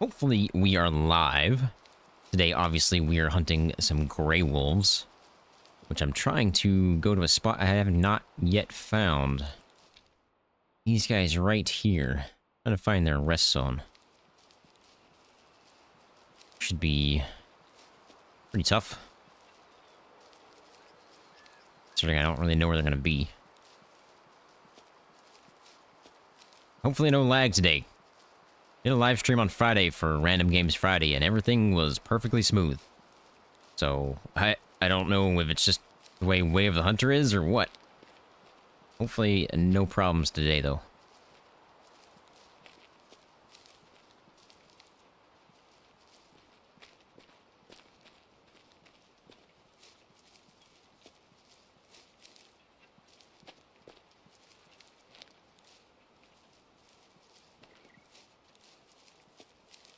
Hopefully we are live. Today, obviously, we are hunting some gray wolves, which I'm trying to go to a spot I have not yet found. These guys right here. Trying to find their rest zone. Should be pretty tough. Considering I don't really know where they're going to be. Hopefully no lag today. Did a live stream on Friday for Random Games Friday, and everything was perfectly smooth. So, I don't know if it's just the way of the Hunter is, or what. Hopefully, no problems today, though.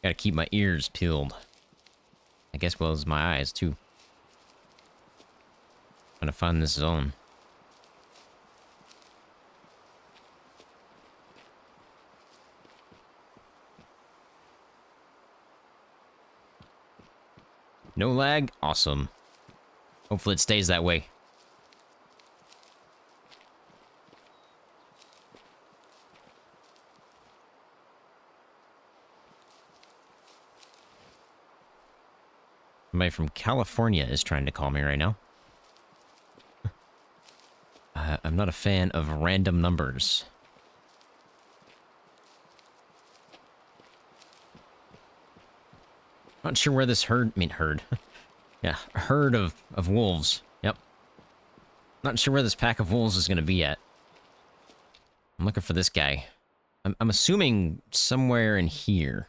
Gotta keep my ears peeled. I guess well as my eyes, too. Trying to find this zone. No lag? Awesome. Hopefully it stays that way. Somebody from California is trying to call me right now. I'm not a fan of random numbers. Not sure where this herd... yeah, a herd of wolves. Yep. Not sure where this pack of wolves is going to be at. I'm looking for this guy. I'm assuming somewhere in here.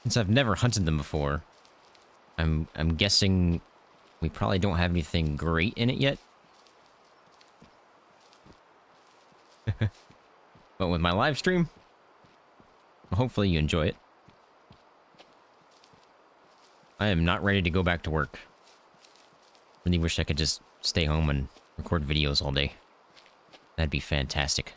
Since I've never hunted them before, I'm guessing we probably don't have anything great in it yet. But with my live stream, hopefully you enjoy it. I am not ready to go back to work. Really wish I could just stay home and record videos all day. That'd be fantastic.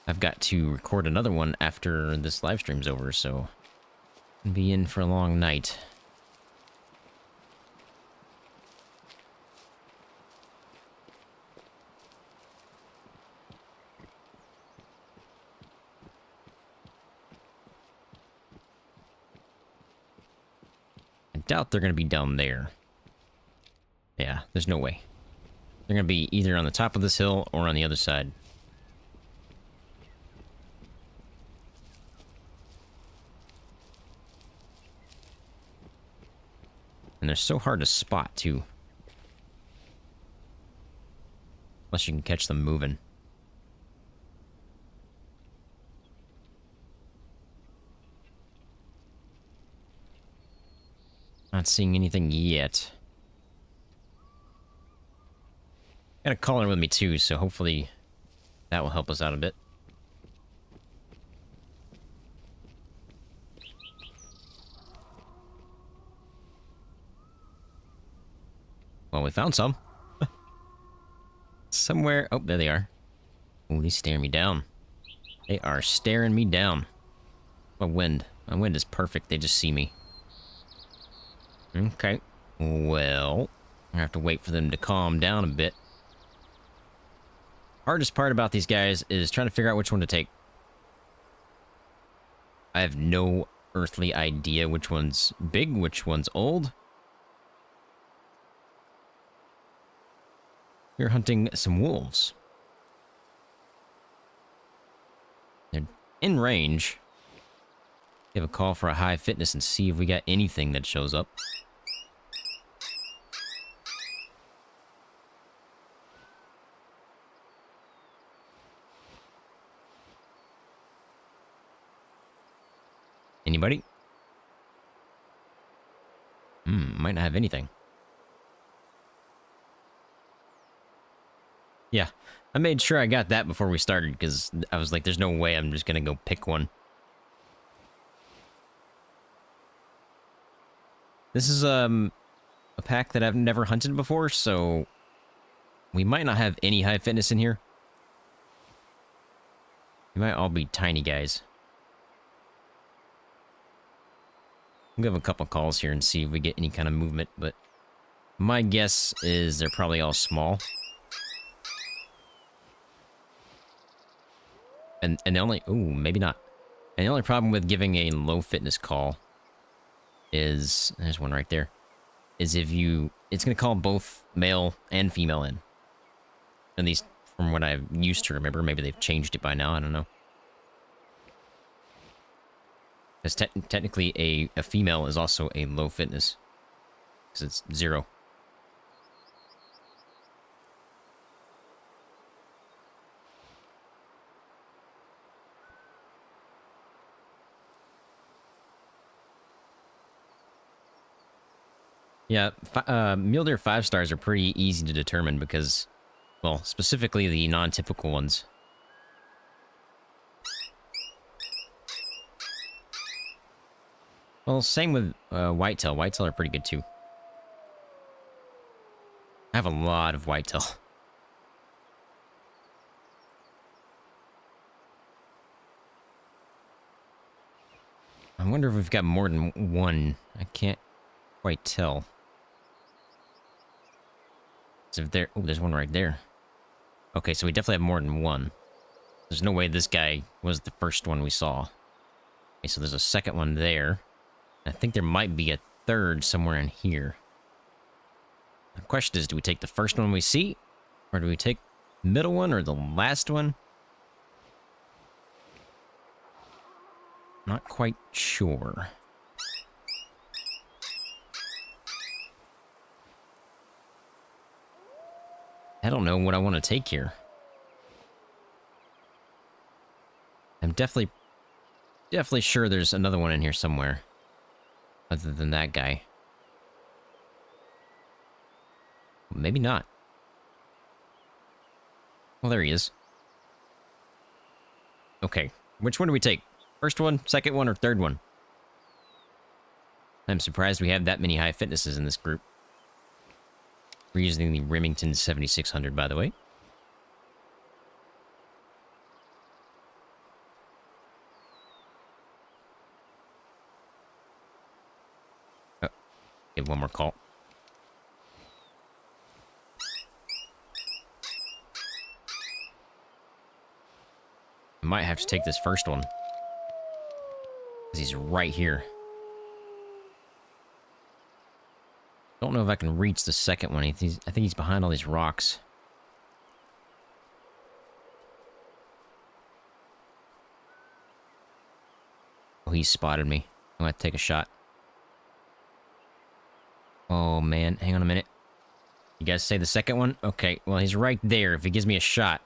I've got to record another one after this live stream's over, so I'll be in for a long night. I doubt they're going to be down there. Yeah, there's no way. They're going to be either on the top of this hill or on the other side. And they're so hard to spot, too. Unless you can catch them moving. Not seeing anything yet. Got a caller with me, too, so hopefully that will help us out a bit. Well, we found some. Somewhere... Oh, there they are. Oh, they staring me down. They are staring me down. My wind. My wind is perfect. They just see me. Okay. Well, I have to wait for them to calm down a bit. Hardest part about these guys is trying to figure out which one to take. I have no earthly idea which one's big, which one's old. We're hunting some wolves. They're in range. Give a call for a high fitness and see if we got anything that shows up. Anybody? Might not have anything. Yeah, I made sure I got that before we started, because I was like, there's no way I'm just gonna go pick one. This is, a pack that I've never hunted before, so we might not have any high fitness in here. We might all be tiny guys. We'll give a couple calls here and see if we get any kind of movement, but my guess is they're probably all small. And the only... Ooh, maybe not. And the only problem with giving a low fitness call is... There's one right there. Is if you... It's going to call both male and female in. At least from what I used to remember. Maybe they've changed it by now. I don't know. Because technically a female is also a low fitness. Because it's 0. Yeah, mule deer 5 stars are pretty easy to determine because, well, specifically the non-typical ones. Well, same with whitetail. Whitetail are pretty good too. I have a lot of whitetail. I wonder if we've got more than one. I can't quite tell. So if there... Oh, there's one right there. Okay, so we definitely have more than one. There's no way this guy was the first one we saw. Okay, so there's a second one there. I think there might be a third somewhere in here. The question is, do we take the first one we see? Or do we take the middle one or the last one? Not quite sure. I don't know what I want to take here. I'm definitely sure there's another one in here somewhere. Other than that guy. Maybe not. Well, there he is. Okay, which one do we take? First one, second one, or third one? I'm surprised we have that many high fitnesses in this group. We're using the Remington 7600, by the way. Oh, get one more call. I might have to take this first one. Because he's right here. Don't know if I can reach the second one. I think he's behind all these rocks. Oh, he spotted me. I'm gonna take a shot. Oh, man. Hang on a minute. You guys say the second one? Okay, well, he's right there. If he gives me a shot,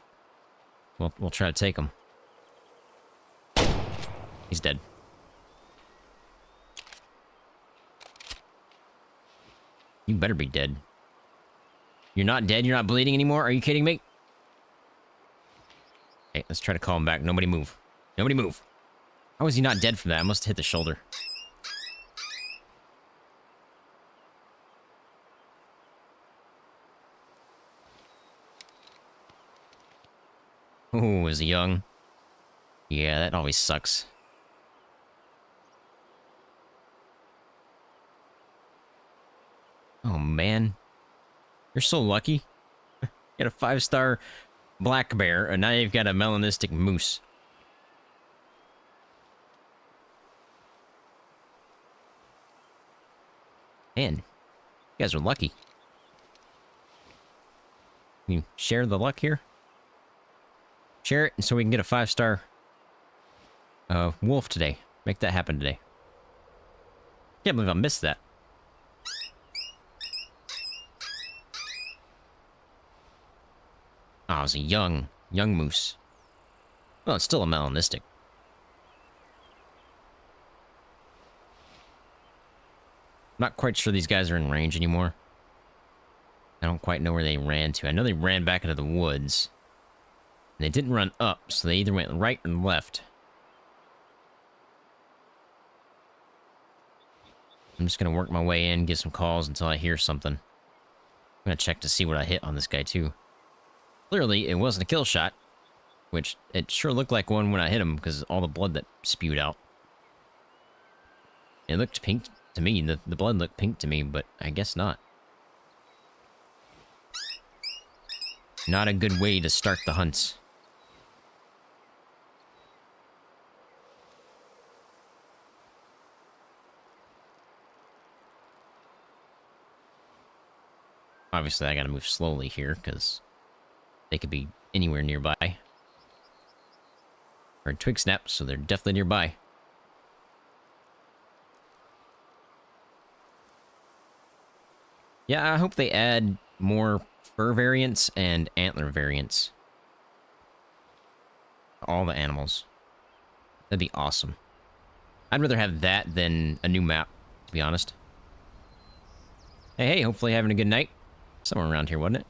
we'll try to take him. He's dead. You better be dead. You're not dead? You're not bleeding anymore? Are you kidding me? Okay, let's try to call him back. Nobody move. Nobody move. How is he not dead from that? I must have hit the shoulder. Ooh, is he young? Yeah, that always sucks. Oh, man. You're so lucky. You got a 5-star black bear, and now you've got a melanistic moose. Man, you guys are lucky. Can you share the luck here? Share it so we can get a 5-star wolf today. Make that happen today. Can't believe I missed that. Oh, it was a young moose. Well, it's still a melanistic. Not quite sure these guys are in range anymore. I don't quite know where they ran to. I know they ran back into the woods. And they didn't run up, so they either went right or left. I'm just gonna work my way in, get some calls until I hear something. I'm gonna check to see what I hit on this guy, too. Clearly, it wasn't a kill shot, which it sure looked like one when I hit him because all the blood that spewed out. It looked pink to me. The blood looked pink to me, but I guess not. Not a good way to start the hunts. Obviously, I gotta move slowly here, because they could be anywhere nearby. Heard twig snaps, so they're definitely nearby. Yeah, I hope they add more fur variants and antler variants. All the animals. That'd be awesome. I'd rather have that than a new map, to be honest. Hey, hopefully having a good night. Somewhere around here, wasn't it?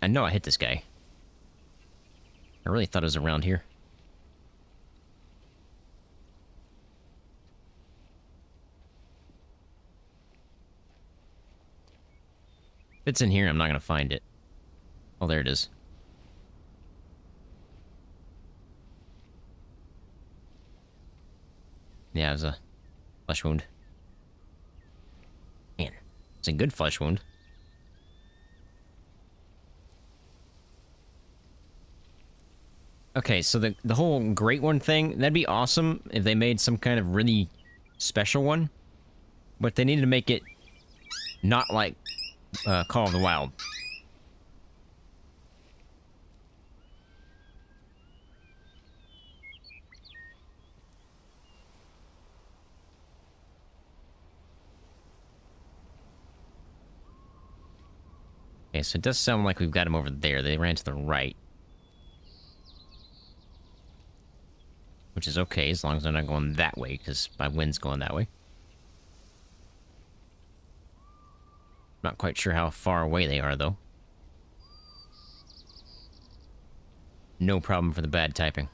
I know I hit this guy. I really thought it was around here. If it's in here, I'm not gonna find it. Oh, there it is. Yeah, it was a flesh wound. Man, it's a good flesh wound. Okay, so the whole great one thing, that'd be awesome if they made some kind of really special one. But they needed to make it not like Call of the Wild. Okay, so it does sound like we've got him over there. They ran to the right. Which is okay, as long as they're not going that way, because my wind's going that way. Not quite sure how far away they are, though. No problem for the bad typing.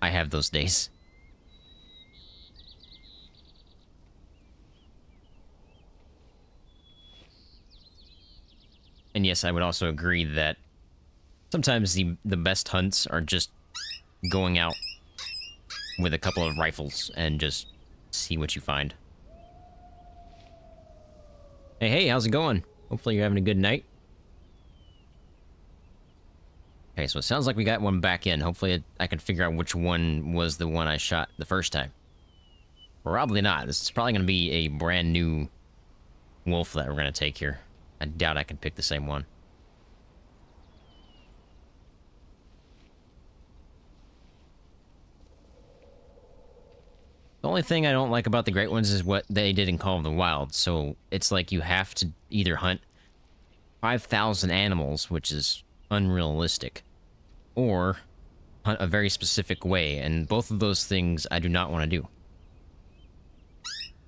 I have those days. And yes, I would also agree that sometimes the best hunts are just going out with a couple of rifles and just see what you find. Hey, how's it going? Hopefully you're having a good night. Okay, so it sounds like we got one back in. Hopefully I can figure out which one was the one I shot the first time. Probably not. This is probably going to be a brand new wolf that we're going to take here. I doubt I can pick the same one. The only thing I don't like about the Great Ones is what they did in Call of the Wild. So it's like you have to either hunt 5,000 animals, which is unrealistic, or hunt a very specific way, and both of those things I do not want to do.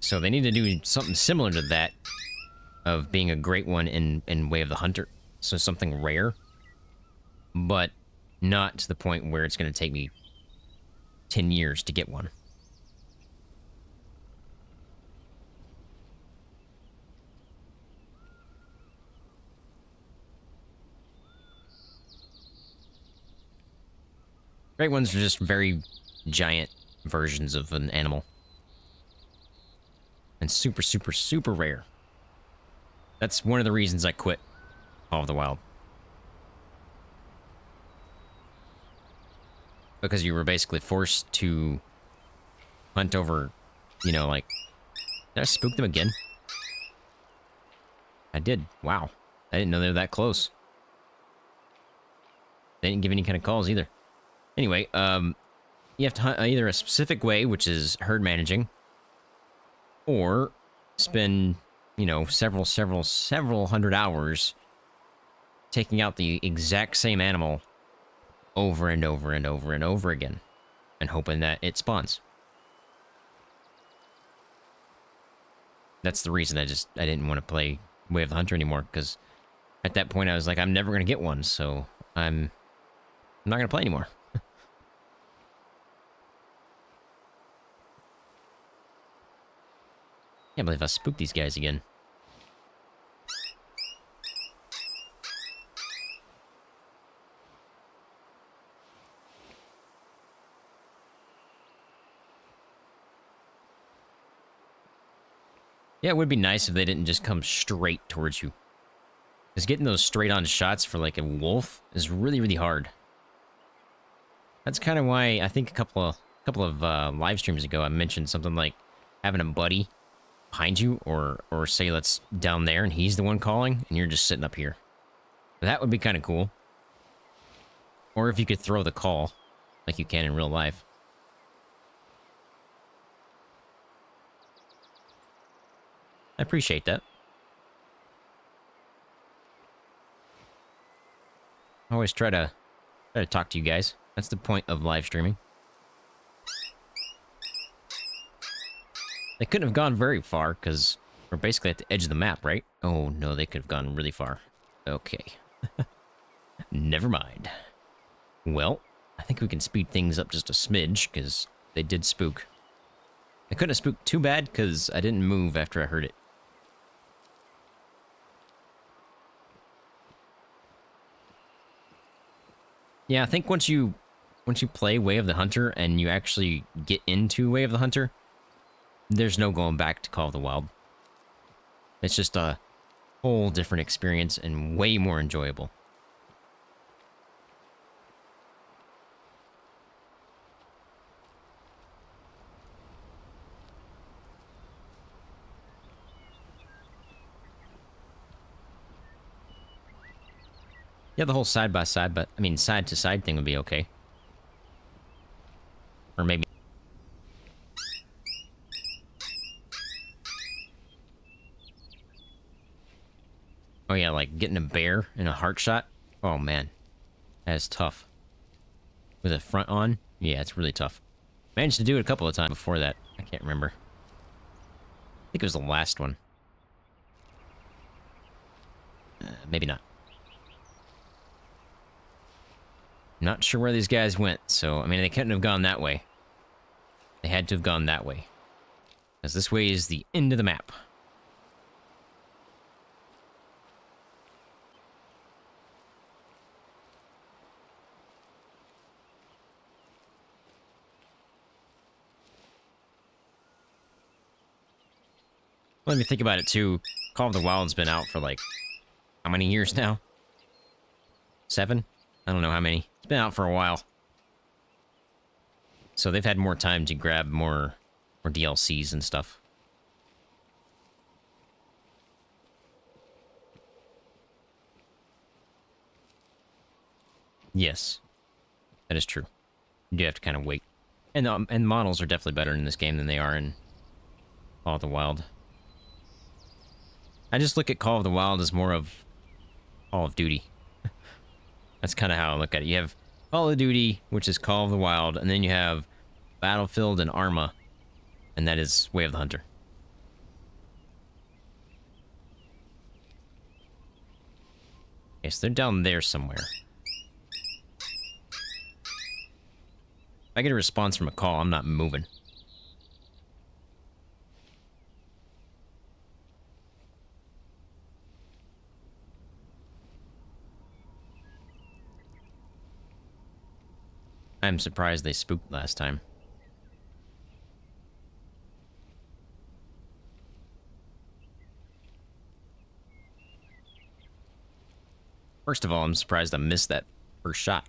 So they need to do something similar to that, of being a great one in Way of the Hunter. So something rare, but not to the point where it's going to take me 10 years to get one. Great ones are just very giant versions of an animal. And super, super, super rare. That's one of the reasons I quit Call of the Wild. Because you were basically forced to hunt over, you know, like... Did I spook them again? I did. Wow. I didn't know they were that close. They didn't give any kind of calls either. Anyway, you have to hunt either a specific way, which is herd managing, or spend, you know, several hundred hours taking out the exact same animal over and over and over and over again, and hoping that it spawns. That's the reason I didn't want to play Way of the Hunter anymore, because At that point, I was like, I'm never gonna get one, so I'm not gonna play anymore. Can't believe I spooked these guys again. Yeah, it would be nice if they didn't just come straight towards you. Because getting those straight-on shots for, like, a wolf is really, really hard. That's kind of why I think a couple of live streams ago I mentioned something like having a buddy behind you, or say let's down there and he's the one calling and you're just sitting up here. That would be kind of cool. Or if you could throw the call like you can in real life. I appreciate that. I always try to talk to you guys. That's the point of live streaming. They couldn't have gone very far, because we're basically at the edge of the map, right? Oh, no, they could have gone really far. Okay. Never mind. Well, I think we can speed things up just a smidge, because they did spook. I couldn't have spooked too bad, because I didn't move after I heard it. Yeah, I think once you play Way of the Hunter and you actually get into Way of the Hunter, there's no going back to Call of the Wild. It's just a whole different experience and way more enjoyable. Yeah, the whole side-by-side, but, I mean, side-to-side thing would be okay. Or maybe... Oh yeah, like getting a bear in a heart shot? Oh man, that is tough. With a front on? Yeah, it's really tough. Managed to do it a couple of times before that. I can't remember. I think it was the last one. Maybe not. Not sure where these guys went, so, I mean, they couldn't have gone that way. They had to have gone that way. Because this way is the end of the map. Let me think about it, too. Call of the Wild's been out for, like, how many years now? 7? I don't know how many. It's been out for a while. So they've had more time to grab more DLCs and stuff. Yes. That is true. You do have to kind of wait. And models are definitely better in this game than they are in Call of the Wild. I just look at Call of the Wild as more of Call of Duty. That's kind of how I look at it. You have Call of Duty, which is Call of the Wild, and then you have Battlefield and Arma, and that is Way of the Hunter. Okay, so they're down there somewhere. If I get a response from a call, I'm not moving. I'm surprised they spooked last time. First of all, I'm surprised I missed that first shot.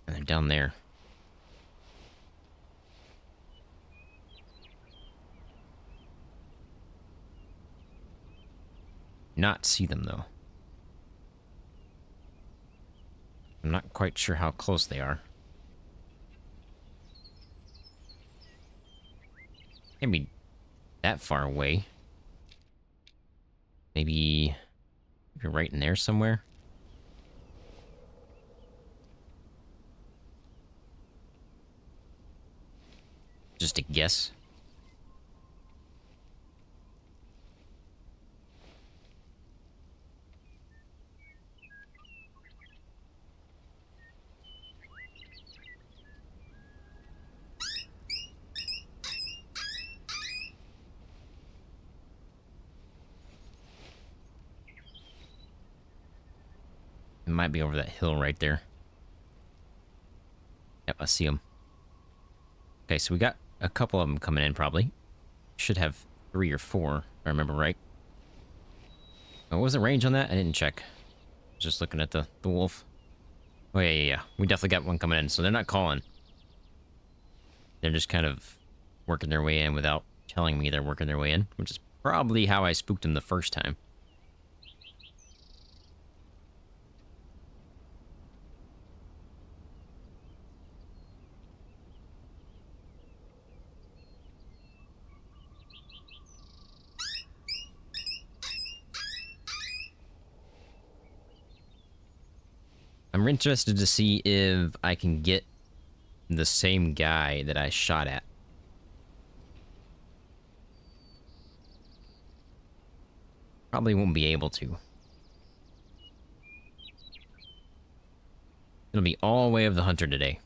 And they're down there. Not see them, though. I'm not quite sure how close they are. Can't be that far away. Maybe You're right in there somewhere. Just a guess. It might be over that hill right there. Yep, I see them. Okay, so we got a couple of them coming in, probably. Should have 3 or 4, if I remember right. Oh, what was the range on that? I didn't check. Just looking at the wolf. Oh, yeah. We definitely got one coming in, so they're not calling. They're just kind of working their way in without telling me they're working their way in, which is probably how I spooked them the first time. I'm interested to see if I can get the same guy that I shot at. Probably won't be able to. It'll be all way of the hunter today.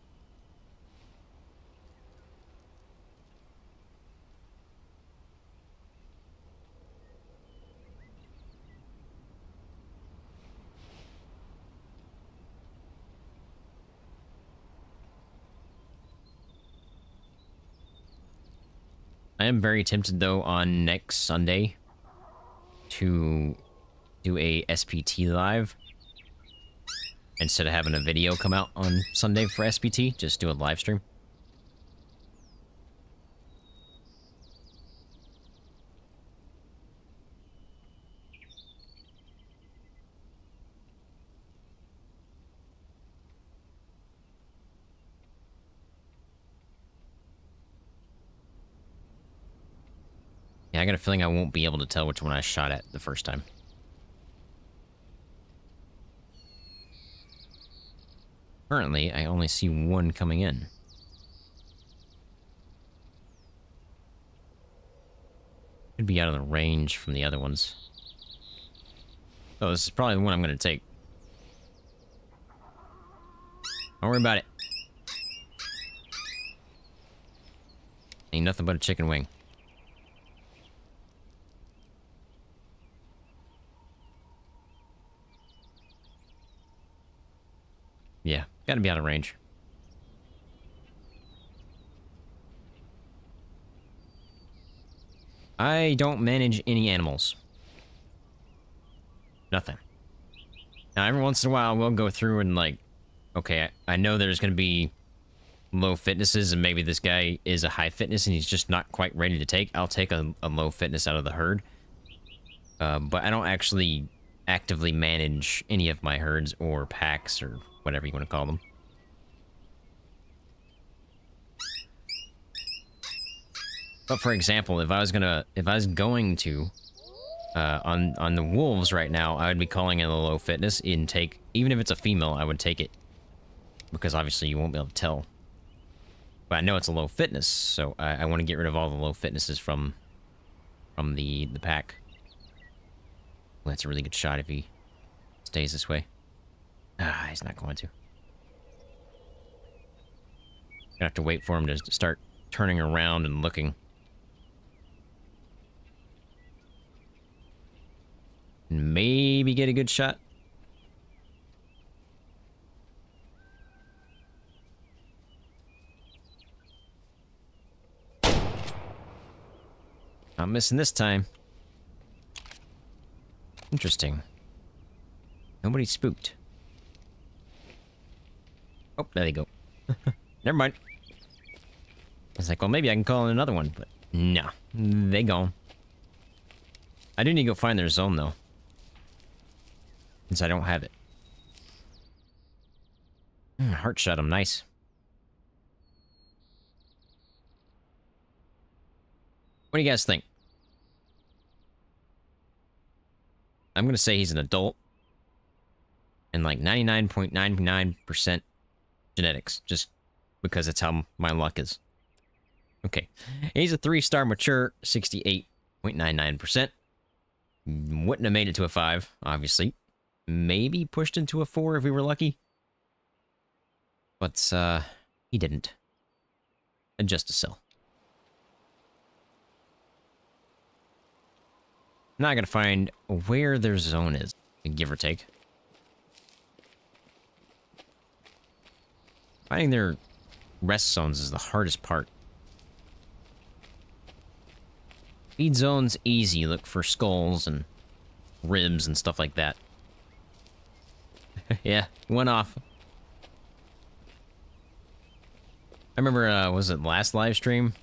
I am very tempted, though, on next Sunday to do a SPT live. Instead of having a video come out on Sunday for SPT, just do a live stream. Yeah, I got a feeling I won't be able to tell which one I shot at the first time. Currently, I only see one coming in. Could be out of the range from the other ones. Oh, this is probably the one I'm going to take. Don't worry about it. Ain't nothing but a chicken wing. Yeah, gotta be out of range. I don't manage any animals. Nothing. Now, every once in a while, we'll go through and, like, okay, I know there's gonna be low fitnesses, and maybe this guy is a high fitness and he's just not quite ready to take. I'll take a low fitness out of the herd. But I don't actually actively manage any of my herds or packs or whatever you want to call them. But for example, if I was going to on the wolves right now, I would be calling in a low fitness intake. Even if it's a female, I would take it, because obviously you won't be able to tell. But I know it's a low fitness, so I want to get rid of all the low fitnesses from the pack. Well, that's a really good shot if he stays this way. Ah, he's not going to. Gonna have to wait for him to start turning around and looking. And maybe get a good shot. Not missing this time. Interesting. Nobody spooked. Oh, there they go. Never mind. I was like, well, maybe I can call in another one, but no. They gone. I do need to go find their zone, though. Since I don't have it. Heart shot him, nice. What do you guys think? I'm gonna say he's an adult, and like 99.99% genetics, just because that's how my luck is. Okay, he's a 3-star mature, 68.99%. Wouldn't have made it to a 5, obviously. Maybe pushed into a 4 if we were lucky. But, he didn't. Adjust to sell. Now I gotta find where their zone is, give or take. Finding their rest zones is the hardest part. Feed zones, easy. Look for skulls and ribs and stuff like that. Yeah, went off. I remember, was it last live stream?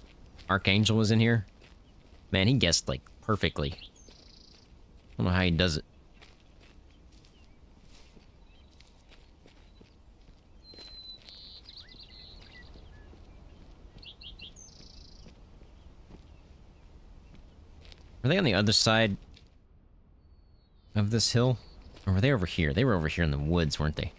Archangel was in here. Man, he guessed, like, perfectly. I don't know how he does it. Are they on the other side of this hill? Or were they over here? They were over here in the woods, weren't they?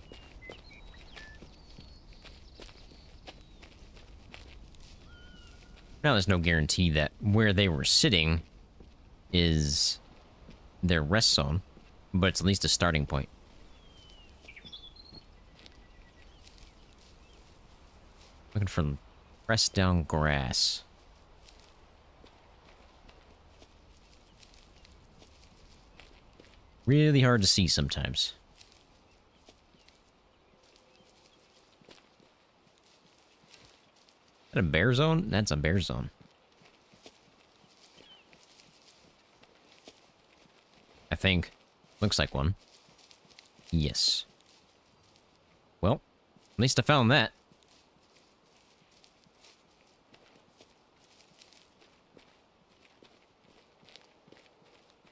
Now there's no guarantee that where they were sitting is their rest zone, but it's at least a starting point. Looking for pressed down grass. Really hard to see sometimes. Is that a bear zone? That's a bear zone. I think. Looks like one. Yes. Well, at least I found that.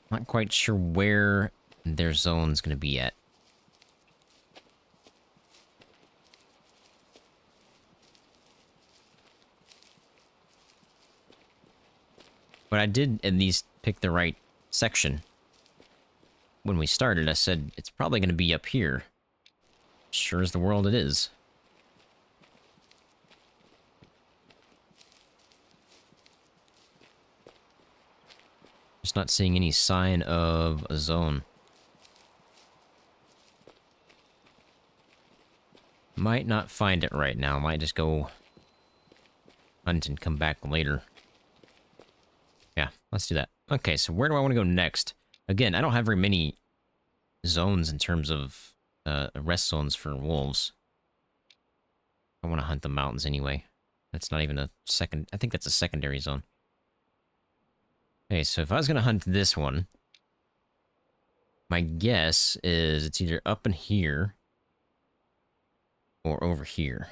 Not quite sure where their zone's gonna be at. But I did at least pick the right section. When we started, I said, it's probably going to be up here. Sure as the world it is. Just not seeing any sign of a zone. Might not find it right now. Might just go hunt and come back later. Yeah, let's do that. Okay, so where do I want to go next? Again, I don't have very many zones in terms of rest zones for wolves. I want to hunt the mountains anyway. That's not even a second... I think that's a secondary zone. Okay, so if I was going to hunt this one, my guess is it's either up in here or over here.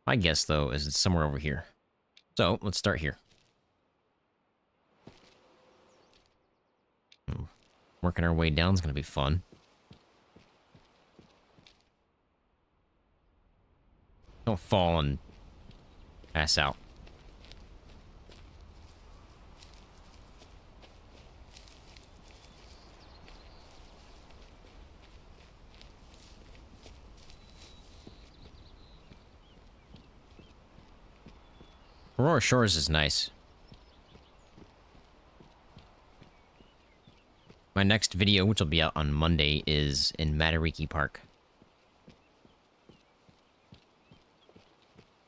My guess, though, is it's somewhere over here. So, let's start here. Working our way down is going to be fun. Don't fall and pass out. Aurora Shores is nice. My next video, which will be out on Monday, is in Matariki Park.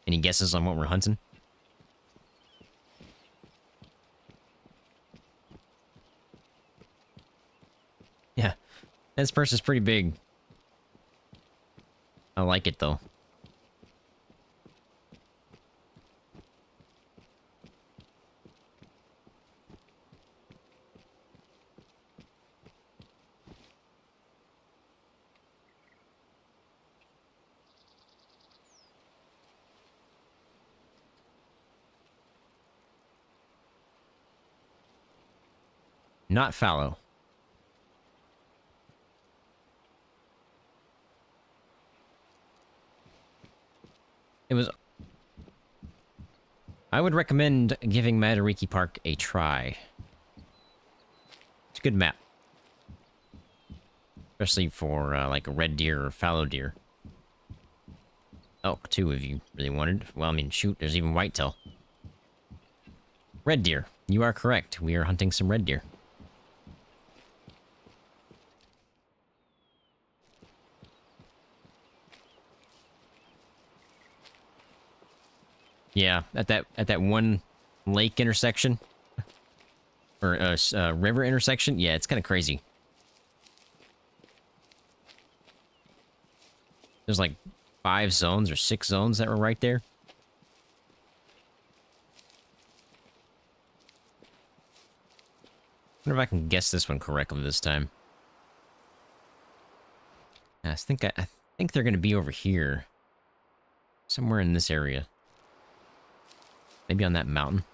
Any guesses on what we're hunting? Yeah, Nez Perce is pretty big. I like it, though. Not fallow. It was... I would recommend giving Matariki Park a try. It's a good map. Especially for, like, a red deer or fallow deer. Elk, too, if you really wanted. Well, I mean, shoot, there's even whitetail. Red deer. You are correct. We are hunting some red deer. Yeah, at that one lake intersection or river intersection, yeah, it's kind of crazy. There's like 5 zones or 6 zones that were right there. Wonder if I can guess this one correctly this time. I think they're gonna be over here, somewhere in this area. Maybe on that mountain.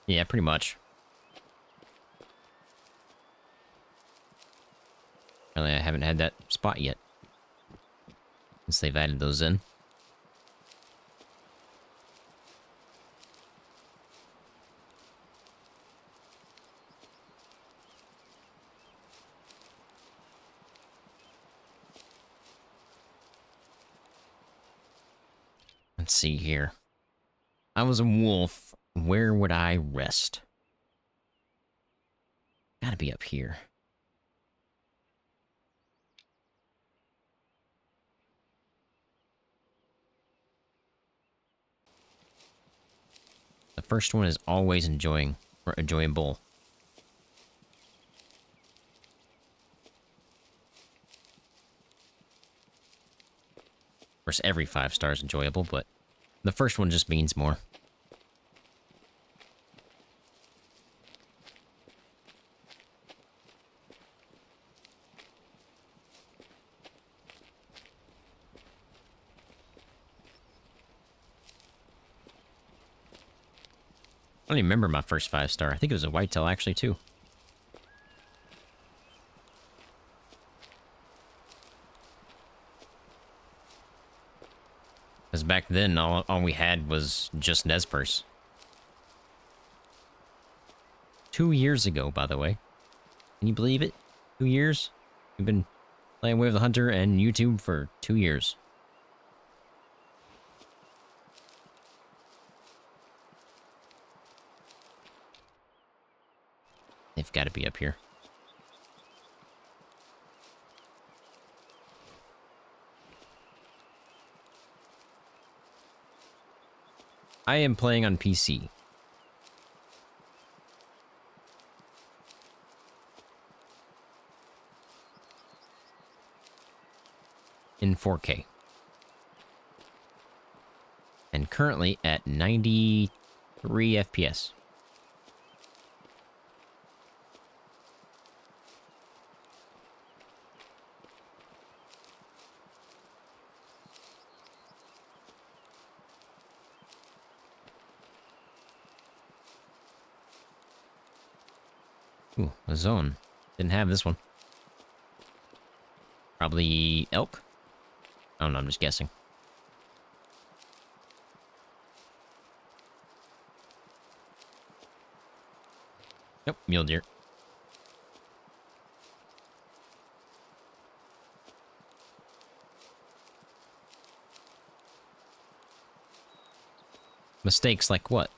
Yeah, pretty much. Apparently I haven't had that spot yet, since they've added those in. Let's see here. I was a wolf. Where would I rest? Gotta be up here. The first one is always enjoyable. Of course, every 5 star is enjoyable, but the first one just means more. I don't even remember my first 5 star. I think it was a whitetail, actually, too. Because back then, all we had was just Nez Perce. 2 years ago, by the way. Can you believe it? 2 years? We've been playing Way of the Hunter and YouTube for 2 years. They've got to be up here. I am playing on PC. In 4K. And currently at 93 FPS. Ooh, a zone. Didn't have this one. Probably elk? I don't know, I'm just guessing. Nope, mule deer. Mistakes like what?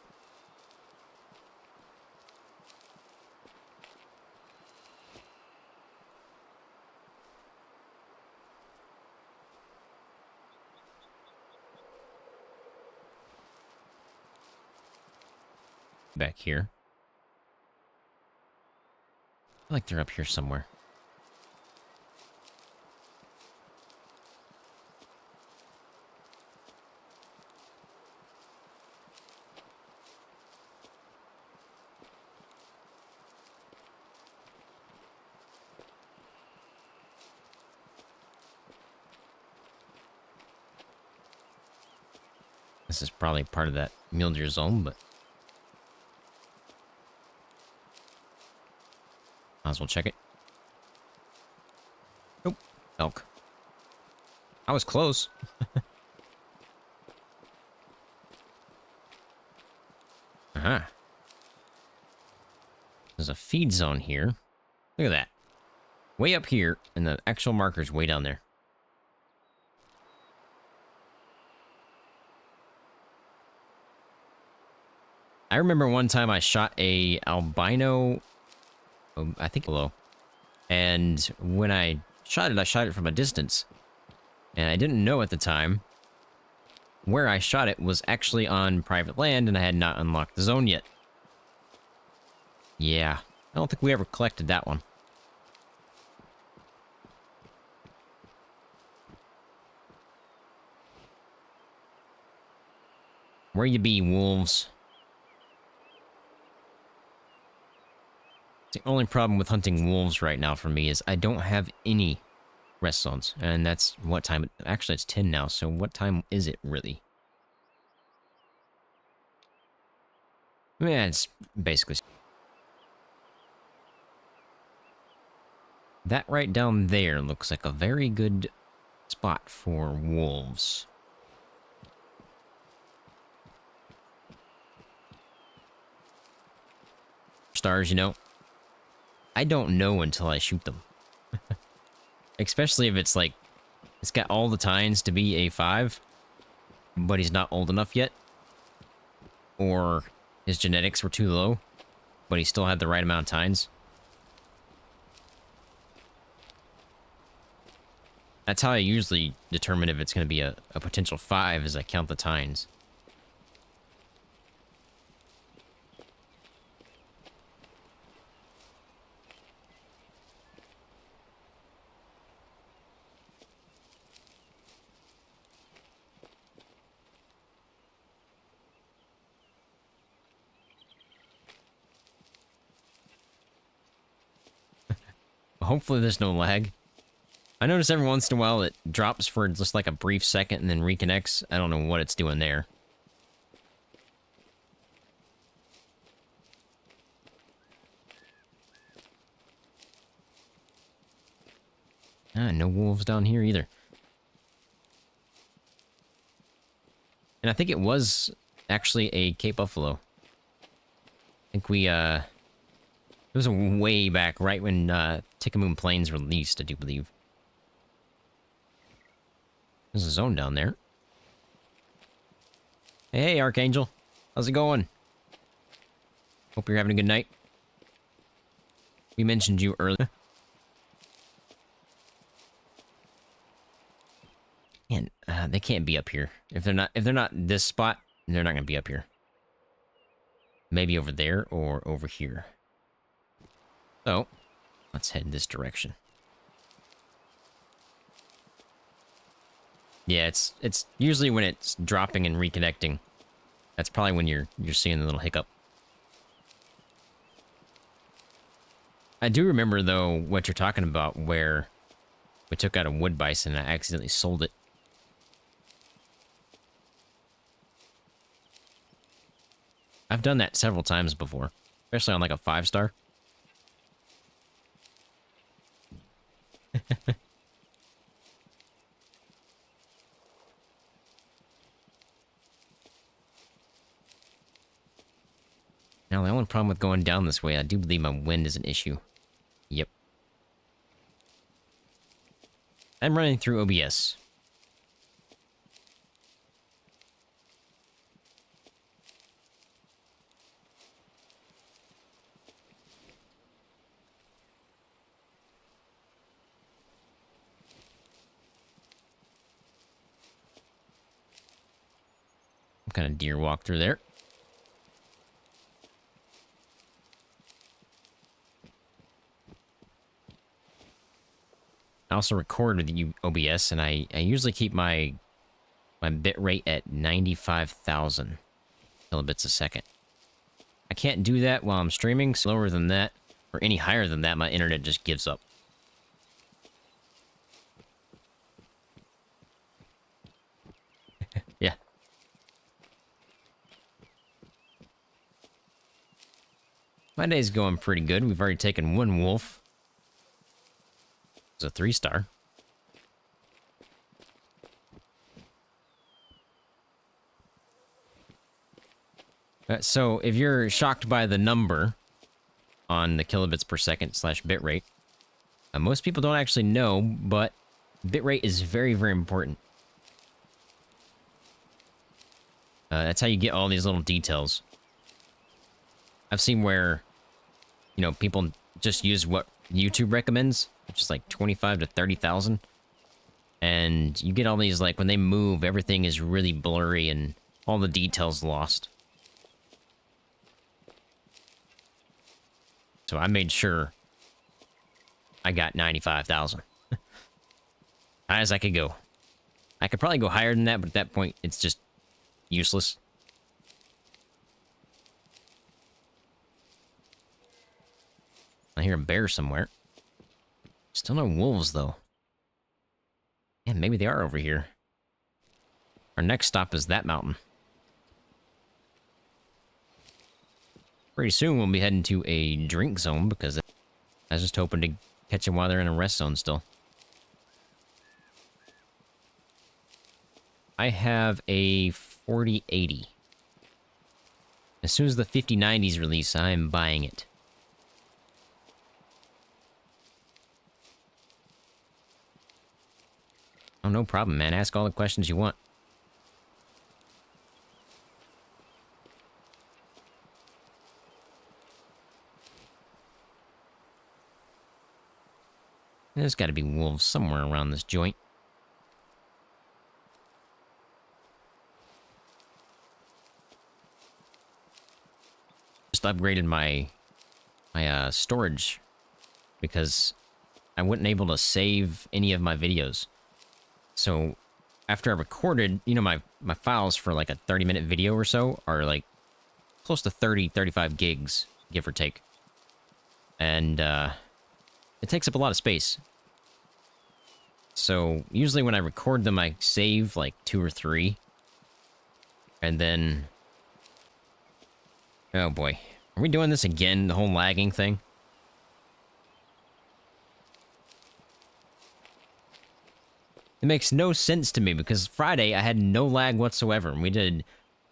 Back here. I feel like they're up here somewhere. This is probably part of that mule deer zone, but... Might as well check it. Nope. Elk. I was close. Uh-huh. There's a feed zone here. Look at that. Way up here, and the actual marker's way down there. I remember one time I shot a albino, I think below, and when I shot it from a distance, and I didn't know at the time where I shot it was actually on private land, and I had not unlocked the zone yet. Yeah, I don't think we ever collected that one. Where you be, wolves? The only problem with hunting wolves right now for me is I don't have any rest zones. And that's what time... Actually, it's 10 now, so what time is it, really? Yeah, it's basically... That right down there looks like a very good spot for wolves. Stars, you know, I don't know until I shoot them. Especially if it's like, it's got all the tines to be a 5, but he's not old enough yet. Or his genetics were too low, but he still had the right amount of tines. That's how I usually determine if it's going to be a potential 5, is I count the tines. Hopefully there's no lag. I notice every once in a while it drops for just like a brief second and then reconnects. I don't know what it's doing there. Ah, no wolves down here either. And I think it was actually a Cape Buffalo. I think we, it was way back, right when Tickamoon Plains released, I do believe. There's a zone down there. Hey, Archangel. How's it going? Hope you're having a good night. We mentioned you earlier. And they can't be up here. If they're not this spot, they're not gonna be up here. Maybe over there or over here. So, let's head this direction. Yeah, it's usually when it's dropping and reconnecting. That's probably when you're seeing the little hiccup. I do remember though what you're talking about, where we took out a wood bison and I accidentally sold it. I've done that several times before, especially on like a 5-star. Now, the only problem with going down this way, I do believe my wind is an issue. Yep. I'm running through OBS. What kind of deer walk through there? I also record with OBS, and I usually keep my bit rate at 95,000 kilobits a second. I can't do that while I'm streaming. Slower than that, or any higher than that, my internet just gives up. Yeah. My day's going pretty good. We've already taken one wolf. It's a 3-star. So if you're shocked by the number on the kilobits per second / bitrate, most people don't actually know, but bitrate is very, very important. That's how you get all these little details. I've seen where, you know, people just use what YouTube recommends, which is like 25 to 30,000. And you get all these, like, when they move, everything is really blurry and all the details lost. So I made sure I got 95,000. High as I could go. I could probably go higher than that, but at that point, it's just useless. I hear a bear somewhere. Still no wolves, though. Yeah, maybe they are over here. Our next stop is that mountain. Pretty soon we'll be heading to a drink zone, because I was just hoping to catch them while they're in a rest zone still. I have a 4080. As soon as the 5090s release, I'm buying it. Oh, no problem, man. Ask all the questions you want. There's got to be wolves somewhere around this joint. Just upgraded my storage because I wasn't able to save any of my videos. So after I recorded, you know, my files for like a 30-minute video or so are like close to 35 gigs, give or take. And it takes up a lot of space. So usually when I record them, I save like 2 or 3. And then... oh boy. Are we doing this again? The whole lagging thing? It makes no sense to me, because Friday I had no lag whatsoever. And we did,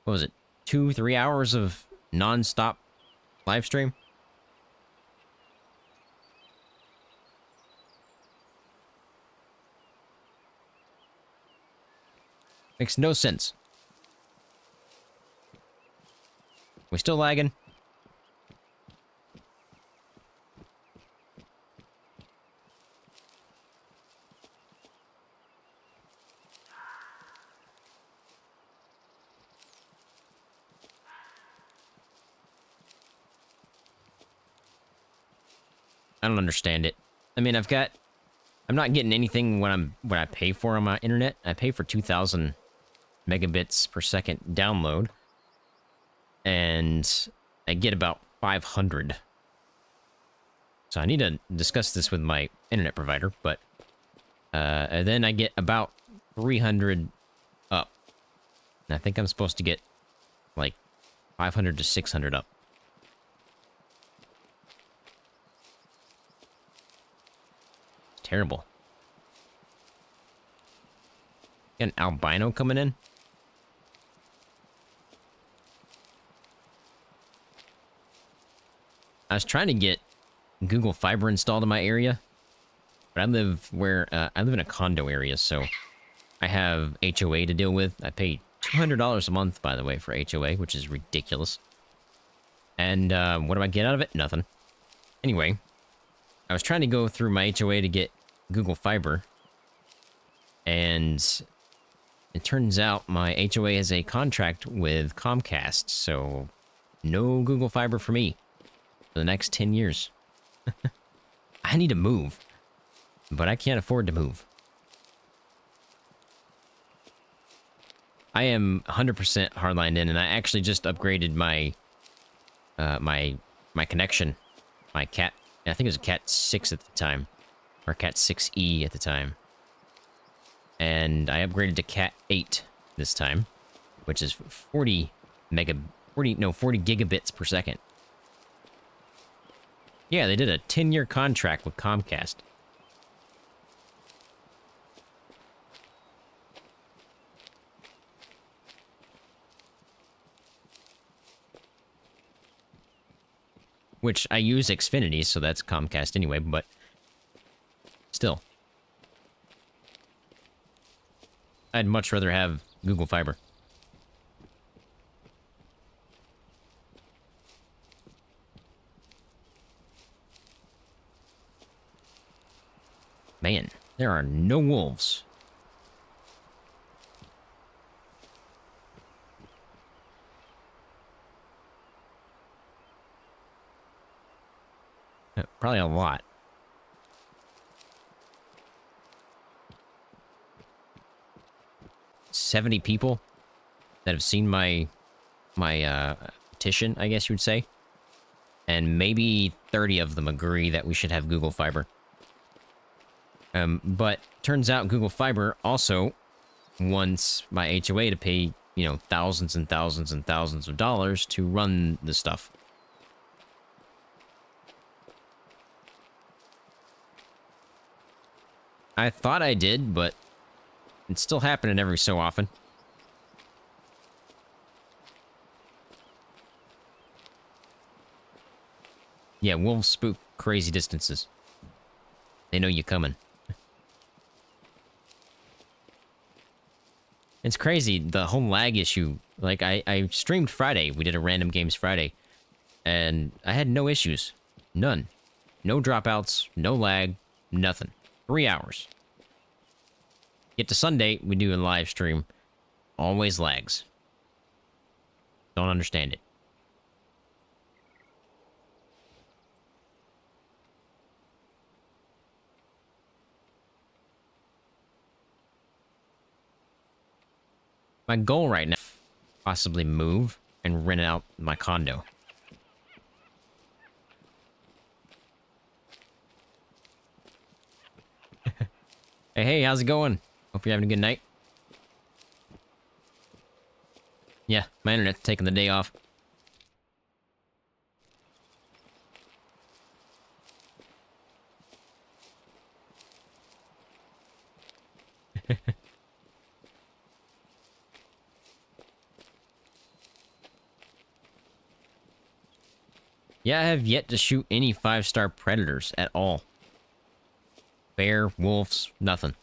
what was it, 2-3 hours of non-stop live stream? Makes no sense. We still lagging? I don't understand it. I mean, I'm not getting anything when I pay for on my internet. I pay for 2,000 megabits per second download, and I get about 500. So I need to discuss this with my internet provider, but and then I get about 300 up. And I think I'm supposed to get like 500 to 600 up. It's terrible. Got an albino coming in? I was trying to get Google Fiber installed in my area, but I live in a condo area, so I have HOA to deal with. I pay $200 a month, by the way, for HOA, which is ridiculous. And what do I get out of it? Nothing. Anyway, I was trying to go through my HOA to get Google Fiber, and it turns out my HOA has a contract with Comcast, so no Google Fiber for me for the next 10 years. I need to move, but I can't afford to move. I am 100% hardlined in, and I actually just upgraded my my connection. My cat, I think it was a Cat 6 at the time, or Cat 6E at the time. And I upgraded to Cat 8 this time, which is 40 gigabits per second. Yeah, they did a 10-year contract with Comcast. which I use Xfinity, so that's Comcast anyway, but still. I'd much rather have Google Fiber. Man, there are no wolves. Probably a lot. $70 people that have seen my petition, I guess you would say. And maybe 30 of them agree that we should have Google Fiber. But turns out Google Fiber also wants my HOA to pay, you know, thousands and thousands and thousands of dollars to run the stuff. I thought I did, but it's still happening every so often. Yeah, wolves spook crazy distances. They know you coming. It's crazy, the whole lag issue. Like, I streamed Friday. We did a Random Games Friday. And I had no issues. None. No dropouts, no lag, nothing. 3 hours. Get to Sunday, we do a live stream. Always lags. Don't understand it. My goal right now is possibly move and rent out my condo. Hey, how's it going? Hope you're having a good night. Yeah, my internet's taking the day off. Yeah, I have yet to shoot any 5-star predators at all. Bear, wolves, nothing.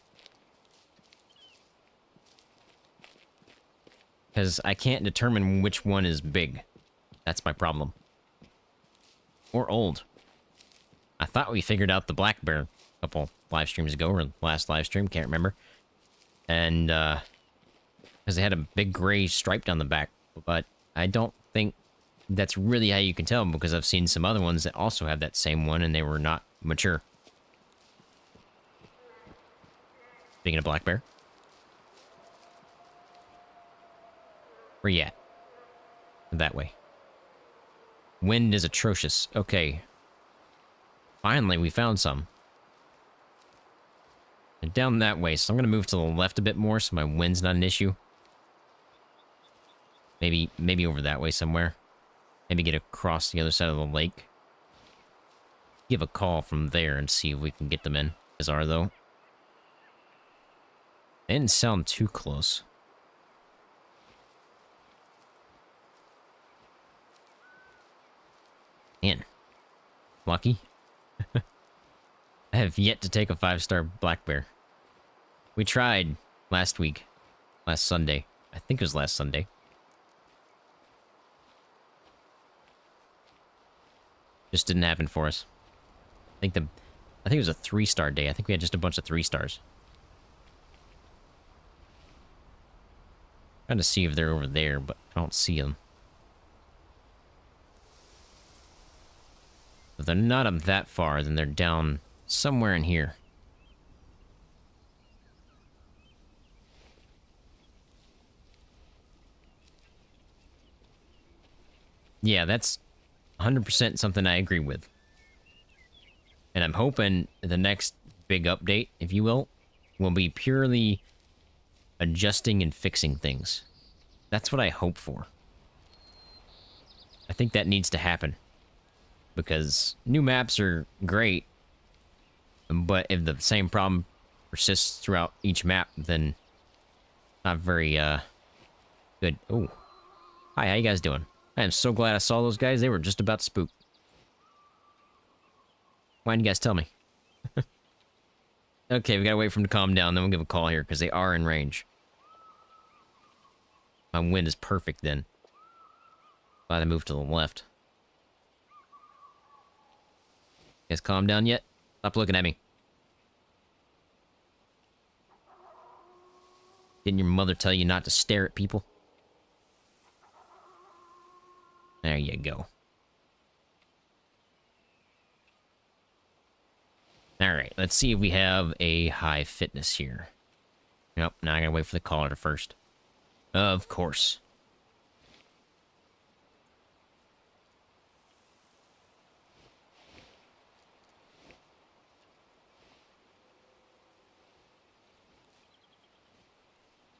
Because I can't determine which one is big. That's my problem. Or old. I thought we figured out the black bear a couple live streams ago, or last live stream, can't remember. And, because they had a big gray stripe down the back. But I don't think that's really how you can tell, because I've seen some other ones that also have that same one, and they were not mature. Speaking of black bear. Where you at? That way. Wind is atrocious. Okay. Finally, we found some. And down that way, so I'm gonna move to the left a bit more so my wind's not an issue. Maybe over that way somewhere. Maybe get across the other side of the lake. Give a call from there and see if we can get them in. As are, though. They didn't sound too close. Man. Lucky. I have yet to take a 5-star black bear. We tried last week. Last Sunday. I think it was last Sunday. Just didn't happen for us. I think it was a 3-star day. I think we had just a bunch of 3 stars. Trying to see if they're over there, but I don't see them. If they're not up that far, then they're down somewhere in here. Yeah, that's 100% something I agree with. And I'm hoping the next big update, if you will be purely adjusting and fixing things. That's what I hope for. I think that needs to happen. Because new maps are great, but if the same problem persists throughout each map, then not very, good. Oh. Hi, how you guys doing? I am so glad I saw those guys. They were just about to spook. Why didn't you guys tell me? Okay, we gotta wait for them to calm down, then we'll give a call here, because they are in range. My wind is perfect then. Glad I moved to the left. You guys calm down yet? Stop looking at me. Didn't your mother tell you not to stare at people? There you go. Alright, let's see if we have a high fitness here. Nope, now I gotta wait for the caller first. Of course.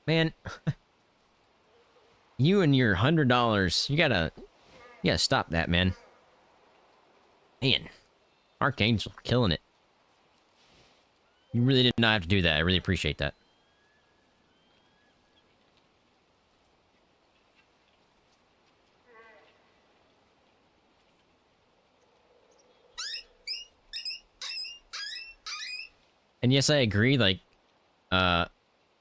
Man, you and your $100, you gotta stop that, man. Man, Archangel killing it. You really did not have to do that. I really appreciate that. And yes, I agree, like, Lentu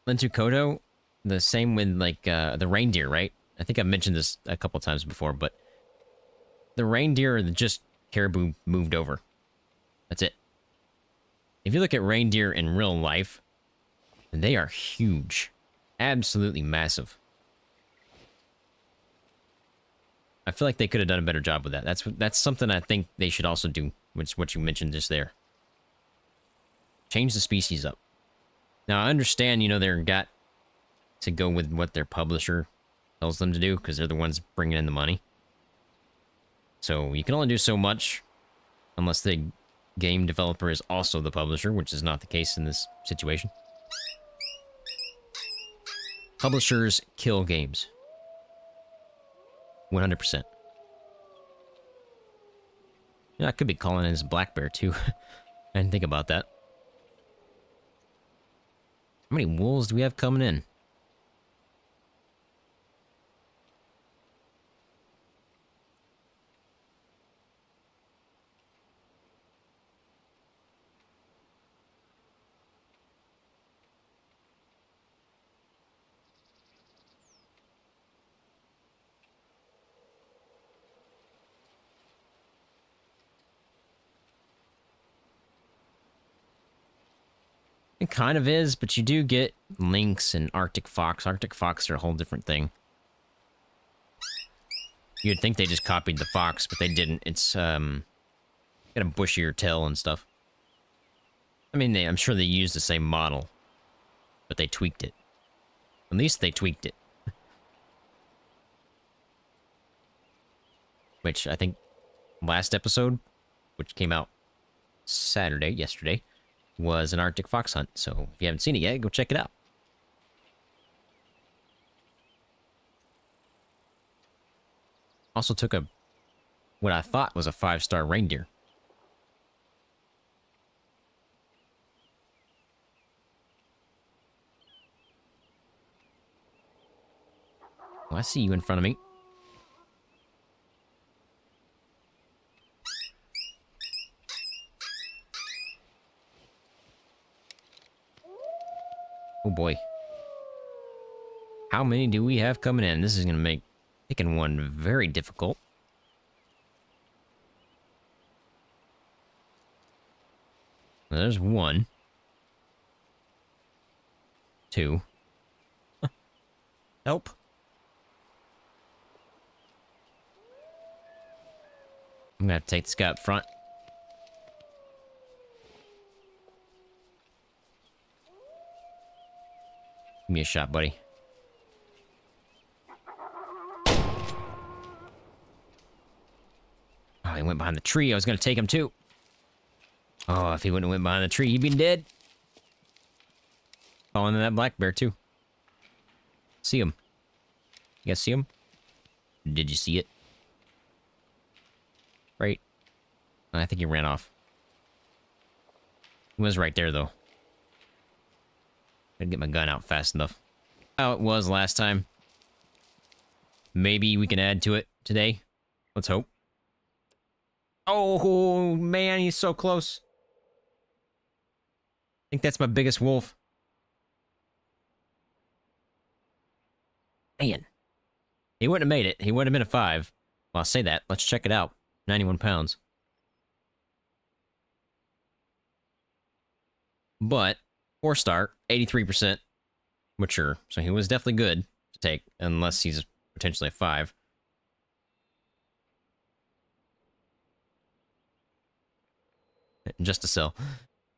Kodo, the same with, like, the reindeer, right? I think I've mentioned this a couple times before, but the reindeer are just caribou moved over. That's it. If you look at reindeer in real life, they are huge. Absolutely massive. I feel like they could have done a better job with that. That's something I think they should also do, which is what you mentioned just there. Change the species up. Now, I understand, you know, they're got to go with what their publisher tells them to do, because they're the ones bringing in the money. So, you can only do so much, unless the game developer is also the publisher, which is not the case in this situation. Publishers kill games. 100%. Yeah, I could be calling it as Black Bear, too. I didn't think about that. How many wolves do we have coming in? It kind of is, but you do get lynx and Arctic fox. Arctic fox are a whole different thing. You'd think they just copied the fox, but they didn't. It's, got a bushier tail and stuff. I mean, I'm sure they used the same model, but they tweaked it. At least they tweaked it. Which, I think, last episode, which came out yesterday, was an Arctic fox hunt. So, if you haven't seen it yet, go check it out. Also took what I thought was a 5-star reindeer. Oh, I see you in front of me. Oh boy. How many do we have coming in? This is going to make picking one very difficult. There's one. Two. Help. I'm going to have to take this guy up front. Give me a shot, buddy. Oh, he went behind the tree. I was going to take him, too. Oh, if he wouldn't have went behind the tree, he'd been dead. Falling in that black bear, too. See him. You guys see him? Did you see it? Right. I think he ran off. He was right there, though. Gotta get my gun out fast enough. How it was last time. Maybe we can add to it today. Let's hope. Oh, man, he's so close. I think that's my biggest wolf. Man. He wouldn't have made it. He would have been a 5. Well, I'll say that. Let's check it out. 91 pounds. But 4-star, 83% mature. So he was definitely good to take, unless he's potentially a 5. Just to sell.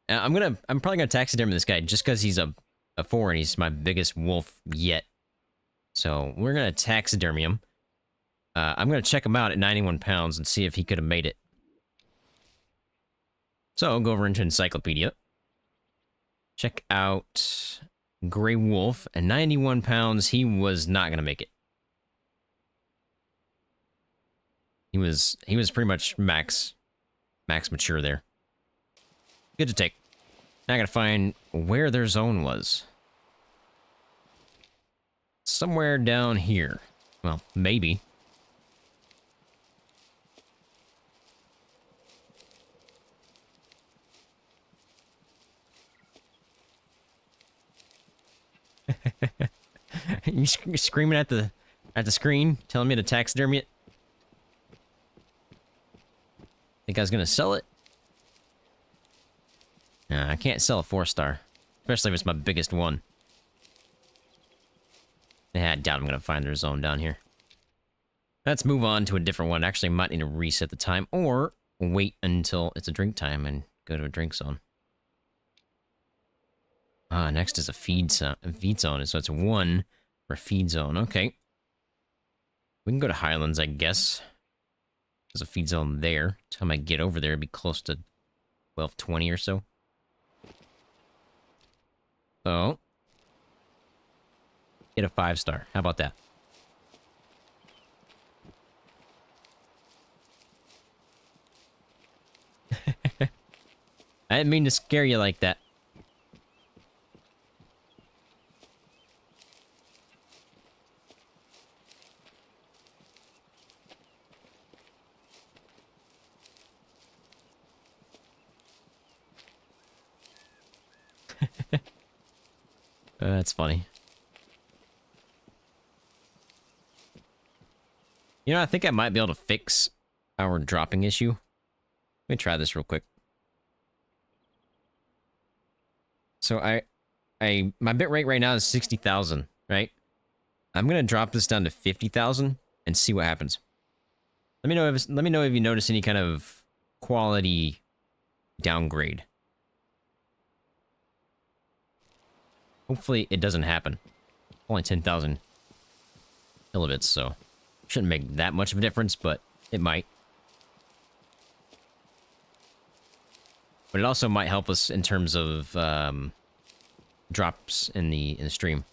I'm probably gonna taxidermy this guy just because he's a 4 and he's my biggest wolf yet. So we're gonna taxidermy him. I'm gonna check him out at 91 pounds and see if he could have made it. So I'll go over into Encyclopedia. Check out Gray Wolf. At 91 pounds, he was not gonna make it. He was pretty much max mature there. Good to take. Now I gotta find where their zone was. Somewhere down here. Well, maybe. You screaming at the screen, telling me to taxidermy it? Think I was gonna sell it? Nah, I can't sell a 4-star. Especially if it's my biggest one. I doubt I'm gonna find their zone down here. Let's move on to a different one. Actually, might need to reset the time, or wait until it's a drink time and go to a drink zone. Next is a feed zone, so it's 1 for a feed zone. Okay. We can go to Highlands, I guess. There's a feed zone there. Time I get over there, it'd be close to 12:20 or so. So, get a 5-star. How about that? I didn't mean to scare you like that. That's funny. You know, I think I might be able to fix our dropping issue. Let me try this real quick. So my bit rate right now is 60,000, right? I'm gonna drop this down to 50,000 and see what happens. Let me know if you notice any kind of quality downgrade. Hopefully it doesn't happen. Only 10,000 kilobits, so shouldn't make that much of a difference, but it might. But it also might help us in terms of drops in the stream.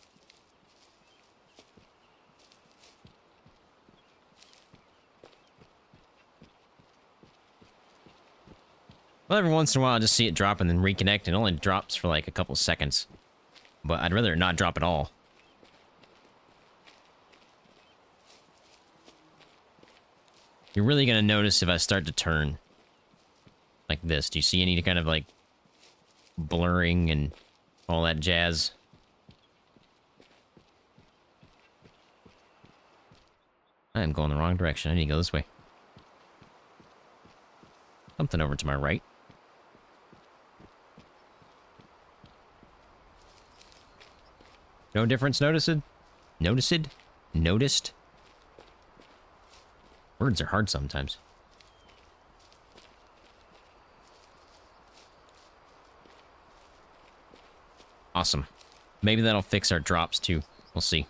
Well, every once in a while, I just see it drop and then reconnect, and it only drops for like a couple seconds. But I'd rather not drop at all. You're really gonna notice if I start to turn like this. Do you see any kind of like blurring and all that jazz? I am going the wrong direction. I need to go this way. Something over to my right. No difference noticed? Noticed? Words are hard sometimes. Awesome. Maybe that'll fix our drops too. We'll see.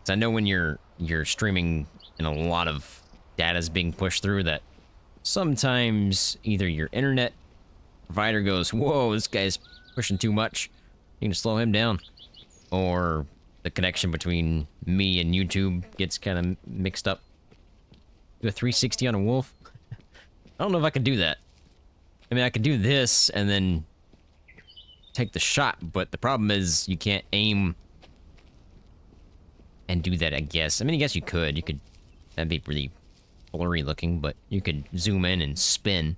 I know when you're streaming and a lot of data is being pushed through that sometimes either your internet provider goes, whoa, this guy's pushing too much, you need to slow him down, or the connection between me and YouTube gets kind of mixed up. Do a 360 on a wolf? I don't know if I could do that. I mean, I could do this and then take the shot, but the problem is you can't aim and do that, I guess. I mean, I guess you could. That'd be really blurry looking, but you could zoom in and spin.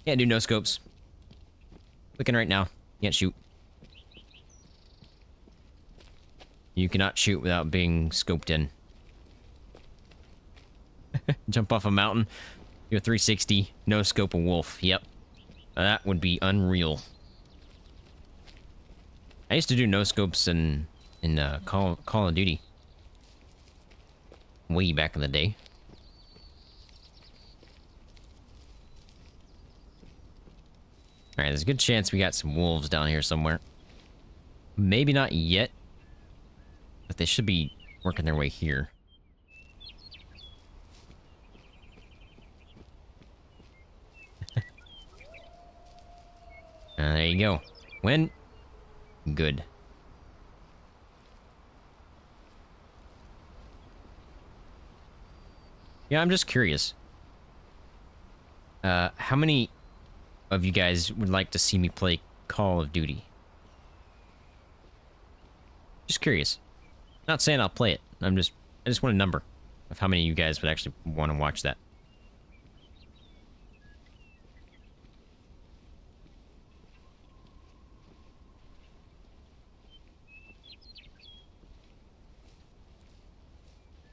Can't do no scopes. Looking right now. Can't shoot. You cannot shoot without being scoped in. Jump off a mountain. Do a 360. No scope a wolf. Yep. That would be unreal. I used to do no scopes in Call of Duty. Way back in the day. Alright, there's a good chance we got some wolves down here somewhere. Maybe not yet. But they should be working their way here. There you go. Win. Good. Yeah, I'm just curious. How many of you guys would like to see me play Call of Duty? Just curious. Not saying I'll play it. I just want a number of how many of you guys would actually want to watch that.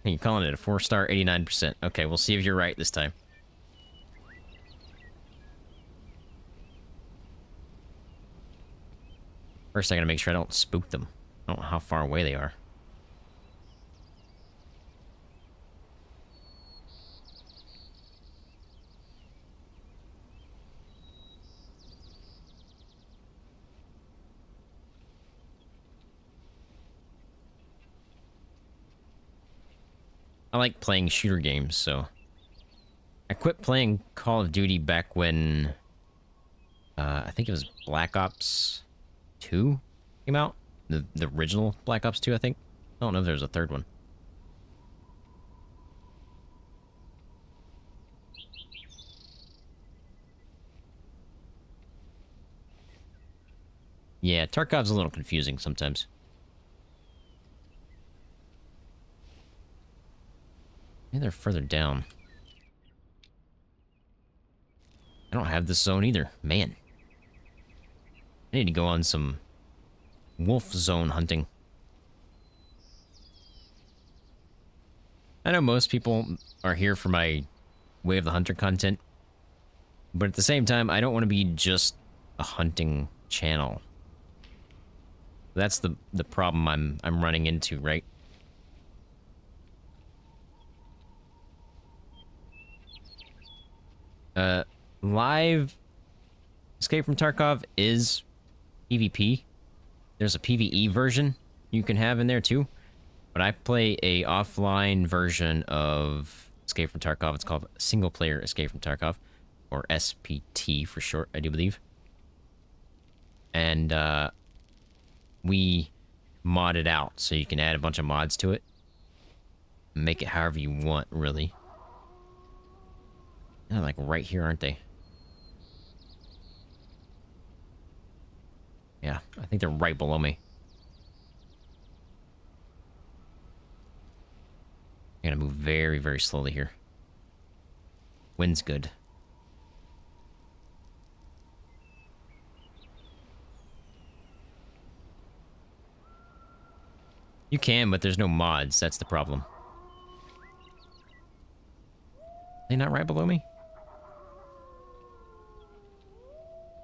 Hey, you're calling it a 4-star, 89%. Okay, we'll see if you're right this time. First, I gotta make sure I don't spook them. I don't know how far away they are. I like playing shooter games, so... I quit playing Call of Duty back when... I think it was Black Ops 2 came out? The original Black Ops 2, I think? I don't know if there was a third one. Yeah, Tarkov's a little confusing sometimes. Maybe they're further down. I don't have this zone either. Man. I need to go on some wolf zone hunting. I know most people are here for my Way of the Hunter content, but at the same time, I don't want to be just a hunting channel. That's the problem I'm running into, right? Live Escape from Tarkov is PvP. There's a PvE version you can have in there too. But I play a offline version of Escape from Tarkov. It's called Single Player Escape from Tarkov, or SPT for short, I do believe. And we mod it out, so you can add a bunch of mods to it. Make it however you want, really. They're like right here, aren't they? Yeah, I think they're right below me. I'm gonna move very, very slowly here. Wind's good. You can, but there's no mods. That's the problem. Are they not right below me?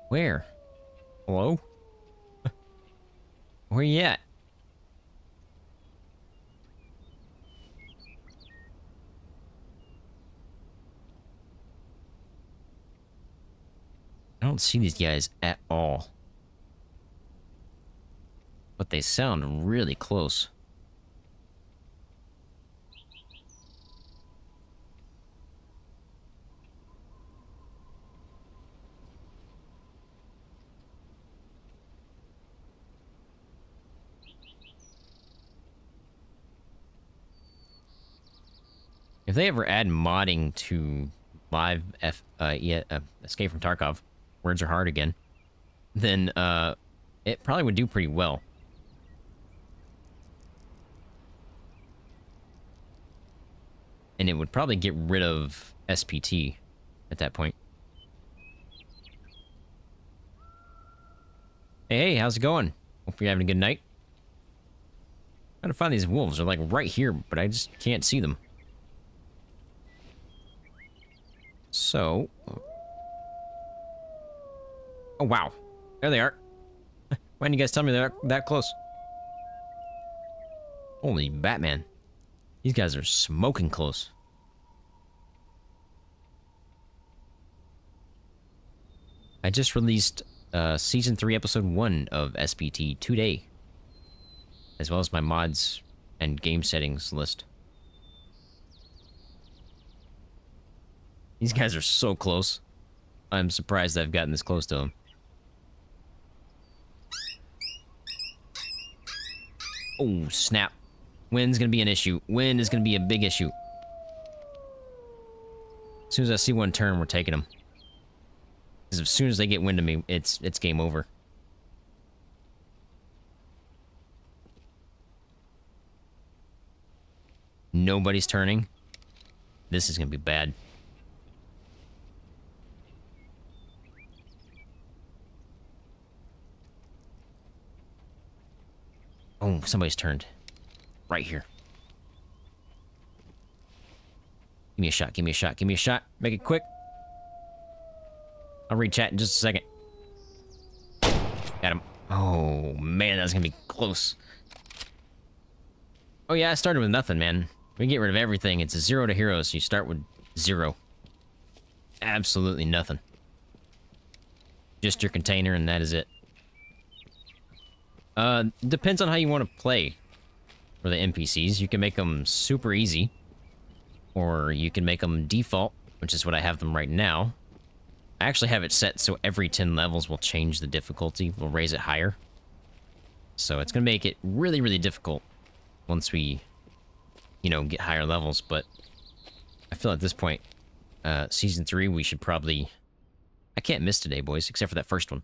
Where? Hello? Where you at? I don't see these guys at all. But they sound really close. If they ever add modding to live Escape from Tarkov, words are hard again. then it probably would do pretty well. And it would probably get rid of SPT at that point. Hey, how's it going? Hope you're having a good night. I'm trying to find these wolves. They're like right here, but I just can't see them. So... Oh, wow. There they are. Why didn't you guys tell me they're that close? Holy Batman. These guys are smoking close. I just released Season 3, Episode 1 of SPT today. As well as my mods and game settings list. These guys are so close. I'm surprised I've gotten this close to them. Oh, snap. Wind's gonna be an issue. Wind is gonna be a big issue. As soon as I see one turn, we're taking them. Because as soon as they get wind of me, it's game over. Nobody's turning. This is gonna be bad. Oh, somebody's turned. Right here. Give me a shot, give me a shot, give me a shot. Make it quick. I'll read chat in just a second. Got him. Oh, man, that was gonna be close. Oh, yeah, I started with nothing, man. We get rid of everything. It's a 0 to hero, so you start with 0. Absolutely nothing. Just your container, and that is it. Depends on how you want to play for the NPCs. You can make them super easy, or you can make them default, which is what I have them right now. I actually have it set so every 10 levels will change the difficulty. We'll raise it higher. So it's going to make it really, really difficult once we, you know, get higher levels. But I feel at this point, Season 3, we should probably... I can't miss today, boys, except for that first one.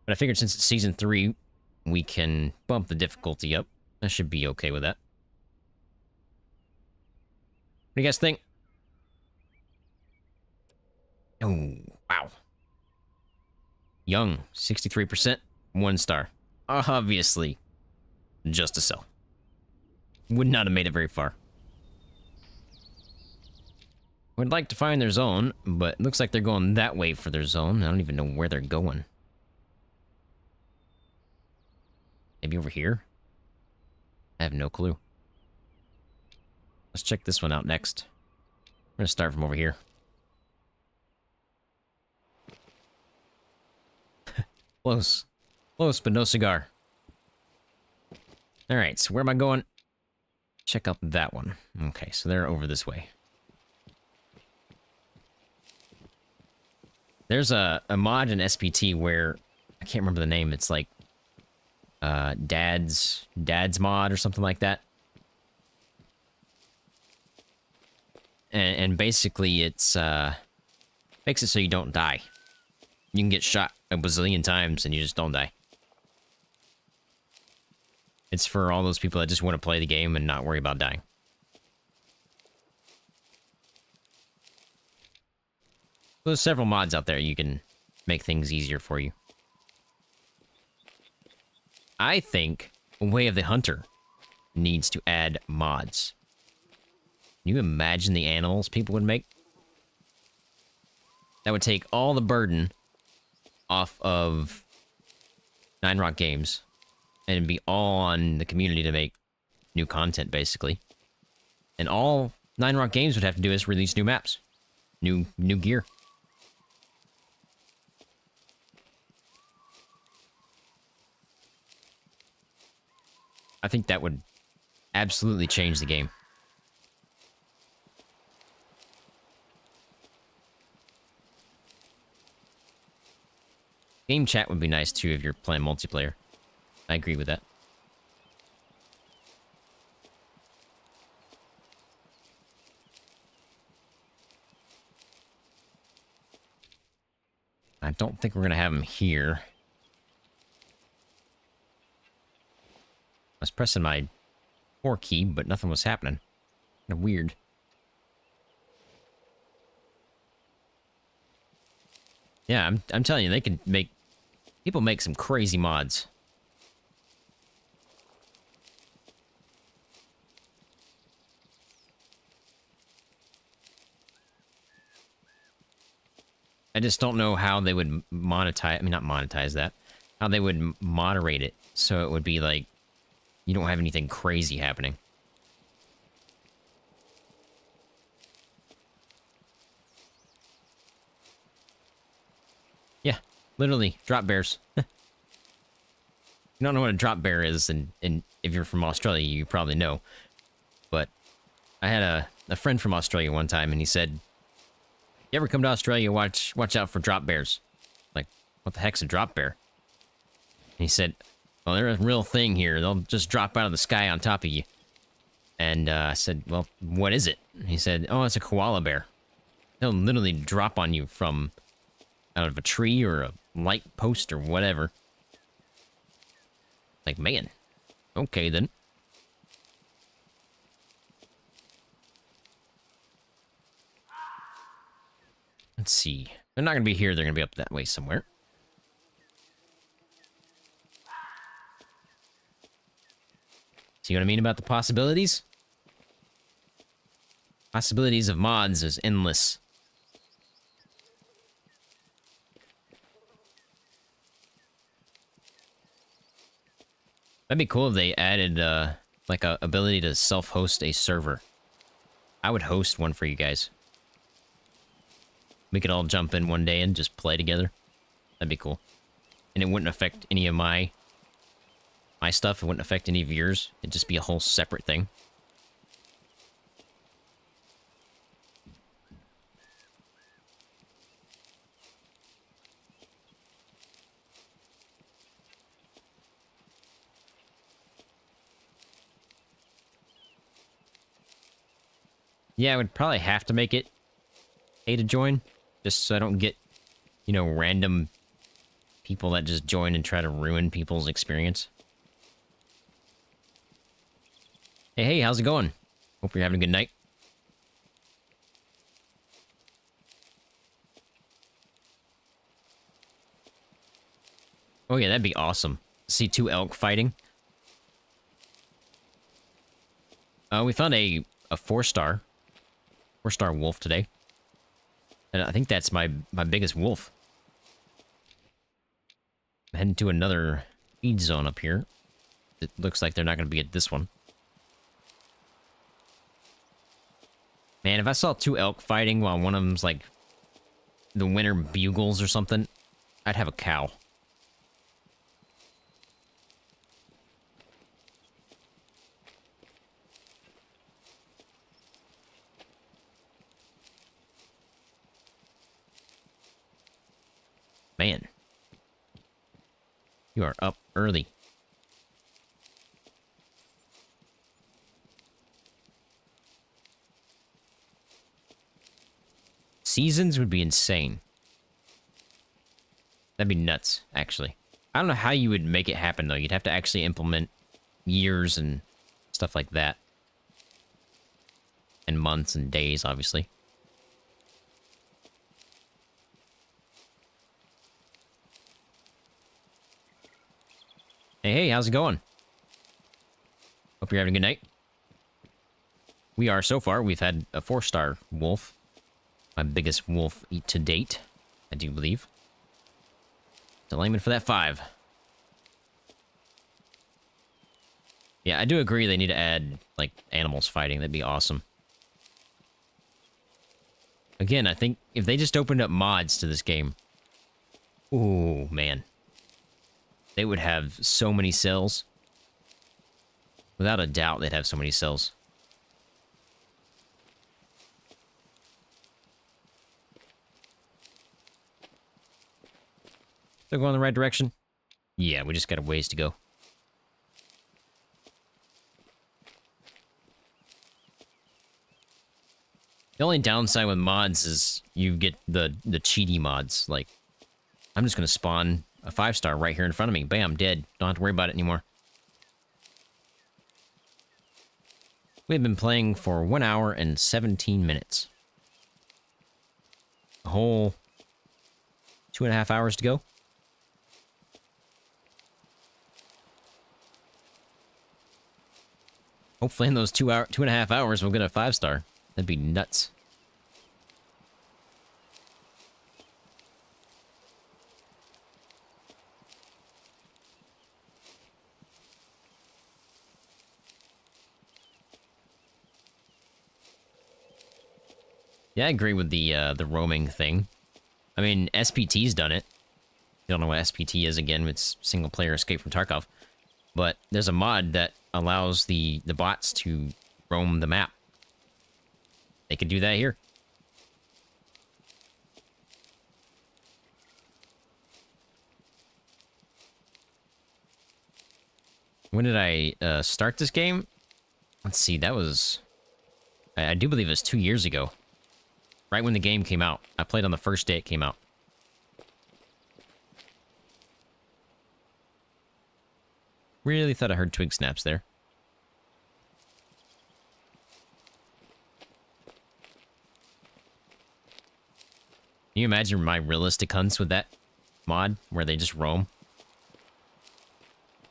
But I figured since it's Season 3, we can bump the difficulty up. I should be okay with that. What do you guys think? Oh, wow. Young, 63%, 1 star. Obviously, just a sell. Would not have made it very far. Would like to find their zone, but it looks like they're going that way for their zone. I don't even know where they're going. Maybe over here? I have no clue. Let's check this one out next. We're gonna start from over here. Close. Close, but no cigar. Alright, so where am I going? Check out that one. Okay, so they're over this way. There's a mod in SPT where... I can't remember the name. It's like... Dad's mod or something like that. And basically it's... makes it so you don't die. You can get shot a bazillion times and you just don't die. It's for all those people that just want to play the game and not worry about dying. There's several mods out there you can make things easier for you. I think Way of the Hunter needs to add mods. Can you imagine the animals people would make? That would take all the burden off of Nine Rock Games, and it'd be all on the community to make new content, basically. And all Nine Rock Games would have to do is release new maps, new gear. I think that would absolutely change the game. Game chat would be nice, too, if you're playing multiplayer. I agree with that. I don't think we're gonna have them here. I was pressing my 4 key, but nothing was happening. Kind of weird. Yeah, I'm telling you, they can make... People make some crazy mods. I just don't know how they would monetize... I mean, not monetize that. How they would moderate it so it would be like... You don't have anything crazy happening. Yeah, literally, drop bears. You don't know what a drop bear is, and if you're from Australia, you probably know. But I had a friend from Australia one time, and he said, "You ever come to Australia, watch out for drop bears." Like, what the heck's a drop bear? And he said, "Well, they're a real thing here. They'll just drop out of the sky on top of you." And I said, "Well, what is it?" And he said, "Oh, it's a koala bear. They'll literally drop on you from out of a tree or a light post or whatever." Like, man. Okay, then. Let's see. They're not going to be here. They're going to be up that way somewhere. See what I mean about the possibilities? Possibilities of mods is endless. That'd be cool if they added, like, a ability to self-host a server. I would host one for you guys. We could all jump in one day and just play together. That'd be cool. And it wouldn't affect any of my stuff. It wouldn't affect any of yours. It'd just be a whole separate thing. Yeah, I would probably have to make it pay to join, just so I don't get, you know, random people that just join and try to ruin people's experience. Hey, how's it going? Hope you're having a good night. Oh yeah, that'd be awesome. See 2 elk fighting. We found a 4-star. 4-star wolf today. And I think that's my biggest wolf. I'm heading to another feed zone up here. It looks like they're not going to be at this one. Man, if I saw 2 elk fighting while one of them's like the winter bugles or something, I'd have a cow. Man, you are up early. Seasons would be insane. That'd be nuts, actually. I don't know how you would make it happen, though. You'd have to actually implement years and stuff like that. And months and days, obviously. Hey, how's it going? Hope you're having a good night. We are so far. We've had a 4-star wolf. My biggest wolf to date, I do believe. Still aiming for that 5. Yeah, I do agree they need to add, like, animals fighting. That'd be awesome. Again, I think if they just opened up mods to this game... Ooh, man. They would have so many cells. Without a doubt, they'd have so many cells. Still going in the right direction? Yeah, we just got a ways to go. The only downside with mods is you get the cheaty mods, like I'm just going to spawn a 5-star right here in front of me. Bam, dead. Don't have to worry about it anymore. We've been playing for 1 hour and 17 minutes. A whole 2.5 hours to go. Hopefully in those 2.5 hours we'll get a 5-star. That'd be nuts. Yeah, I agree with the roaming thing. I mean, SPT's done it. You don't know what SPT is again, it's single player Escape from Tarkov. But there's a mod that allows the bots to roam the map. They could do that here. When did I start this game? Let's see, that was... I do believe it was 2 years ago. Right when the game came out. I played on the first day it came out. Really thought I heard twig snaps there. Can you imagine my realistic hunts with that mod, where they just roam?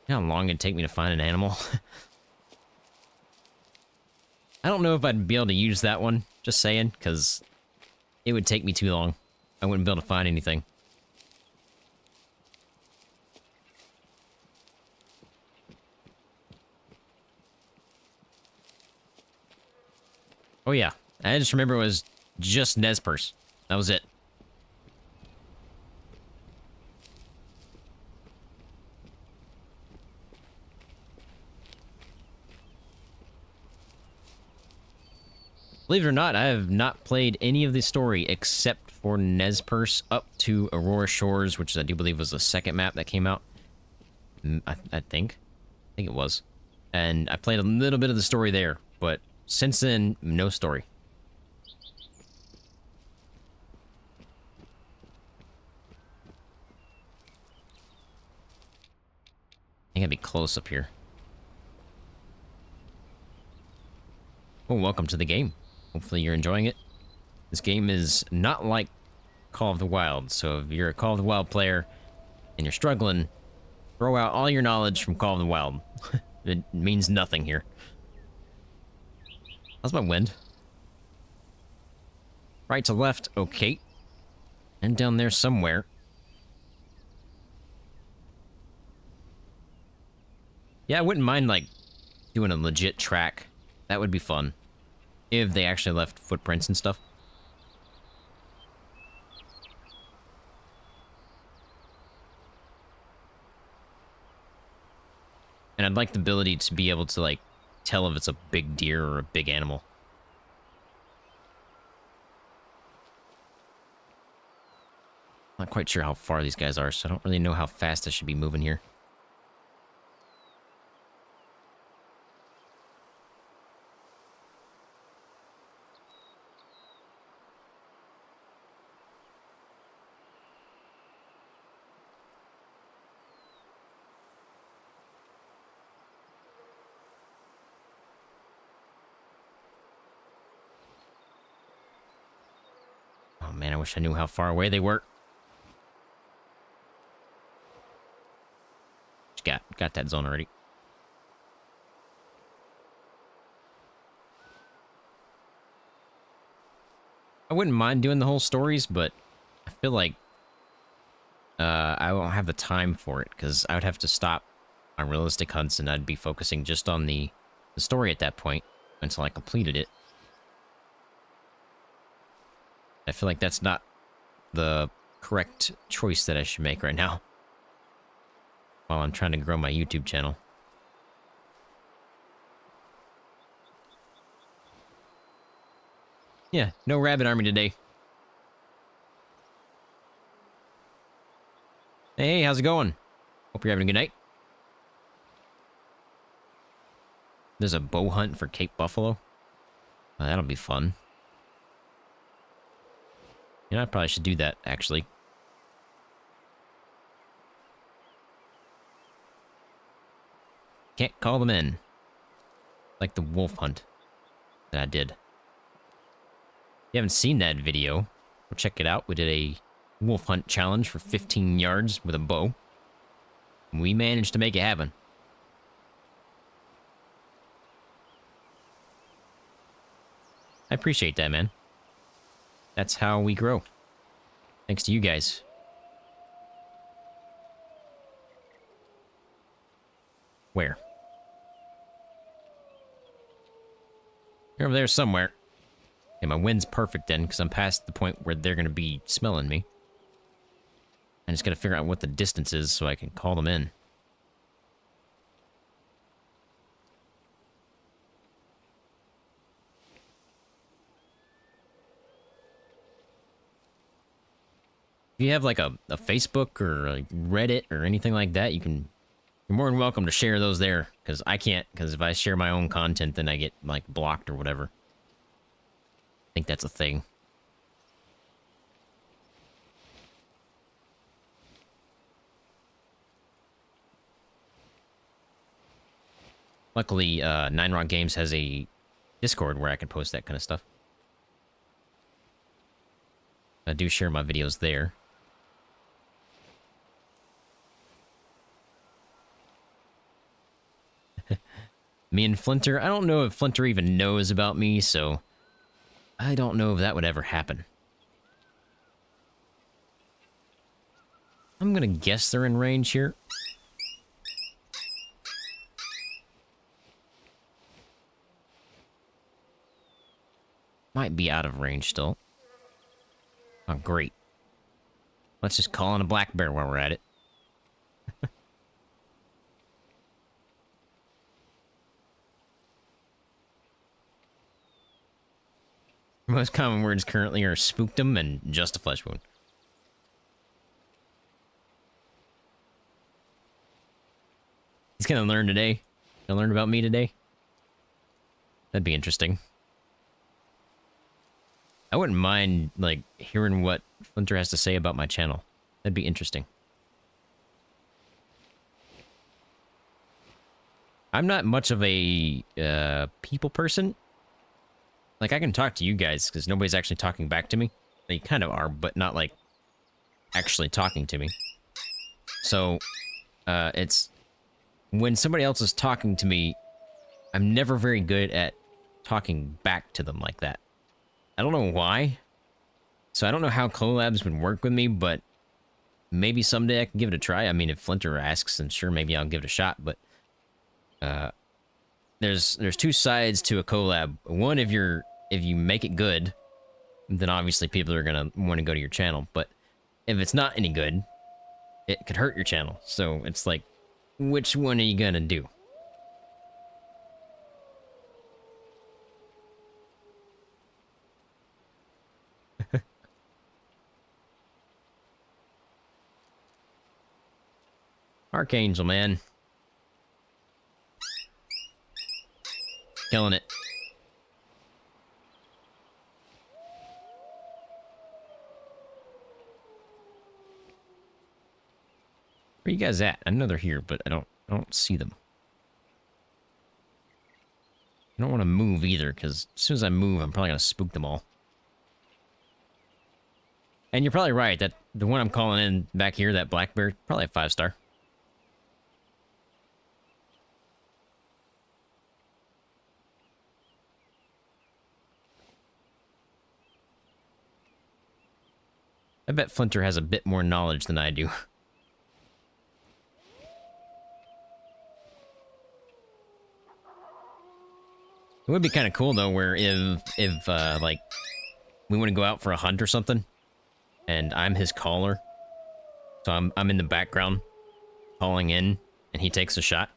You know how long it'd take me to find an animal? I don't know if I'd be able to use that one, just saying, because it would take me too long. I wouldn't be able to find anything. Oh yeah, I just remember it was just Nez Perce. That was it. Believe it or not, I have not played any of the story except for Nez Perce up to Aurora Shores, which I do believe was the second map that came out. I think it was. And I played a little bit of the story there, but since then, no story. I think I'd be close up here. Well, welcome to the game. Hopefully you're enjoying it. This game is not like Call of the Wild, so if you're a Call of the Wild player and you're struggling, throw out all your knowledge from Call of the Wild. It means nothing here. How's my wind? Right to left, okay. And down there somewhere. Yeah, I wouldn't mind, like, doing a legit track. That would be fun. If they actually left footprints and stuff. And I'd like the ability to be able to, like, tell if it's a big deer or a big animal. Not quite sure how far these guys are, so I don't really know how fast I should be moving here. Oh man, I wish I knew how far away they were. Got that zone already. I wouldn't mind doing the whole stories, but I feel like I won't have the time for it, because I would have to stop on realistic hunts, and I'd be focusing just on the story at that point until I completed it. I feel like that's not the correct choice that I should make right now, while I'm trying to grow my YouTube channel. Yeah, no rabbit army today. Hey, how's it going? Hope you're having a good night. There's a bow hunt for Cape Buffalo. That'll be fun. You know, I probably should do that, actually. can't call them in. Like the wolf hunt that I did. If you haven't seen that video, go check it out. We did a wolf hunt challenge for 15 yards with a bow. We managed to make it happen. I appreciate that, man. That's how we grow. Thanks to you guys. Where? You're over there somewhere. Okay, my wind's perfect then, because I'm past the point where they're going to be smelling me. I just got to figure out what the distance is so I can call them in. If you have like a Facebook or a Reddit or anything like that, you're more than welcome to share those there, because I can't, because if I share my own content, then I get like blocked or whatever. I think that's a thing. Luckily, Nine Rock Games has a Discord where I can post that kind of stuff. I do share my videos there. Me and Flinter, I don't know if Flinter even knows about me, so I don't know if that would ever happen. I'm gonna guess they're in range here. Might be out of range still. Oh, great. Let's just call in a black bear while we're at it. Most common words currently are spookdom and just a flesh wound. He's gonna learn today. Gonna learn about me today. That'd be interesting. I wouldn't mind, like, hearing what Flinter has to say about my channel. That'd be interesting. I'm not much of a people person. Like, I can talk to you guys, because nobody's actually talking back to me. They kind of are, but not, like, actually talking to me. So, it's... when somebody else is talking to me, I'm never very good at talking back to them like that. I don't know why. So I don't know how collabs would work with me, but maybe someday I can give it a try. I mean, if Flinter asks, then sure, maybe I'll give it a shot, but... there's two sides to a collab. One, if you make it good, then obviously people are gonna want to go to your channel. But if it's not any good, it could hurt your channel. So it's like, which one are you gonna do? Archangel, man. Killing it. Where you guys at? I know they're here, but I don't see them. I don't want to move either, because as soon as I move, I'm probably gonna spook them all. And you're probably right, that the one I'm calling in back here, that black bear, probably a 5-star. I bet Flinter has a bit more knowledge than I do. It would be kind of cool, though, where if like, we want to go out for a hunt or something, and I'm his caller, so I'm in the background, calling in, and he takes a shot.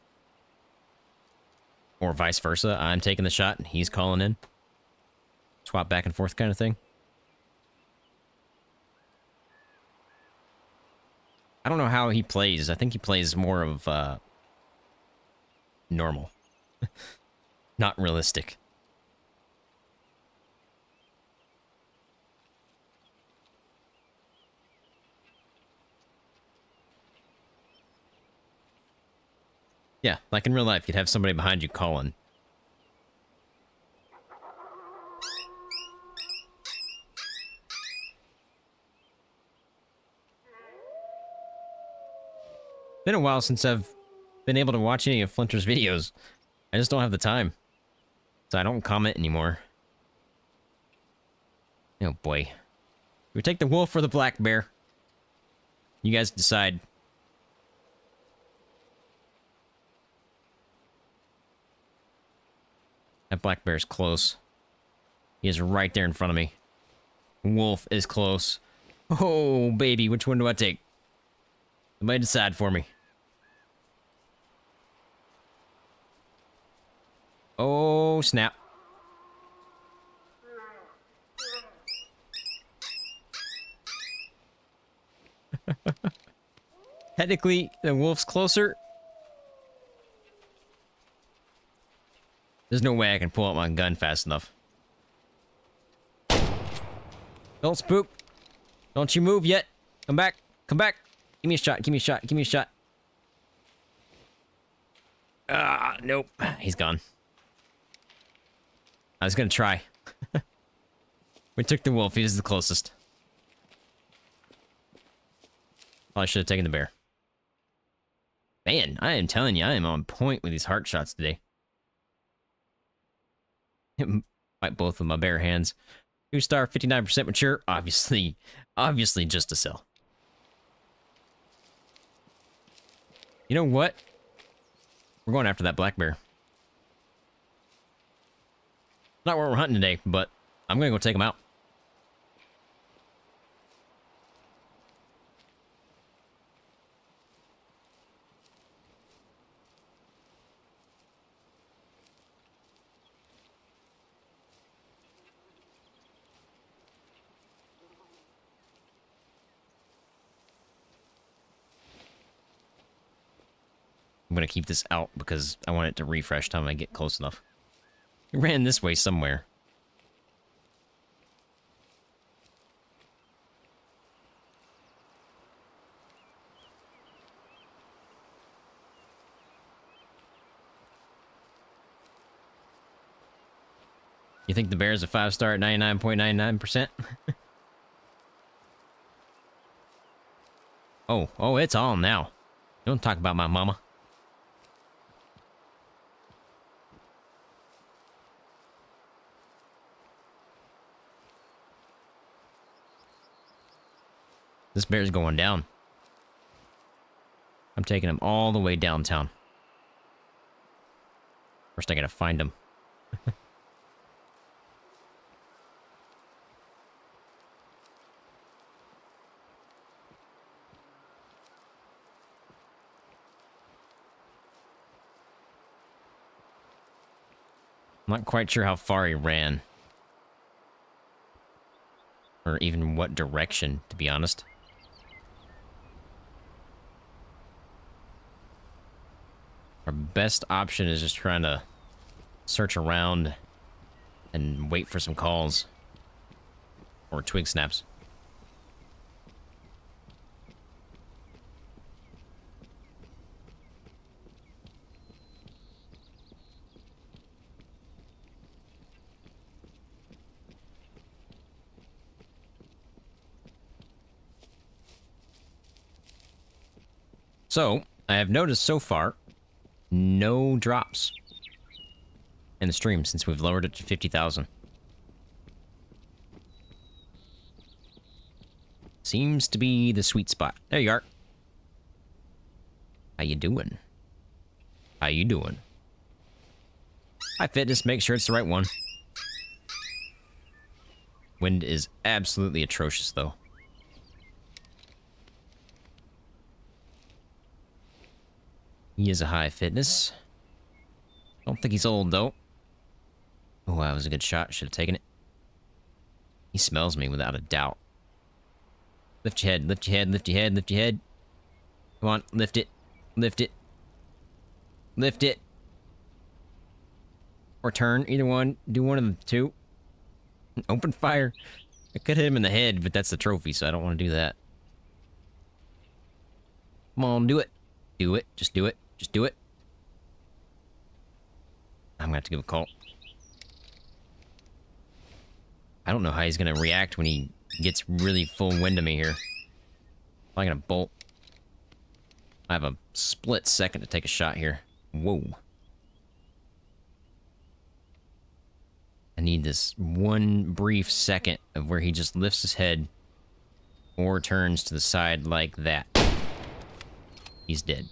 Or vice versa, I'm taking the shot, and he's calling in. Swap back and forth kind of thing. I don't know how he plays. I think he plays more of, normal. Not realistic. Yeah, like in real life, you'd have somebody behind you calling. Been a while since I've been able to watch any of Flinter's videos. I just don't have the time. So I don't comment anymore. Oh boy. We take the wolf or the black bear? You guys decide. That black bear's close. He is right there in front of me. Wolf is close. Oh, baby, which one do I take? Somebody decide for me. Oh, snap. Technically, the wolf's closer. There's no way I can pull out my gun fast enough. Don't spook. Don't you move yet. Come back. Come back. Give me a shot. Give me a shot. Give me a shot. Ah, nope. He's gone. I was gonna try. We took the wolf. He was the closest. Probably should have taken the bear. Man, I am telling you, I am on point with these heart shots today. Fight both of my bare hands. 2-star, 59% mature. Obviously just to sell. You know what? We're going after that black bear. Not what we're hunting today, but I'm gonna go take him out. I'm gonna keep this out because I want it to refresh time I get close enough. It ran this way somewhere. You think the bear's a 5-star at 99.99%? Oh, it's on now. Don't talk about my mama. This bear's going down. I'm taking him all the way downtown. First I gotta find him. I'm not quite sure how far he ran. Or even what direction, to be honest. Our best option is just trying to search around and wait for some calls. Or twig snaps. So, I have noticed so far, no drops in the stream since we've lowered it to 50,000. Seems to be the sweet spot. There you are. How you doing? How you doing? Hi, Fitness. Make sure it's the right one. Wind is absolutely atrocious, though. He is a high fitness. Don't think he's old, though. Oh, that was a good shot. Should have taken it. He smells me without a doubt. Lift your head, lift your head, lift your head, lift your head. Come on, lift it. Lift it. Lift it. Or turn, either one. Do one of the two. Open fire. I could hit him in the head, but that's the trophy, so I don't want to do that. Come on, do it. Do it. Just do it. Just do it. I'm gonna have to give a call. I don't know how he's gonna react when he gets really full wind of me here. I'm gonna bolt. I have a split second to take a shot here. Whoa. I need this one brief second of where he just lifts his head or turns to the side like that. He's dead.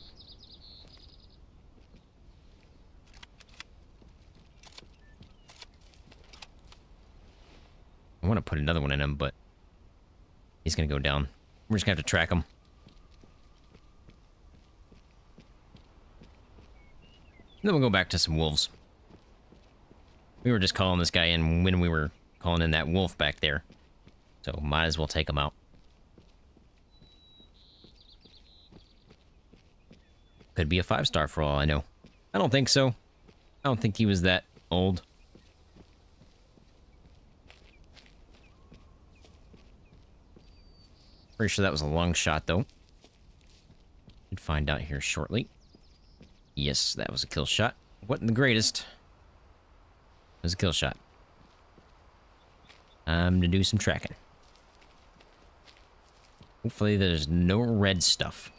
I want to put another one in him, but he's going to go down. We're just going to have to track him. Then we'll go back to some wolves. We were just calling this guy in when we were calling in that wolf back there. So might as well take him out. Could be a 5-star for all I know. I don't think so. I don't think he was that old. Pretty sure that was a long shot, though. Should find out here shortly. Yes, that was a kill shot. Wasn't the greatest. It was a kill shot. Time to do some tracking. Hopefully there's no red stuff.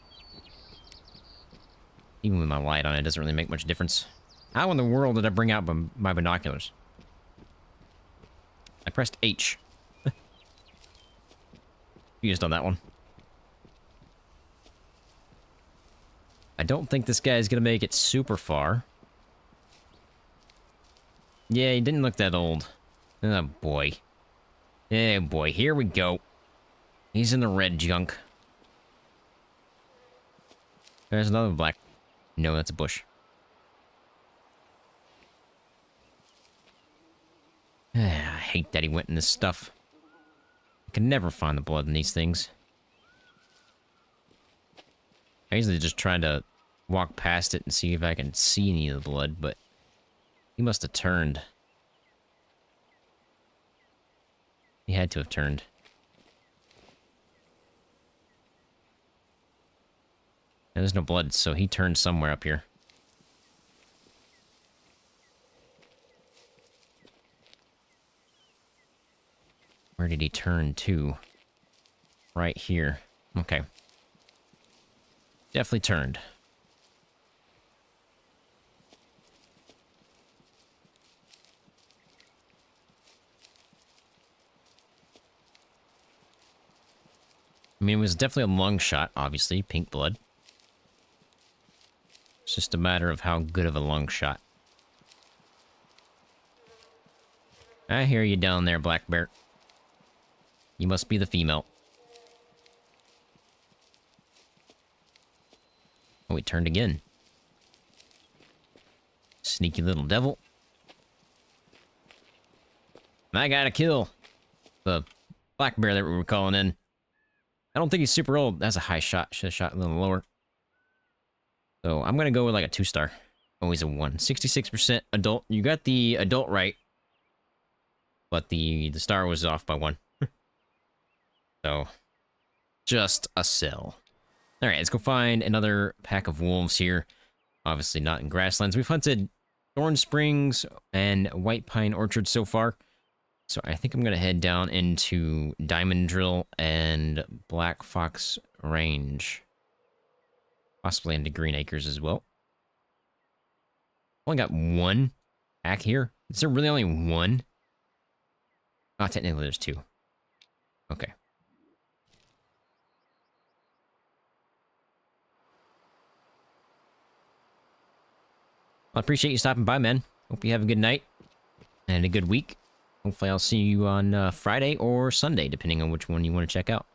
Even with my light on, it doesn't really make much difference. How in the world did I bring out my binoculars? I pressed H. Used on that one. I don't think this guy is going to make it super far. Yeah, he didn't look that old. Oh, boy. Oh, boy. Here we go. He's in the red junk. There's another black. No, that's a bush. I hate that he went in this stuff. I can never find the blood in these things. I usually just try to walk past it and see if I can see any of the blood, but he must have turned. He had to have turned. There's no blood, so he turned somewhere up here. Where did he turn to? Right here. Okay. Definitely turned. I mean, it was definitely a long shot, obviously. Pink blood. It's just a matter of how good of a long shot. I hear you down there, Black Bear. You must be the female. Oh, he turned again. Sneaky little devil. I got a kill. The black bear that we were calling in. I don't think he's super old. That's a high shot. Should have shot a little lower. So I'm going to go with like a 2-star. Oh, he's a 1. 66% adult. You got the adult right. But the star was off by 1. So, just a sell. Alright, let's go find another pack of wolves here. Obviously not in grasslands. We've hunted Thorn Springs and White Pine Orchard so far. So I think I'm going to head down into Diamond Drill and Black Fox Range. Possibly into Green Acres as well. Only got 1 pack here. Is there really only 1? Oh, technically there's 2. Okay. Well, I appreciate you stopping by, man. Hope you have a good night and a good week. Hopefully I'll see you on Friday or Sunday, depending on which one you want to check out.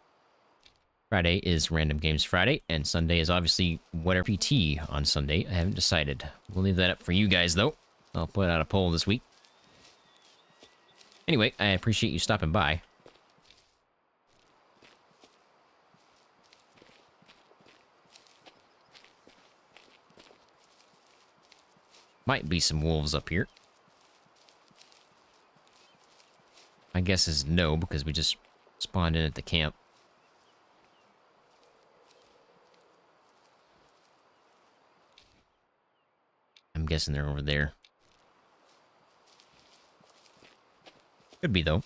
Friday is Random Games Friday, and Sunday is obviously whatever PT on Sunday. I haven't decided. We'll leave that up for you guys, though. I'll put out a poll this week. Anyway, I appreciate you stopping by. Might be some wolves up here. My guess is no, because we just spawned in at the camp. I'm guessing they're over there. Could be, though.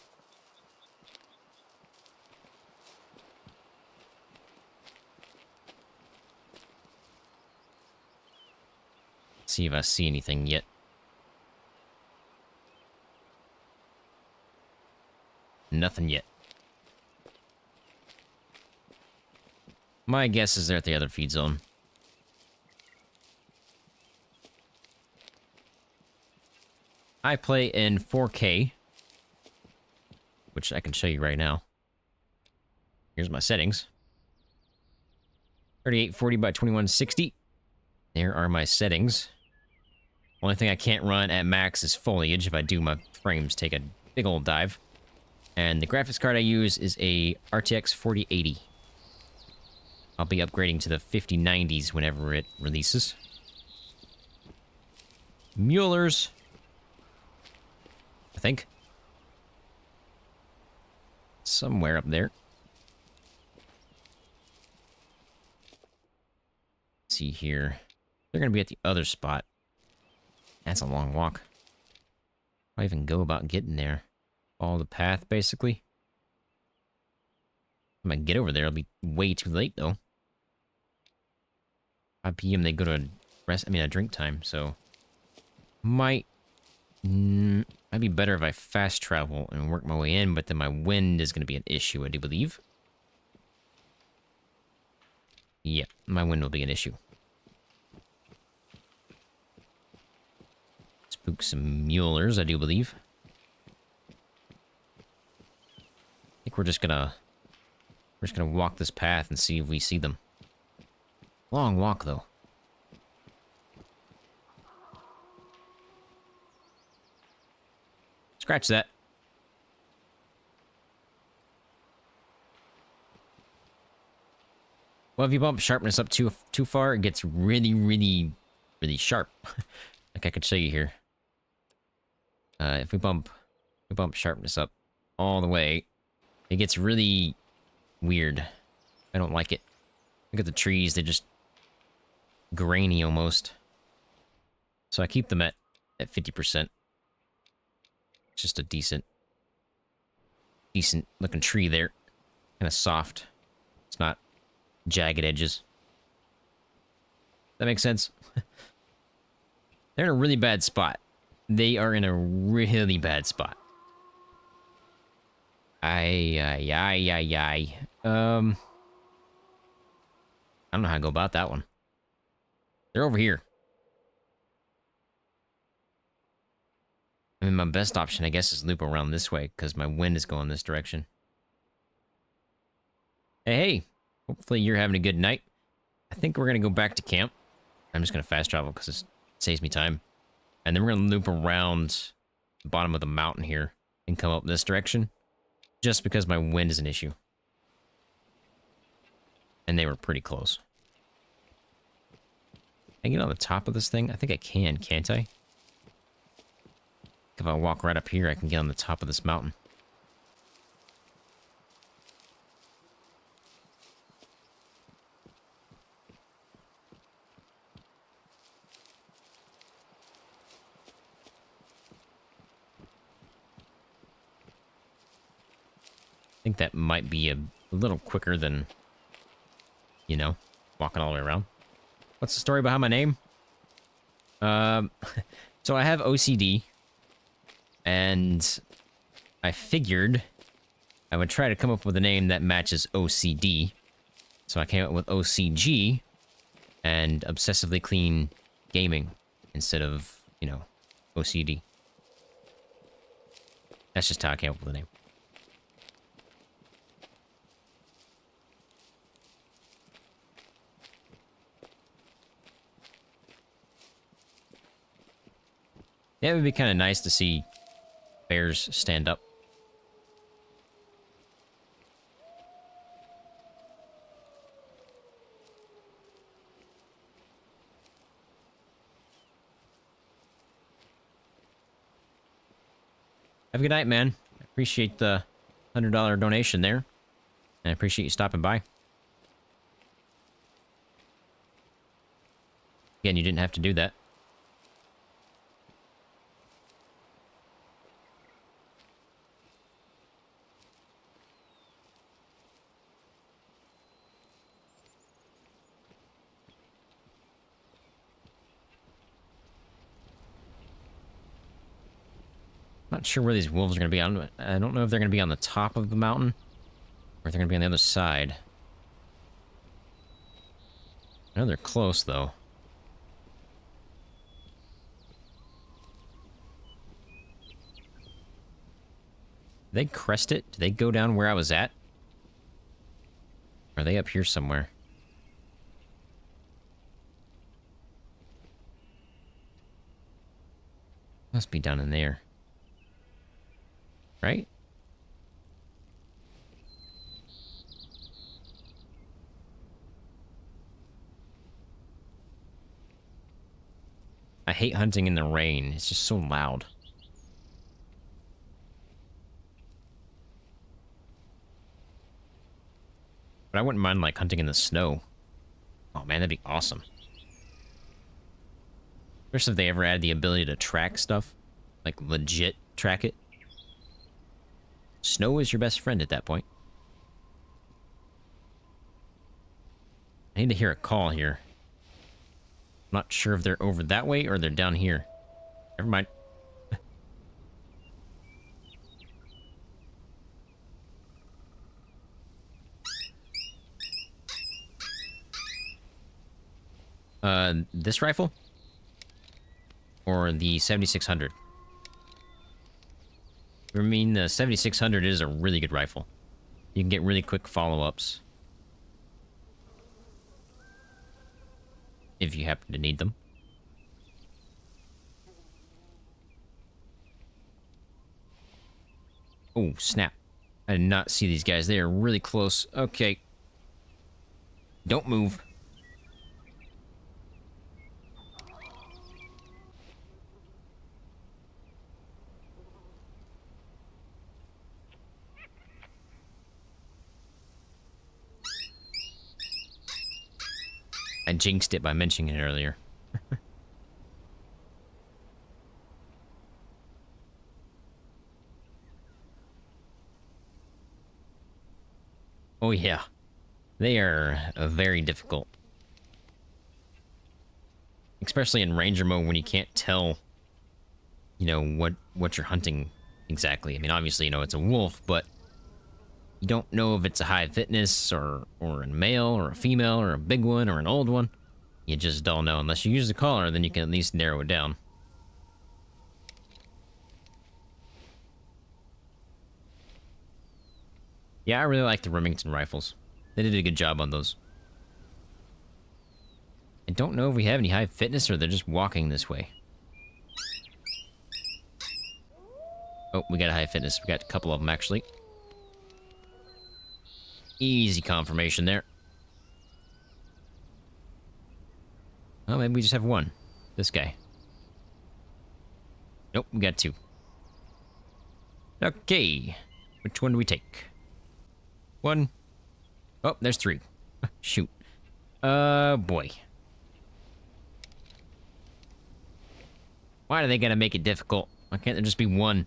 See if I see anything yet. Nothing yet. My guess is they're at the other feed zone. I play in 4K, which I can show you right now. Here's my settings. 3840 by 2160. There are my settings. Only thing I can't run at max is foliage. If I do, my frames take a big old dive. And the graphics card I use is a RTX 4080. I'll be upgrading to the 5090s whenever it releases. Mueller's, I think. Somewhere up there. Let's see here. They're going to be at the other spot. That's a long walk. How do I even go about getting there? Follow the path, basically. When I get over there, it'll be way too late, though. 5 p.m. they go to a drink time, so might be better if I fast travel and work my way in, but then my wind is going to be an issue, I do believe. Yeah, my wind will be an issue. Spook some Muellers, I do believe. I think we're just gonna walk this path and see if we see them. Long walk, though. Scratch that. Well, if you bump sharpness up too far, it gets really, really, really sharp. Like I could show you here. If we bump sharpness up all the way, it gets really weird. I don't like it. Look at the trees, they're just grainy almost. So I keep them at 50%. It's just a decent looking tree there. Kind of soft. It's not jagged edges. That makes sense? They're in a really bad spot. They are in a really bad spot. I don't know how to go about that one. They're over here. I mean, my best option, I guess, is loop around this way, because my wind is going this direction. Hey, hopefully you're having a good night. I think we're going to go back to camp. I'm just going to fast travel, because it saves me time. And then we're going to loop around the bottom of the mountain here, and come up this direction, just because my wind is an issue. And they were pretty close. Can I get on the top of this thing? I think I can, can't I? If I walk right up here, I can get on the top of this mountain. I think that might be a little quicker than, you know, walking all the way around. What's the story behind my name? So I have OCD, and I figured I would try to come up with a name that matches OCD. So I came up with OCG and Obsessively Clean Gaming instead of, you know, OCD. That's just how I came up with the name. Yeah, it would be kind of nice to see bears stand up. Have a good night, man. I appreciate the $100 donation there. And I appreciate you stopping by. Again, you didn't have to do that. Not sure where these wolves are going to be on. I don't know if they're going to be on the top of the mountain or if they're going to be on the other side. I know they're close, though. Did they crest it? Did they go down where I was at? Or are they up here somewhere? Must be down in there. Right? I hate hunting in the rain. It's just so loud. But I wouldn't mind, like, hunting in the snow. Oh, man, that'd be awesome. Especially if they ever add the ability to track stuff. Like, legit track it. Snow is your best friend at that point. I need to hear a call here. I'm not sure if they're over that way or they're down here. Never mind. This rifle? Or the 7600? I mean, the 7600 is a really good rifle. You can get really quick follow-ups. If you happen to need them. Oh, snap. I did not see these guys. They are really close. Okay. Don't move. I jinxed it by mentioning it earlier. Oh yeah. They are very difficult. Especially in ranger mode when you can't tell, you know, what you're hunting exactly. I mean, obviously, you know, it's a wolf, but you don't know if it's a high fitness or a male or a female or a big one or an old one. You just don't know. Unless you use the collar, then you can at least narrow it down. Yeah, I really like the Remington rifles. They did a good job on those. I don't know if we have any high fitness or they're just walking this way. Oh, we got a high fitness. We got a couple of them, actually. Easy confirmation there. Oh, maybe we just have one. This guy. Nope, we got two. Okay. Which one do we take? One. Oh, there's three. Shoot. Boy. Why are they gonna make it difficult? Why can't there just be one?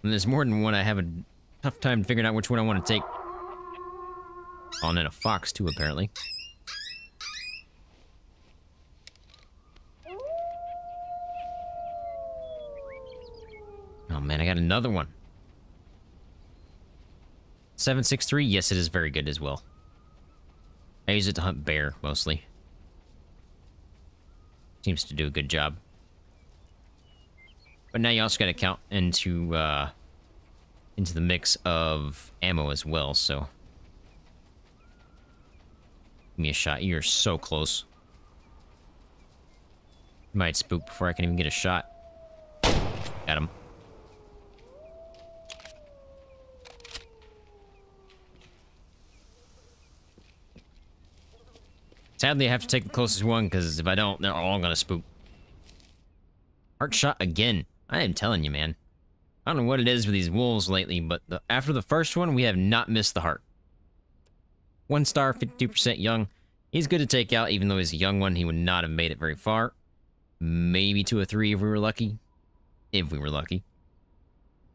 When there's more than one, I have a tough time figuring out which one I want to take. Oh, and then a fox, too, apparently. Oh, man, I got another one. 763, yes, it is very good as well. I use it to hunt bear, mostly. Seems to do a good job. But now you also got to count into the mix of ammo as well, so... Give me a shot. You're so close. You might spook before I can even get a shot. Got him. Sadly, I have to take the closest one, because if I don't, they're all gonna spook. Heart shot again. I am telling you, man. I don't know what it is with these wolves lately, but after the first one, we have not missed the heart. 1 star, 52% young. He's good to take out, even though he's a young one. He would not have made it very far. Maybe 2 or 3 if we were lucky. If we were lucky.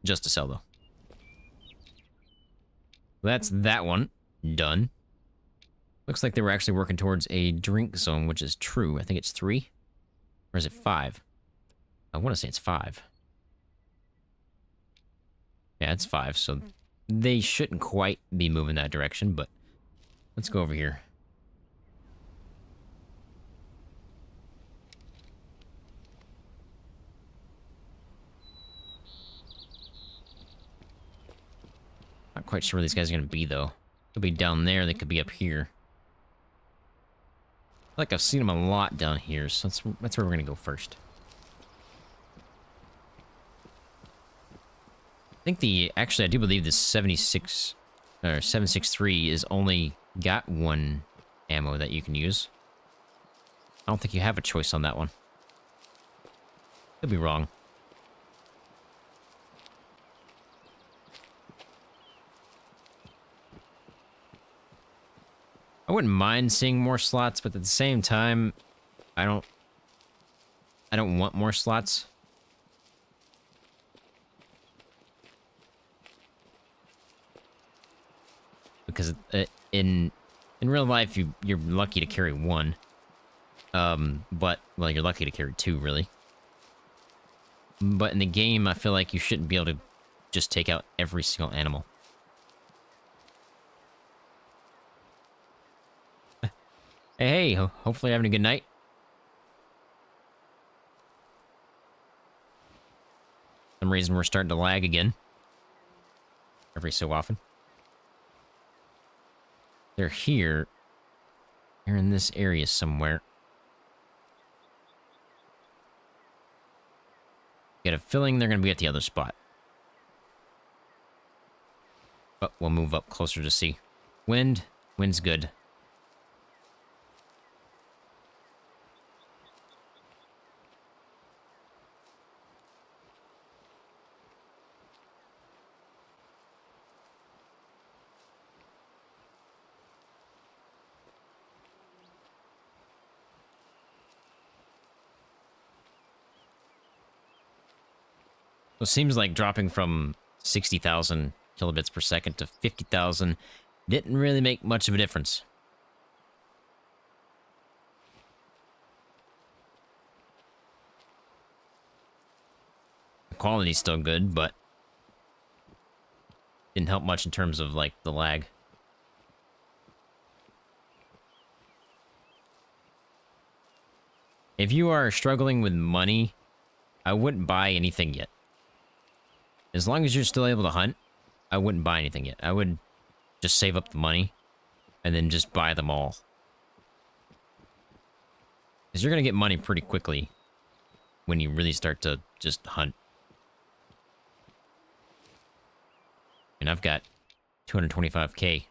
Just to sell, though. That's that one. Done. Looks like they were actually working towards a drink zone, which is true. I think it's 3. Or is it 5? I want to say it's 5. Yeah, it's 5, so they shouldn't quite be moving that direction, but let's go over here. Not quite sure where these guys are going to be, though. Could be down there, they could be up here. I feel like I've seen them a lot down here, so that's where we're going to go first. I think actually, I do believe this 76, or 763 is only got 1 ammo that you can use. I don't think you have a choice on that one. Could be wrong. I wouldn't mind seeing more slots, but at the same time, I don't want more slots. Because in real life, you're lucky to carry 1. But, well, you're lucky to carry 2, really. But in the game, I feel like you shouldn't be able to just take out every single animal. Hey, hopefully you're having a good night. For some reason, we're starting to lag again. Every so often. They're here. They're in this area somewhere. Get a feeling they're going to be at the other spot. But we'll move up closer to see. Wind's good. So it seems like dropping from 60,000 kilobits per second to 50,000 didn't really make much of a difference. The quality's still good, but didn't help much in terms of, like, the lag. If you are struggling with money, I wouldn't buy anything yet. As long as you're still able to hunt, I wouldn't buy anything yet. I would just save up the money and then just buy them all. Because you're going to get money pretty quickly when you really start to just hunt. And I've got 225k.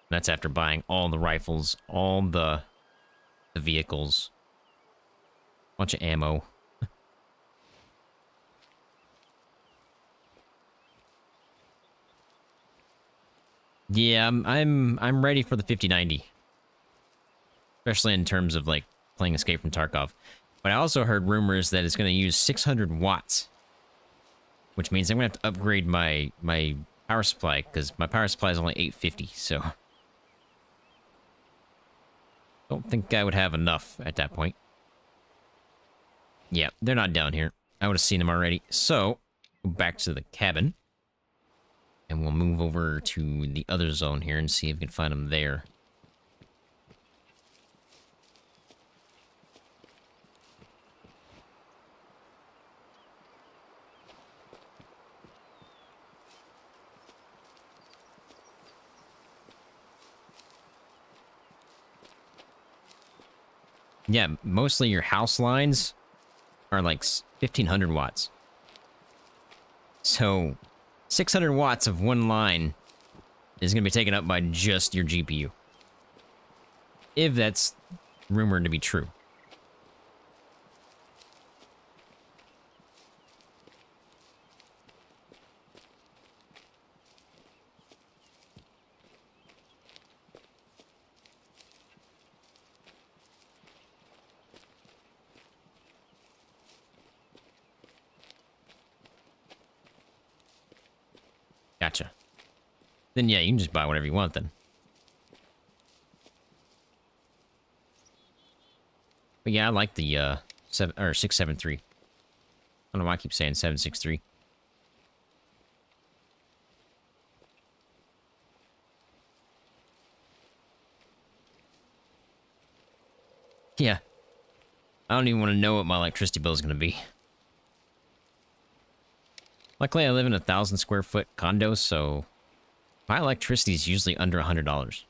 That's after buying all the rifles, all the vehicles, bunch of ammo. Yeah, I'm ready for the 5090. Especially in terms of, like, playing Escape from Tarkov. But I also heard rumors that it's going to use 600 watts. Which means I'm going to have to upgrade my power supply, because my power supply is only 850, so... Don't think I would have enough at that point. Yeah, they're not down here. I would have seen them already. So, go back to the cabin. And we'll move over to the other zone here and see if we can find them there. Yeah, mostly your house lines are like 1,500 watts. So, 600 watts of one line is going to be taken up by just your GPU. If that's rumored to be true. Gotcha. Then yeah, you can just buy whatever you want then. But yeah, I like the 673. don't know why I keep saying 763. Yeah. I don't even want to know what my electricity bill is going to be. Luckily, I live in a 1,000 square foot condo, so my electricity is usually under $100.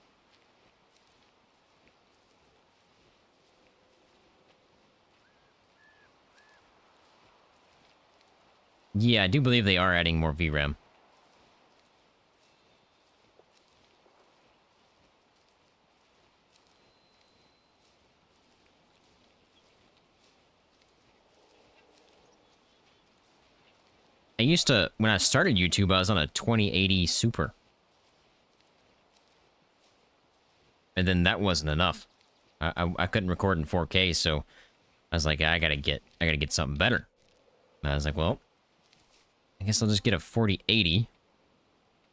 Yeah, I do believe they are adding more VRAM. I used to, when I started YouTube, I was on a 2080 Super. And then that wasn't enough. I couldn't record in 4K, so I was like, I gotta get something better. And I was like, well, I guess I'll just get a 4080.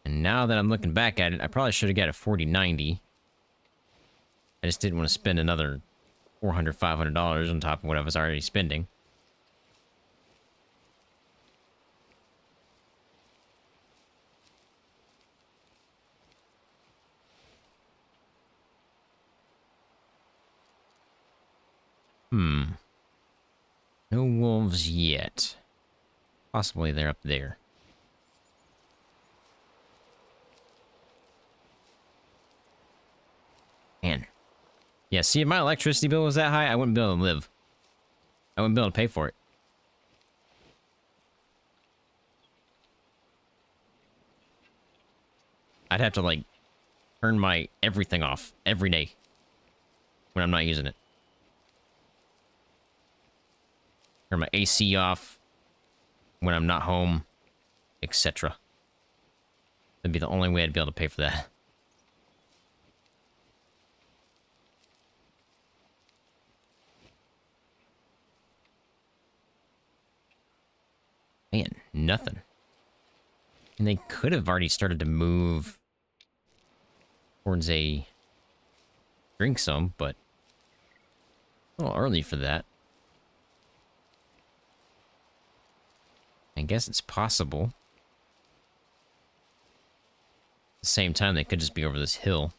And now that I'm looking back at it, I probably should have got a 4090. I just didn't want to spend another $400, $500 on top of what I was already spending. No wolves yet. Possibly they're up there. Man. Yeah, see, if my electricity bill was that high, I wouldn't be able to live. I wouldn't be able to pay for it. I'd have to, like, turn my everything off every day when I'm not using it. Turn my AC off when I'm not home, etc. That'd be the only way I'd be able to pay for that. Man, nothing. And they could have already started to move towards a drink some, but a little early for that. I guess it's possible. At the same time, they could just be over this hill.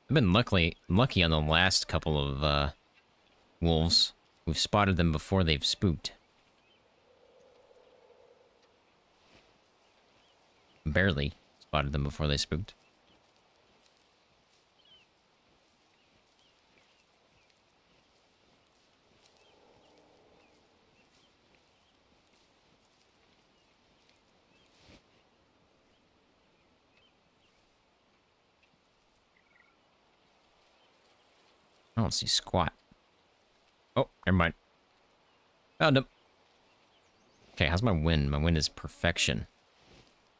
I've been lucky on the last couple of wolves. We've spotted them before they've spooked. Barely spotted them before they spooked. I don't see squat. Oh, never mind. Found him. Okay, how's my wind? My wind is perfection.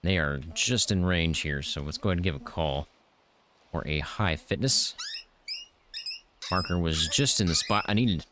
They are just in range here, so let's go ahead and give a call. Or a high fitness. Marker was just in the spot I needed.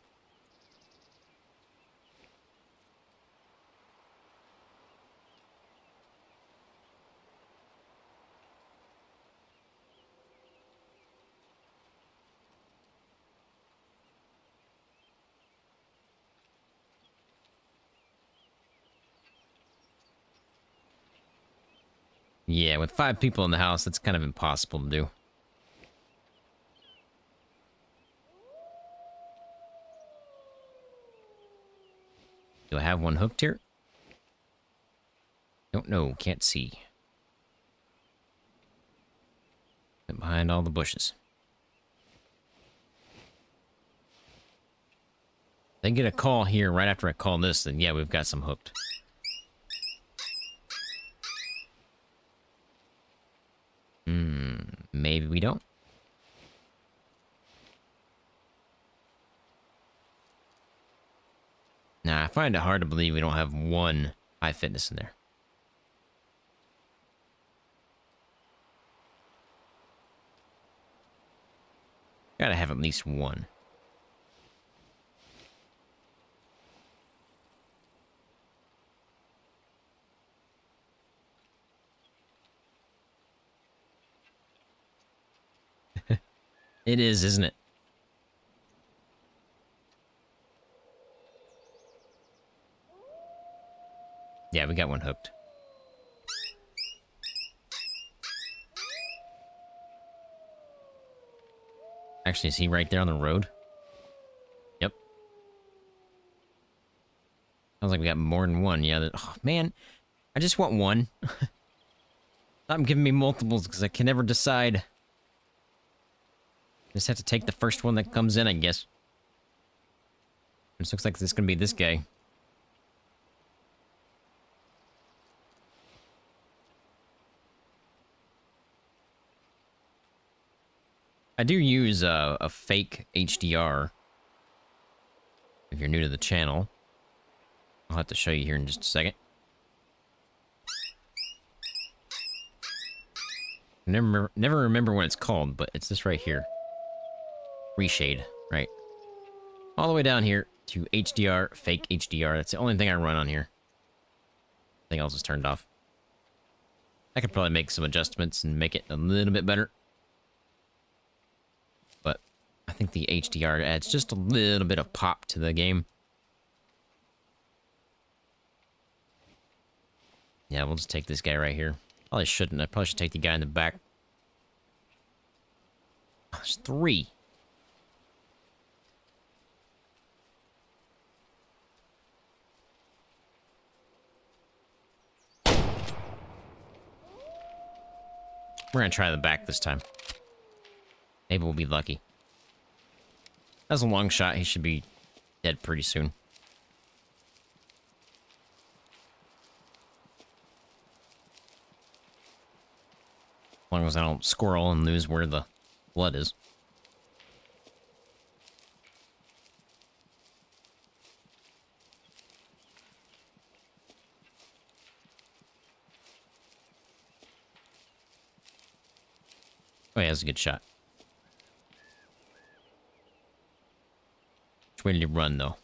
Yeah, with 5 people in the house, that's kind of impossible to do. Do I have one hooked here? Don't know, can't see. Behind all the bushes. If they get a call here right after I call this, then yeah, we've got some hooked. Maybe we don't. Nah, I find it hard to believe we don't have one high fitness in there. Gotta have at least one. It is, isn't it? Yeah, we got one hooked. Actually, is he right there on the road? Yep. Sounds like we got more than one. Yeah, oh, man. I just want one. Stop giving me multiples because I can never decide. Just have to take the first one that comes in, I guess. This looks like this is going to be this guy. I do use a fake HDR. If you're new to the channel. I'll have to show you here in just a second. Never remember what it's called, but it's this right here. Reshade, right. All the way down here to HDR, fake HDR. That's the only thing I run on here. Everything else is turned off. I could probably make some adjustments and make it a little bit better. But I think the HDR adds just a little bit of pop to the game. Yeah, we'll just take this guy right here. Probably shouldn't. I probably should take the guy in the back. Oh, there's 3. We're gonna try the back this time. Maybe we'll be lucky. That's a long shot. He should be dead pretty soon. As long as I don't squirrel and lose where the blood is. Oh yeah, that's a good shot. Which way did he run, though?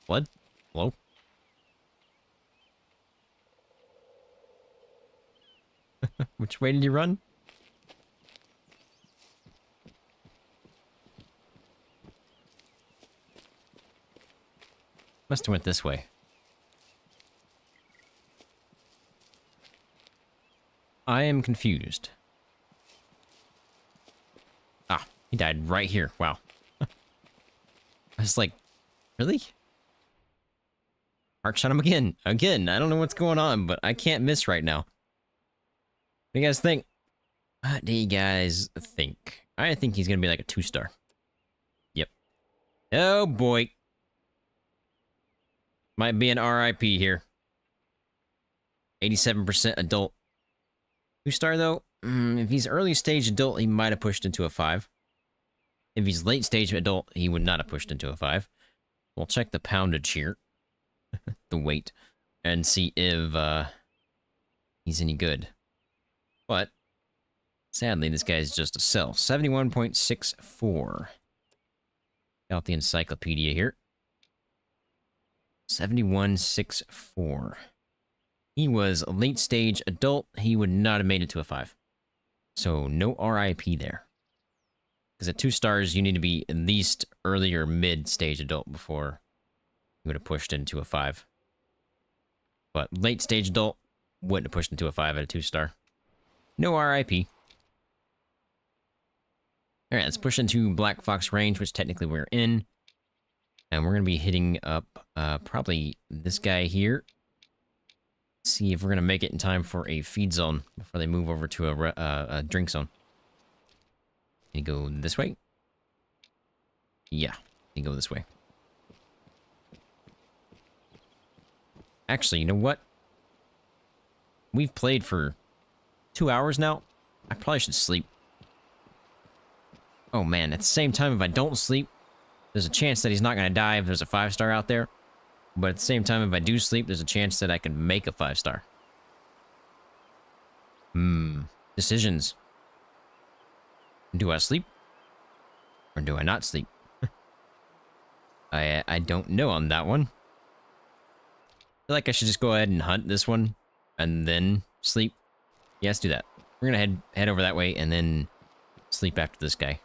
Blood? Hello? Which way did he run? Must have went this way. I am confused. Ah, he died right here. Wow. I was like, really? Heart shot him again. Again, I don't know what's going on, but I can't miss right now. What do you guys think? What do you guys think? I think he's gonna be like a 2-star. Yep. Oh boy. Might be an RIP here. 87% adult. 2-star though? If he's early stage adult, he might have pushed into a 5. If he's late stage adult, he would not have pushed into a 5. We'll check the poundage here. The weight. And see if he's any good. But, sadly, this guy's just a cell. 71.64. Got the encyclopedia here. 71.64. He was a late stage adult. He would not have made it to a 5. So, no RIP there. Because at 2 stars, you need to be at least early or mid stage adult before you would have pushed into a 5. But late stage adult wouldn't have pushed into a 5 at a 2-star. No RIP. Alright, let's push into Black Fox Range, which technically we're in. And we're going to be hitting up probably this guy here. See if we're going to make it in time for a feed zone before they move over to a drink zone. Can you go this way? Yeah, you go this way. Actually, you know what? We've played for 2 hours now. I probably should sleep. Oh man, at the same time, if I don't sleep, there's a chance that he's not going to die if there's a 5-star out there. But at the same time, if I do sleep, there's a chance that I can make a 5-star. Decisions. Do I sleep? Or do I not sleep? I don't know on that one. I feel like I should just go ahead and hunt this one, and then sleep. Yeah, let's do that. We're gonna head over that way and then sleep after this guy.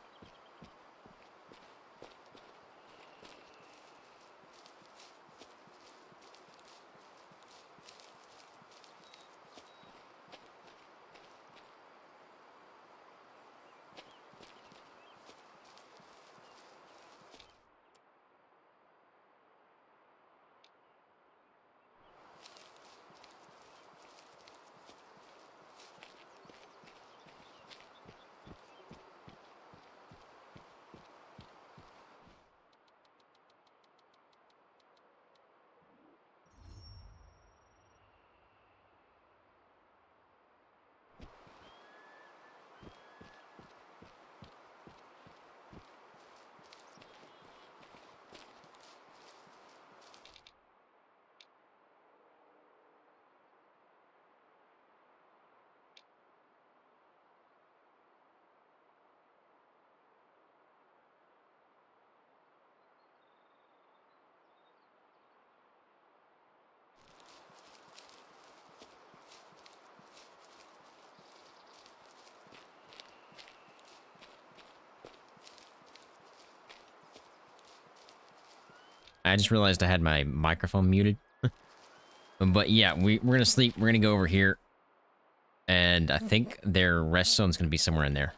I just realized I had my microphone muted. But yeah, we're gonna sleep. We're gonna go over here. And I think their rest zone's gonna be somewhere in there.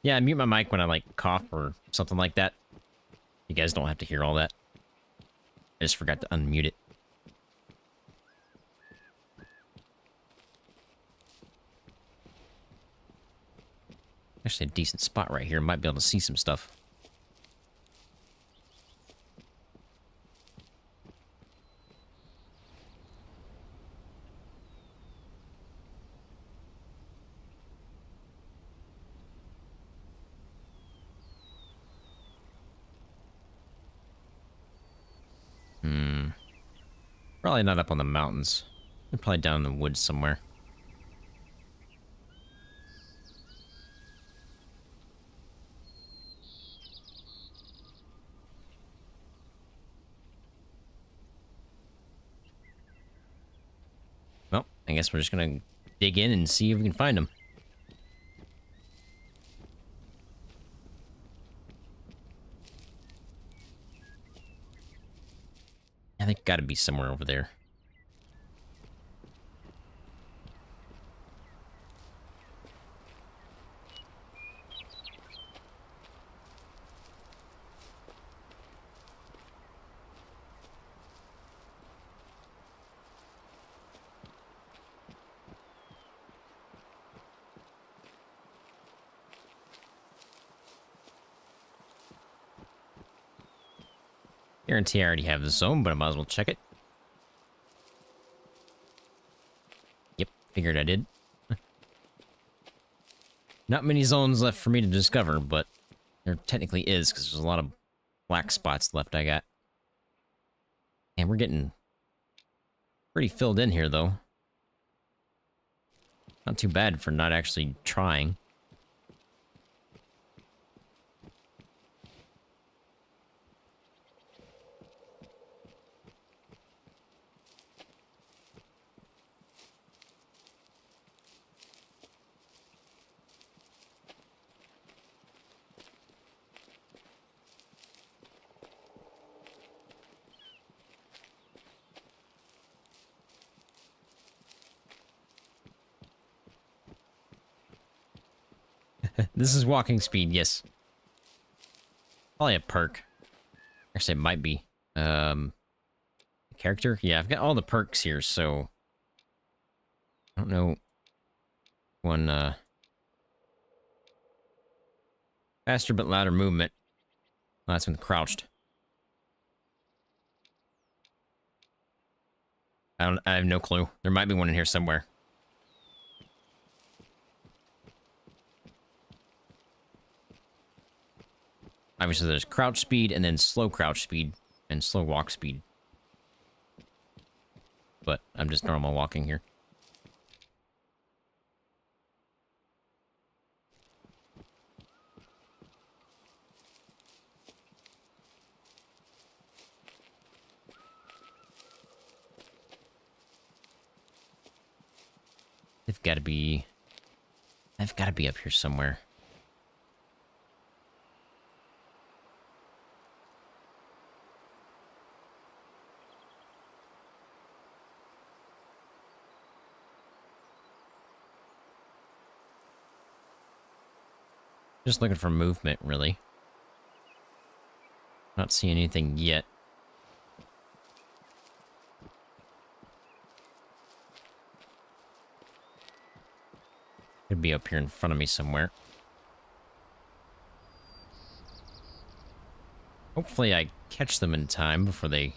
Yeah, I mute my mic when I, like, cough or something like that. You guys don't have to hear all that. I just forgot to unmute it. Actually, a decent spot right here. Might be able to see some stuff. Probably not up on the mountains. They're probably down in the woods somewhere. Well, I guess we're just gonna dig in and see if we can find them. I think gotta be somewhere over there. Guarantee I already have the zone, but I might as well check it. Yep, figured I did. Not many zones left for me to discover, but there technically is, because there's a lot of black spots left I got. And we're getting pretty filled in here, though. Not too bad for not actually trying. This is walking speed, yes. Probably a perk. Actually, it might be. Character? Yeah, I've got all the perks here, so... I don't know... One, faster but louder movement. Oh, that's when crouched. I have no clue. There might be one in here somewhere. Obviously, there's crouch speed and then slow crouch speed and slow walk speed. But I'm just normal walking here. They've got to be up here somewhere. Just looking for movement, really. Not seeing anything yet. Could be up here in front of me somewhere. Hopefully I catch them in time before they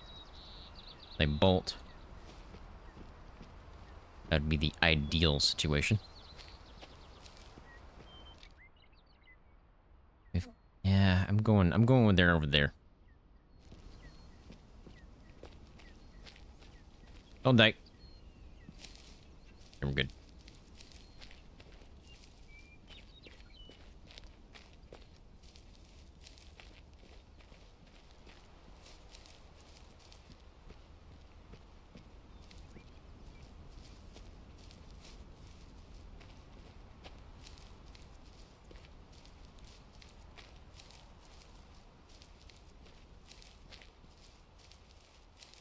bolt. That'd be the ideal situation. Yeah, I'm going with there over there. Don't die. I'm good.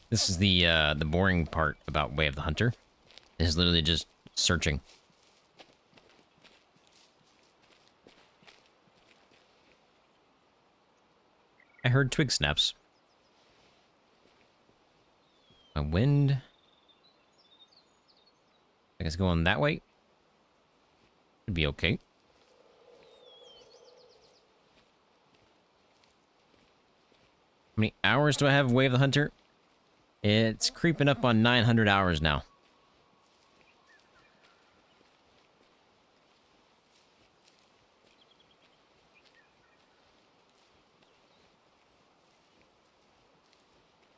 This is the boring part about Way of the Hunter. Is literally just searching. I heard twig snaps. A wind. I guess going that way. Should be okay. How many hours do I have Way of the Hunter? It's creeping up on 900 hours now.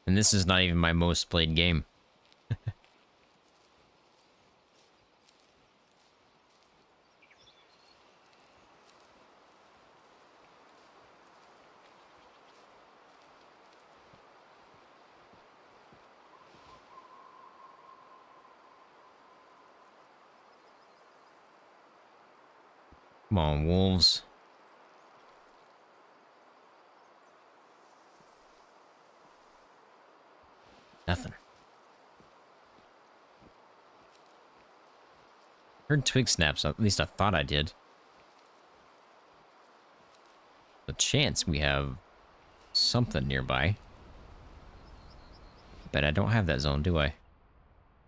And this is not even my most played game. Come on, wolves. Nothing. Heard twig snaps, at least I thought I did. The chance we have something nearby. But I don't have that zone, do I?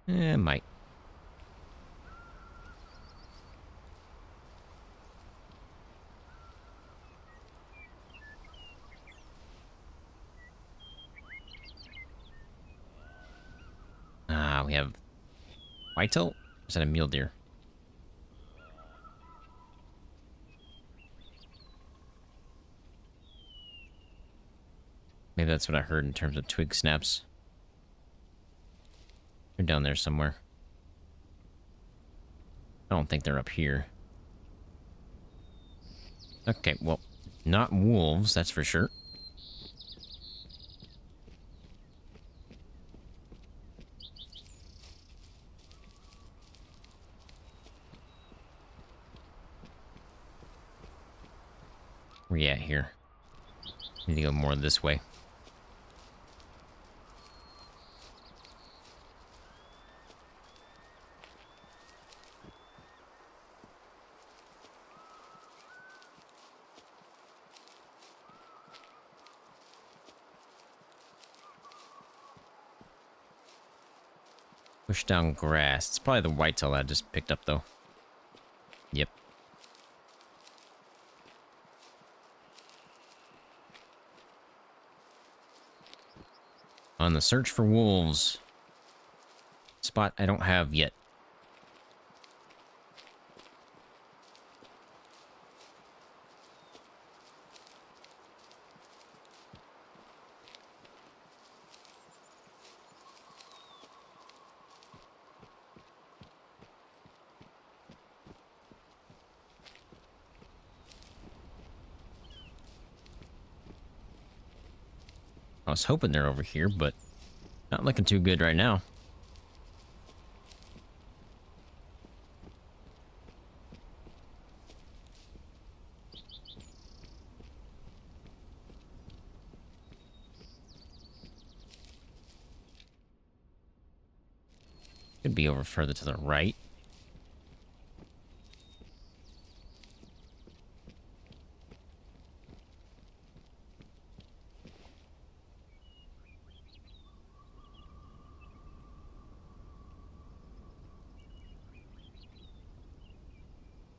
Might. We have whitetail? Or is that a mule deer? Maybe that's what I heard in terms of twig snaps. They're down there somewhere. I don't think they're up here. Okay, well, not wolves, that's for sure. Where you at here? Need to go more this way. Push down grass. It's probably the whitetail I just picked up, though. Yep. On the search for wolves. spot I don't have yet. I was hoping they're over here, but not looking too good right now. Could be over further to the right.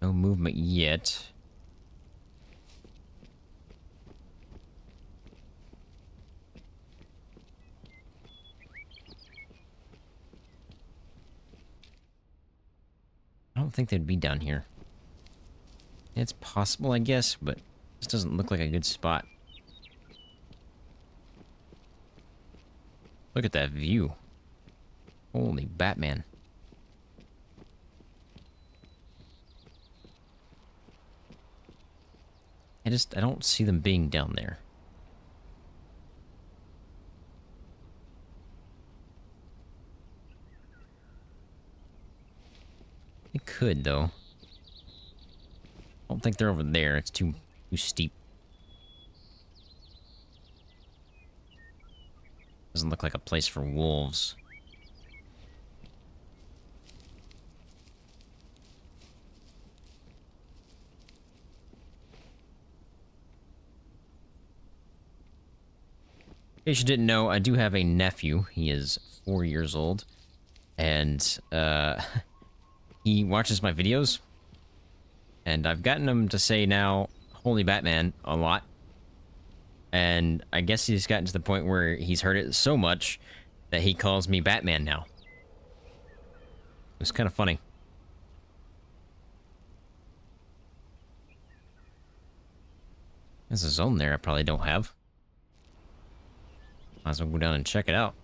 No movement yet. I don't think they'd be down here. It's possible, I guess, but this doesn't look like a good spot. Look at that view. Holy Batman. I don't see them being down there. It could, though. I don't think they're over there. It's too steep. Doesn't look like a place for wolves. In case you didn't know, I do have a nephew. He is 4 years old. And, he watches my videos. And I've gotten him to say now, Holy Batman, a lot. And I guess he's gotten to the point where he's heard it so much that he calls me Batman now. It's kind of funny. There's a zone there I probably don't have. Might as well go down and check it out.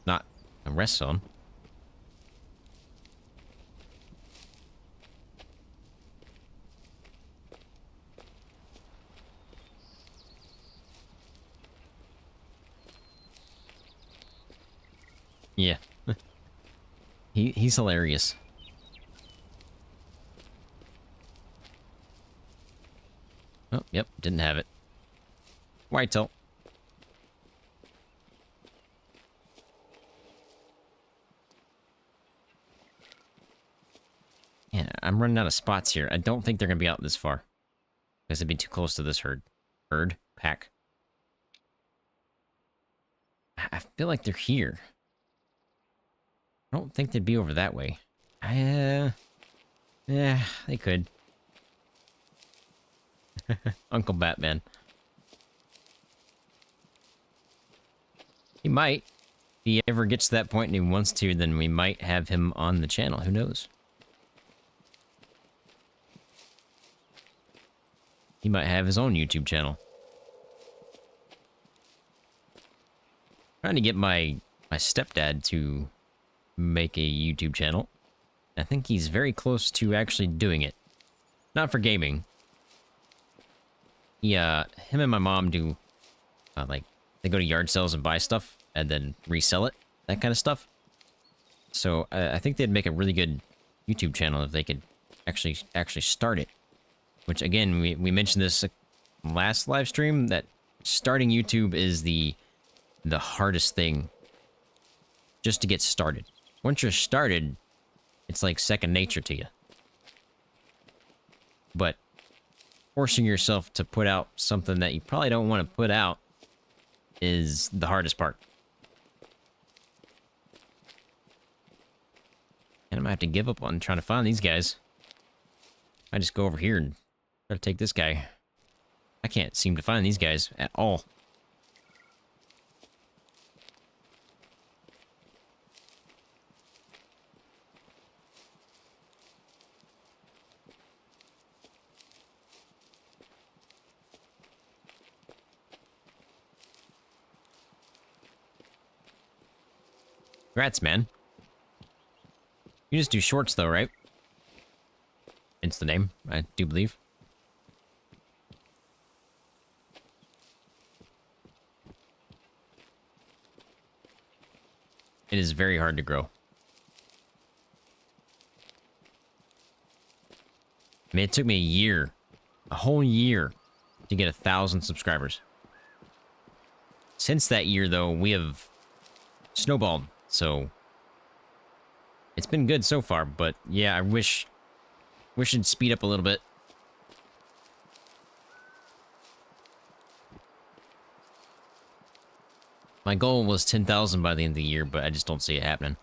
Not a rest zone. Yeah. He's hilarious. Oh, yep, didn't have it. Whitetail. Yeah, I'm running out of spots here. I don't think they're gonna be out this far. Because it'd be too close to this pack. I feel like they're here. I don't think they'd be over that way. Yeah, they could. Uncle Batman. He might. If he ever gets to that point and he wants to, then we might have him on the channel. Who knows? He might have his own YouTube channel. Trying to get my stepdad to make a YouTube channel. I think he's very close to actually doing it. Not for gaming. Him and my mom do, like, they go to yard sales and buy stuff and then resell it, that kind of stuff. So I think they'd make a really good YouTube channel if they could actually start it. Which, again, we mentioned this last live stream, that starting YouTube is the hardest thing just to get started. Once you're started, it's like second nature to you. But forcing yourself to put out something that you probably don't want to put out is the hardest part. And I might have to give up on trying to find these guys. I just go over here and try to take this guy. I can't seem to find these guys at all. Congrats, man. You just do shorts, though, right? It's the name, I do believe. It is very hard to grow. I mean, it took me a year, a whole year, to get 1,000 subscribers. Since that year, though, we have snowballed, so it's been good so far, but yeah, I wish it'd speed up a little bit. My goal was 10,000 by the end of the year, but I just don't see it happening.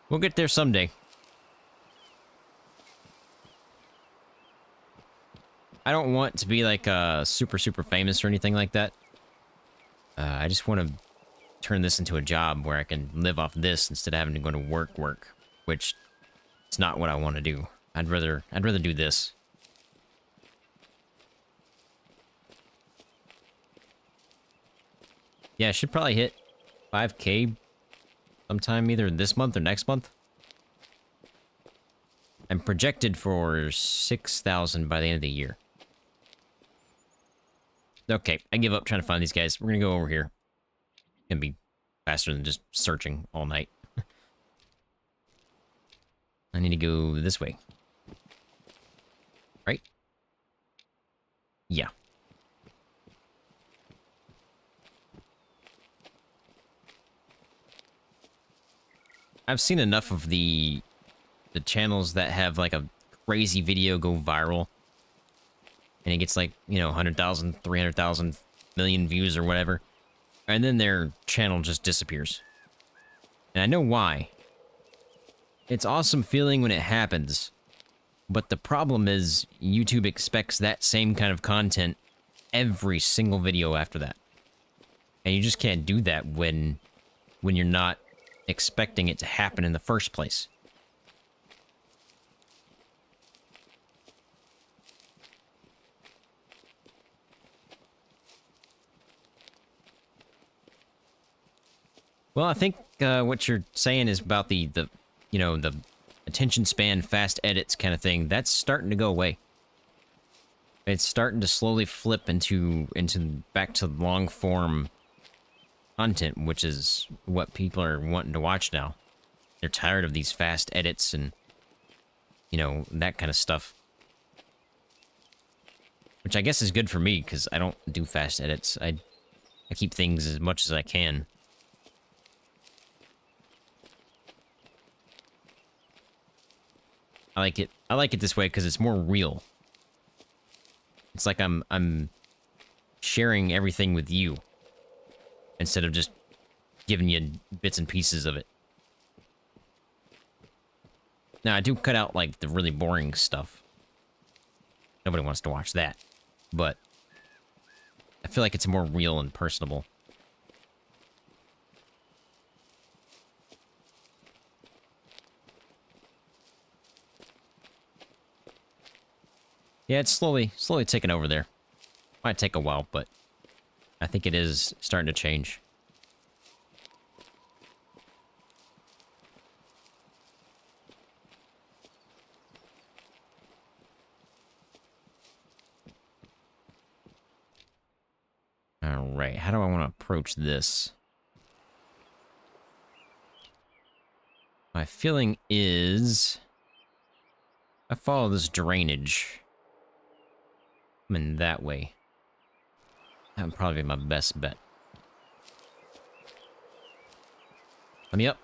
We'll get there someday. I don't want to be like super famous or anything like that. I just want to turn this into a job where I can live off this instead of having to go to work, which it's not what I want to do. I'd rather do this. Yeah, I should probably hit 5K sometime either this month or next month. I'm projected for 6,000 by the end of the year. Okay, I give up trying to find these guys. We're gonna go over here. Gonna be faster than just searching all night. I need to go this way. Right? Yeah. I've seen enough of the channels that have like a crazy video go viral. And it gets like, you know, 100,000, 300,000, million views or whatever. And then their channel just disappears. And I know why. It's awesome feeling when it happens. But the problem is YouTube expects that same kind of content every single video after that. And you just can't do that when you're not expecting it to happen in the first place. Well, I think what you're saying is about the you know, the attention span, fast edits kind of thing. That's starting to go away. It's starting to slowly flip into back to long form content, which is what people are wanting to watch now. They're tired of these fast edits and, you know, that kind of stuff. Which I guess is good for me, because I don't do fast edits. I keep things as much as I can. I like it this way because it's more real. It's like I'm sharing everything with you instead of just giving you bits and pieces of it. Now, I do cut out like the really boring stuff. Nobody wants to watch that, but I feel like it's more real and personable. Yeah, it's slowly taking over there. Might take a while, but I think it is starting to change. Alright, how do I want to approach this? My feeling is I follow this drainage. I'm in that way. That would probably be my best bet. Let me up.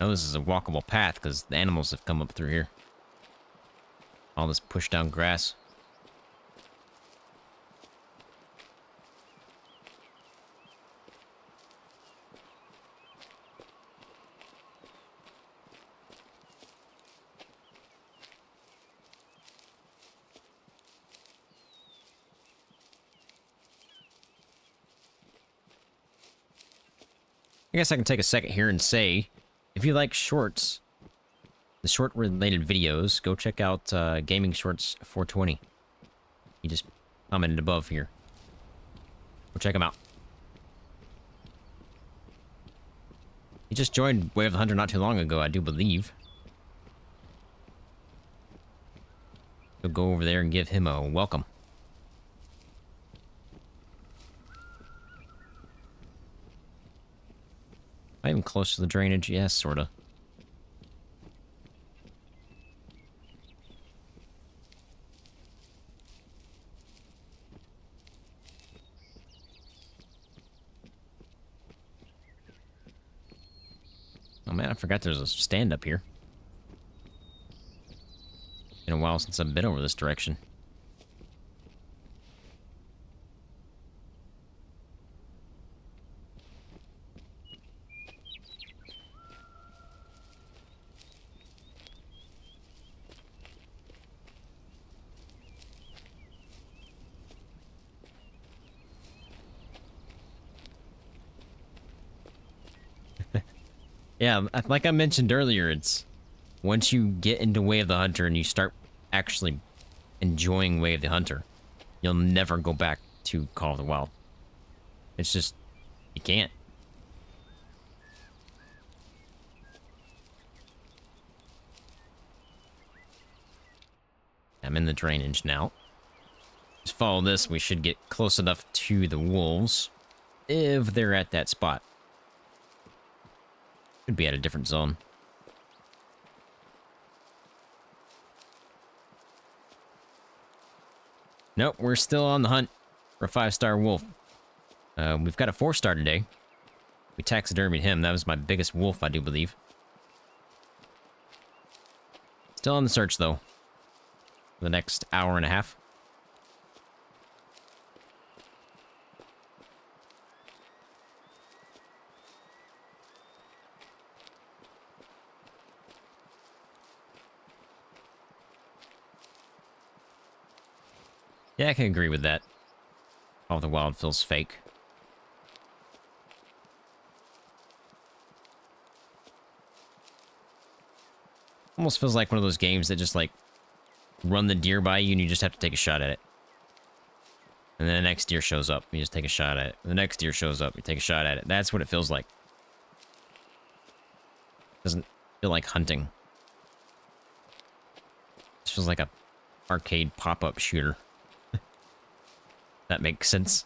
Oh, this is a walkable path because the animals have come up through here. All this pushed down grass. I guess I can take a second here and say, If you like shorts, the short-related videos, go check out Gaming Shorts 420. He just commented above here. Go check him out. He just joined Way of the Hunter not too long ago, I do believe. So go over there and give him a welcome. Am I even close to the drainage? Yes, sorta. Oh man, I forgot there's a stand up here. Been a while since I've been over this direction. Yeah, like I mentioned earlier, it's once you get into Way of the Hunter and you start actually enjoying Way of the Hunter, you'll never go back to Call of the Wild. It's just, you can't. I'm in the drainage now. Just follow this, we should get close enough to the wolves if they're at that spot. Could be at a different zone. Nope, we're still on the hunt for a 5-star wolf. We've got a 4-star today. We taxidermied him. That was my biggest wolf, I do believe. Still on the search, though. For the next hour and a half. Yeah, I can agree with that. All the Wild feels fake. Almost feels like one of those games that just, like, run the deer by you and you just have to take a shot at it. And then the next deer shows up, you just take a shot at it. The next deer shows up, you take a shot at it. That's what it feels like. Doesn't feel like hunting. It feels like a arcade pop-up shooter. That makes sense.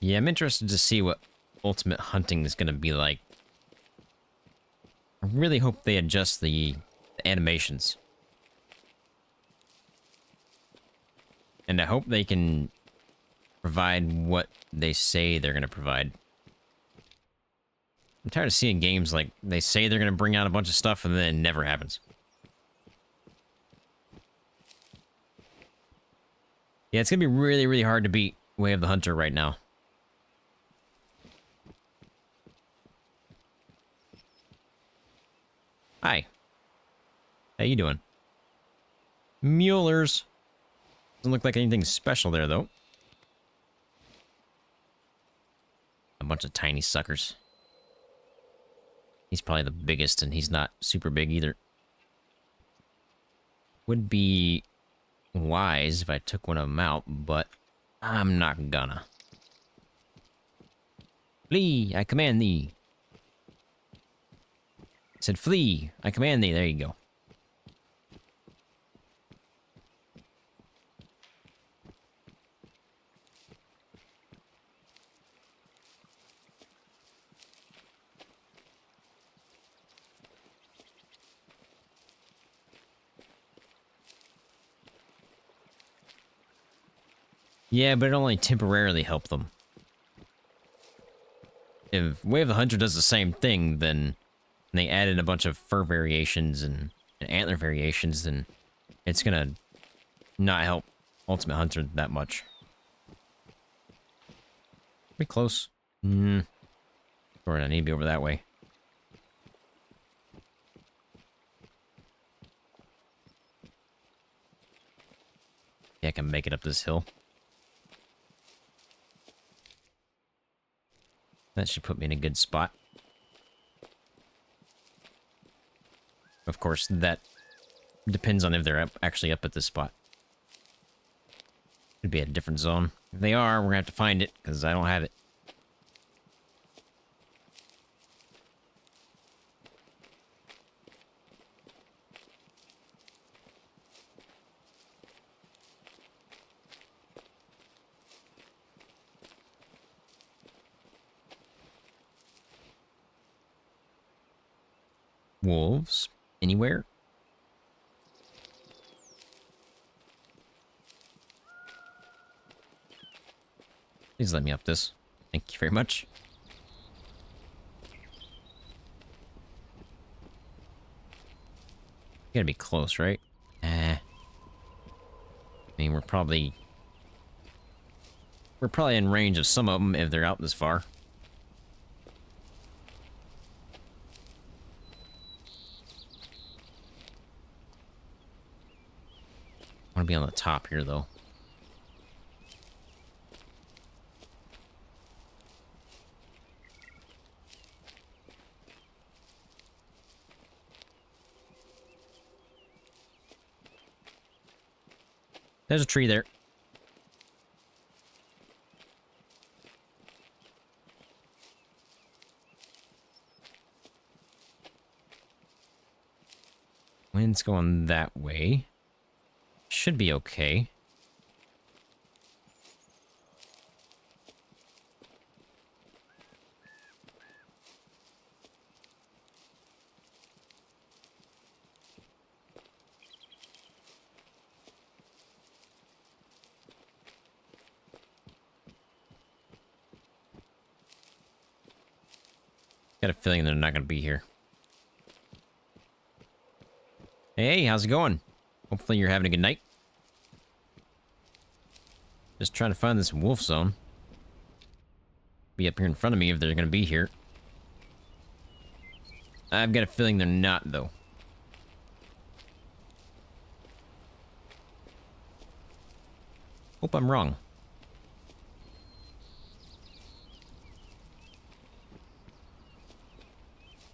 Yeah, I'm interested to see what ultimate hunting is going to be like. I really hope they adjust the animations. And I hope they can provide what they say they're going to provide. I'm tired of seeing games like they say they're going to bring out a bunch of stuff and then it never happens. Yeah, it's going to be really, really hard to beat Way of the Hunter right now. Hi. How you doing? Muellers. Doesn't look like anything special there, though. A bunch of tiny suckers. He's probably the biggest, and he's not super big either. Would be wise if I took one of them out, but I'm not gonna. Flee, I command thee. Said flee, I command thee. There you go. Yeah, but it only temporarily helped them. If if Way of the Hunter does the same thing, then they add in a bunch of fur variations and antler variations, then it's gonna not help Ultimate Hunter that much. Pretty close. Or I need to be over that way. Yeah, I can make it up this hill. That should put me in a good spot. Of course, that depends on if they're actually up at this spot. Could be a different zone. If they are, we're gonna have to find it, because I don't have it. Wolves? Anywhere? Please let me up this. Thank you very much. Gotta be close, right? I mean, we're probably in range of some of them if they're out this far. I want to be on the top here, though. There's a tree there. Wind's going that way. Should be okay. Got a feeling they're not going to be here. Hey, how's it going? Hopefully you're having a good night. Just trying to find this wolf zone. Be up here in front of me if they're going to be here. I've got a feeling they're not, though. Hope I'm wrong.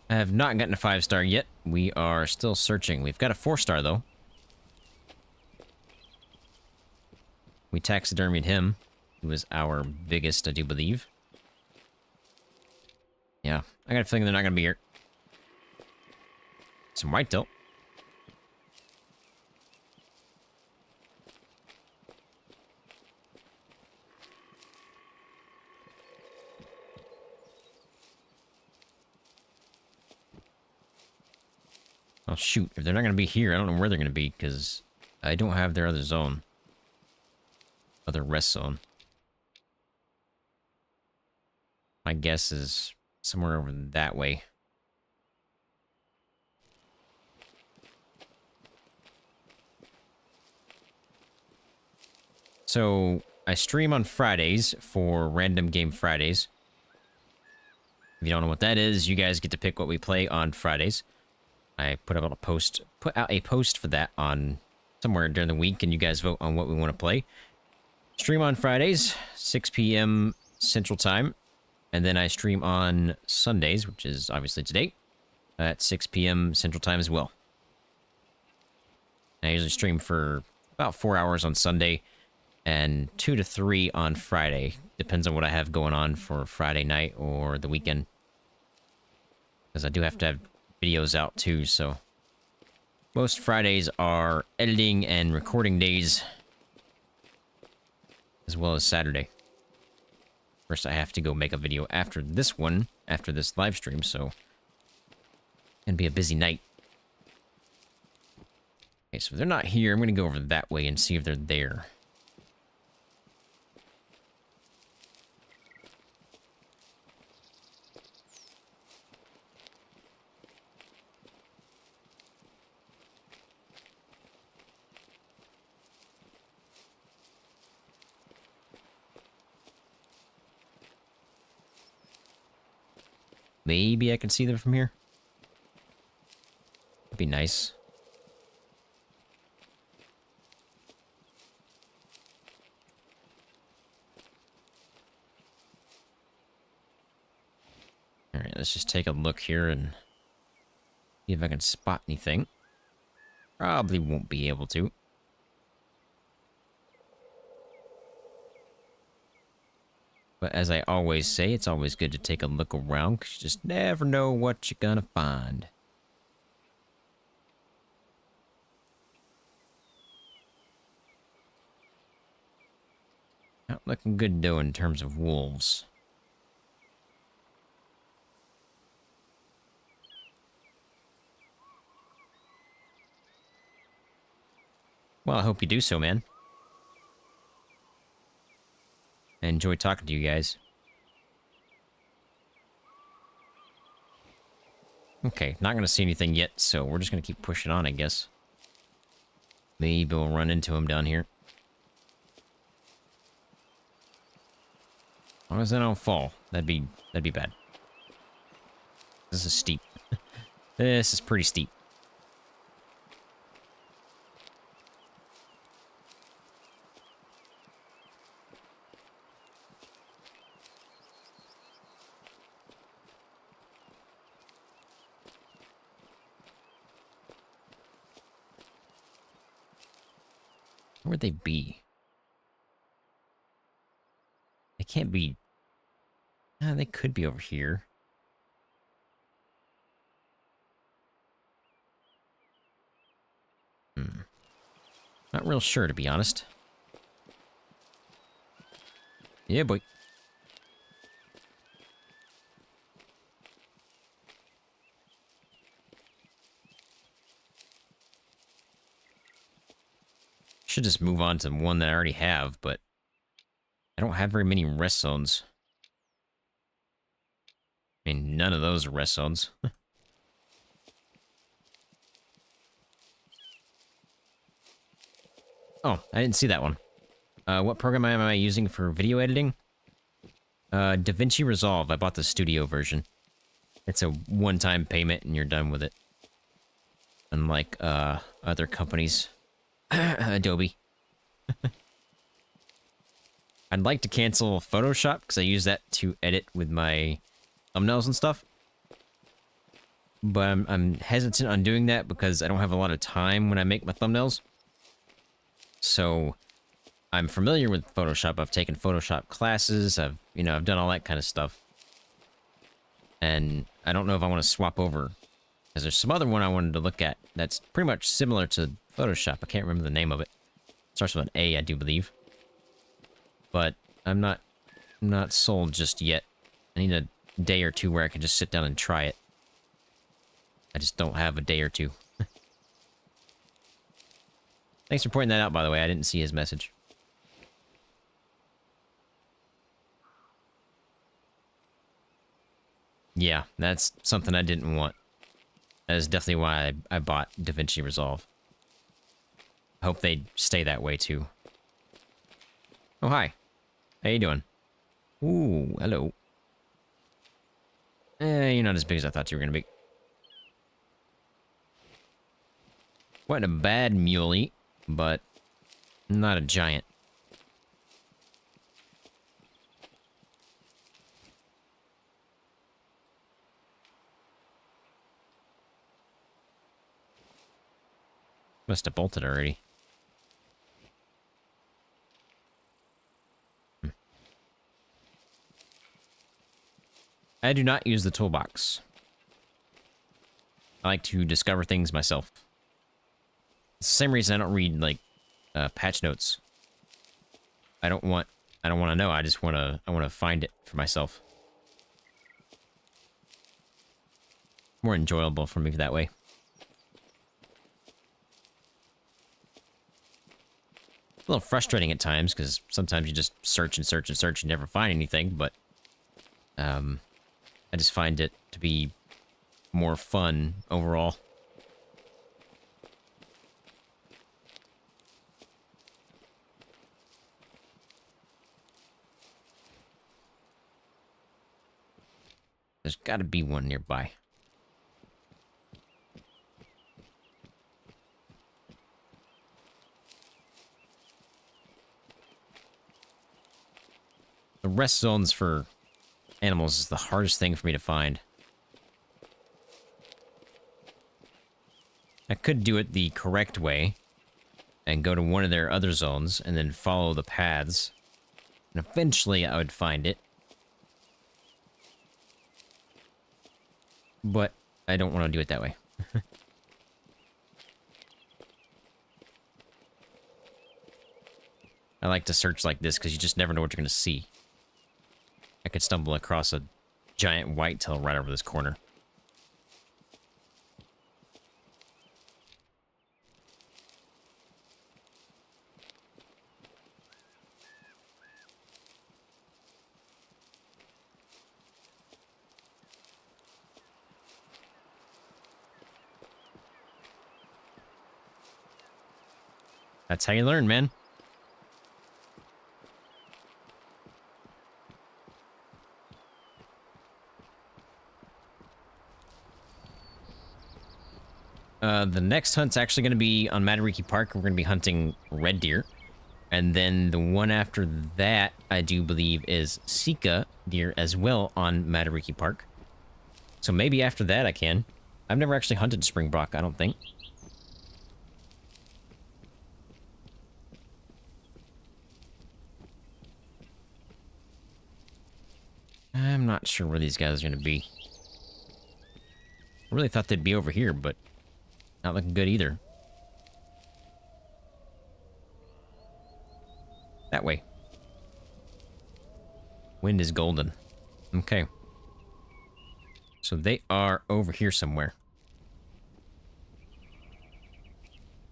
I have not gotten a 5-star yet. We are still searching. We've got a 4-star, though. We taxidermied him. He was our biggest, I do believe. Yeah, I got a feeling they're not going to be here. Some whitetail. Oh, shoot. If they're not going to be here, I don't know where they're going to be, because I don't have their other zone. Other rest zone. My guess is somewhere over that way. So, I stream on Fridays for Random Game Fridays. If you don't know what that is, you guys get to pick what we play on Fridays. I put out a post for that on somewhere during the week, and you guys vote on what we want to play. Stream on Fridays, 6 p.m. Central Time, and then I stream on Sundays, which is obviously today, at 6 p.m. Central Time as well. I usually stream for about 4 hours on Sunday and 2 to 3 on Friday. Depends on what I have going on for Friday night or the weekend, because I do have to have videos out too, so most Fridays are editing and recording days, as well as Saturday. First, I have to go make a video after this one, after this live stream, so it's gonna be a busy night. Okay, so if they're not here, I'm gonna go over that way and see if they're there. maybe I can see them from here. That'd be nice. Alright, let's just take a look here and see if I can spot anything. Probably won't be able to. But as I always say, it's always good to take a look around, because you just never know what you're gonna find. Not looking good, though, in terms of wolves. Well, I hope you do so, man. I enjoy talking to you guys. Okay, not gonna see anything yet, so we're just gonna keep pushing on, I guess. Maybe we'll run into him down here. As long as I don't fall, that'd be bad. This is steep. This is pretty steep. Where'd they be? They can't be... they could be over here. Not real sure, to be honest. Yeah, boy. Should just move on to one that I already have, but I don't have very many rest zones. I mean, none of those are rest zones. Oh, I didn't see that one. What program am I using for video editing? DaVinci Resolve. I bought the studio version. It's a one-time payment and you're done with it. Unlike, other companies. Adobe. I'd like to cancel Photoshop because I use that to edit with my thumbnails and stuff. But I'm hesitant on doing that because I don't have a lot of time when I make my thumbnails. So I'm familiar with Photoshop. I've taken Photoshop classes. I've done all that kind of stuff. And I don't know if I want to swap over. Because there's some other one I wanted to look at that's pretty much similar to Photoshop. I can't remember the name of it. It starts with an A, I do believe. But I'm not sold just yet. I need a day or two where I can just sit down and try it. I just don't have a day or two. Thanks for pointing that out, by the way. I didn't see his message. Yeah, that's something I didn't want. That is definitely why I bought DaVinci Resolve. I hope they stay that way, too. Oh, hi. How you doing? Ooh, hello. You're not as big as I thought you were gonna be. Quite a bad muley, but not a giant. Must have bolted already. I do not use the toolbox. I like to discover things myself. It's the same reason I don't read, like, patch notes. I don't want to know. I just want to find it for myself. More enjoyable for me that way. A little frustrating at times, because sometimes you just search and search and search and never find anything, but I just find it to be more fun overall. There's got to be one nearby. The rest zones for animals is the hardest thing for me to find. I could do it the correct way and go to one of their other zones and then follow the paths. And eventually I would find it. But I don't want to do it that way. I like to search like this because you just never know what you're going to see. I could stumble across a giant whitetail right over this corner. That's how you learn, man. The next hunt's actually going to be on Matariki Park. We're going to be hunting red deer. And then the one after that, I do believe, is Sika deer as well on Matariki Park. So maybe after that I can. I've never actually hunted springbok, I don't think. I'm not sure where these guys are going to be. I really thought they'd be over here, but not looking good either. That way. Wind is golden. Okay. So they are over here somewhere.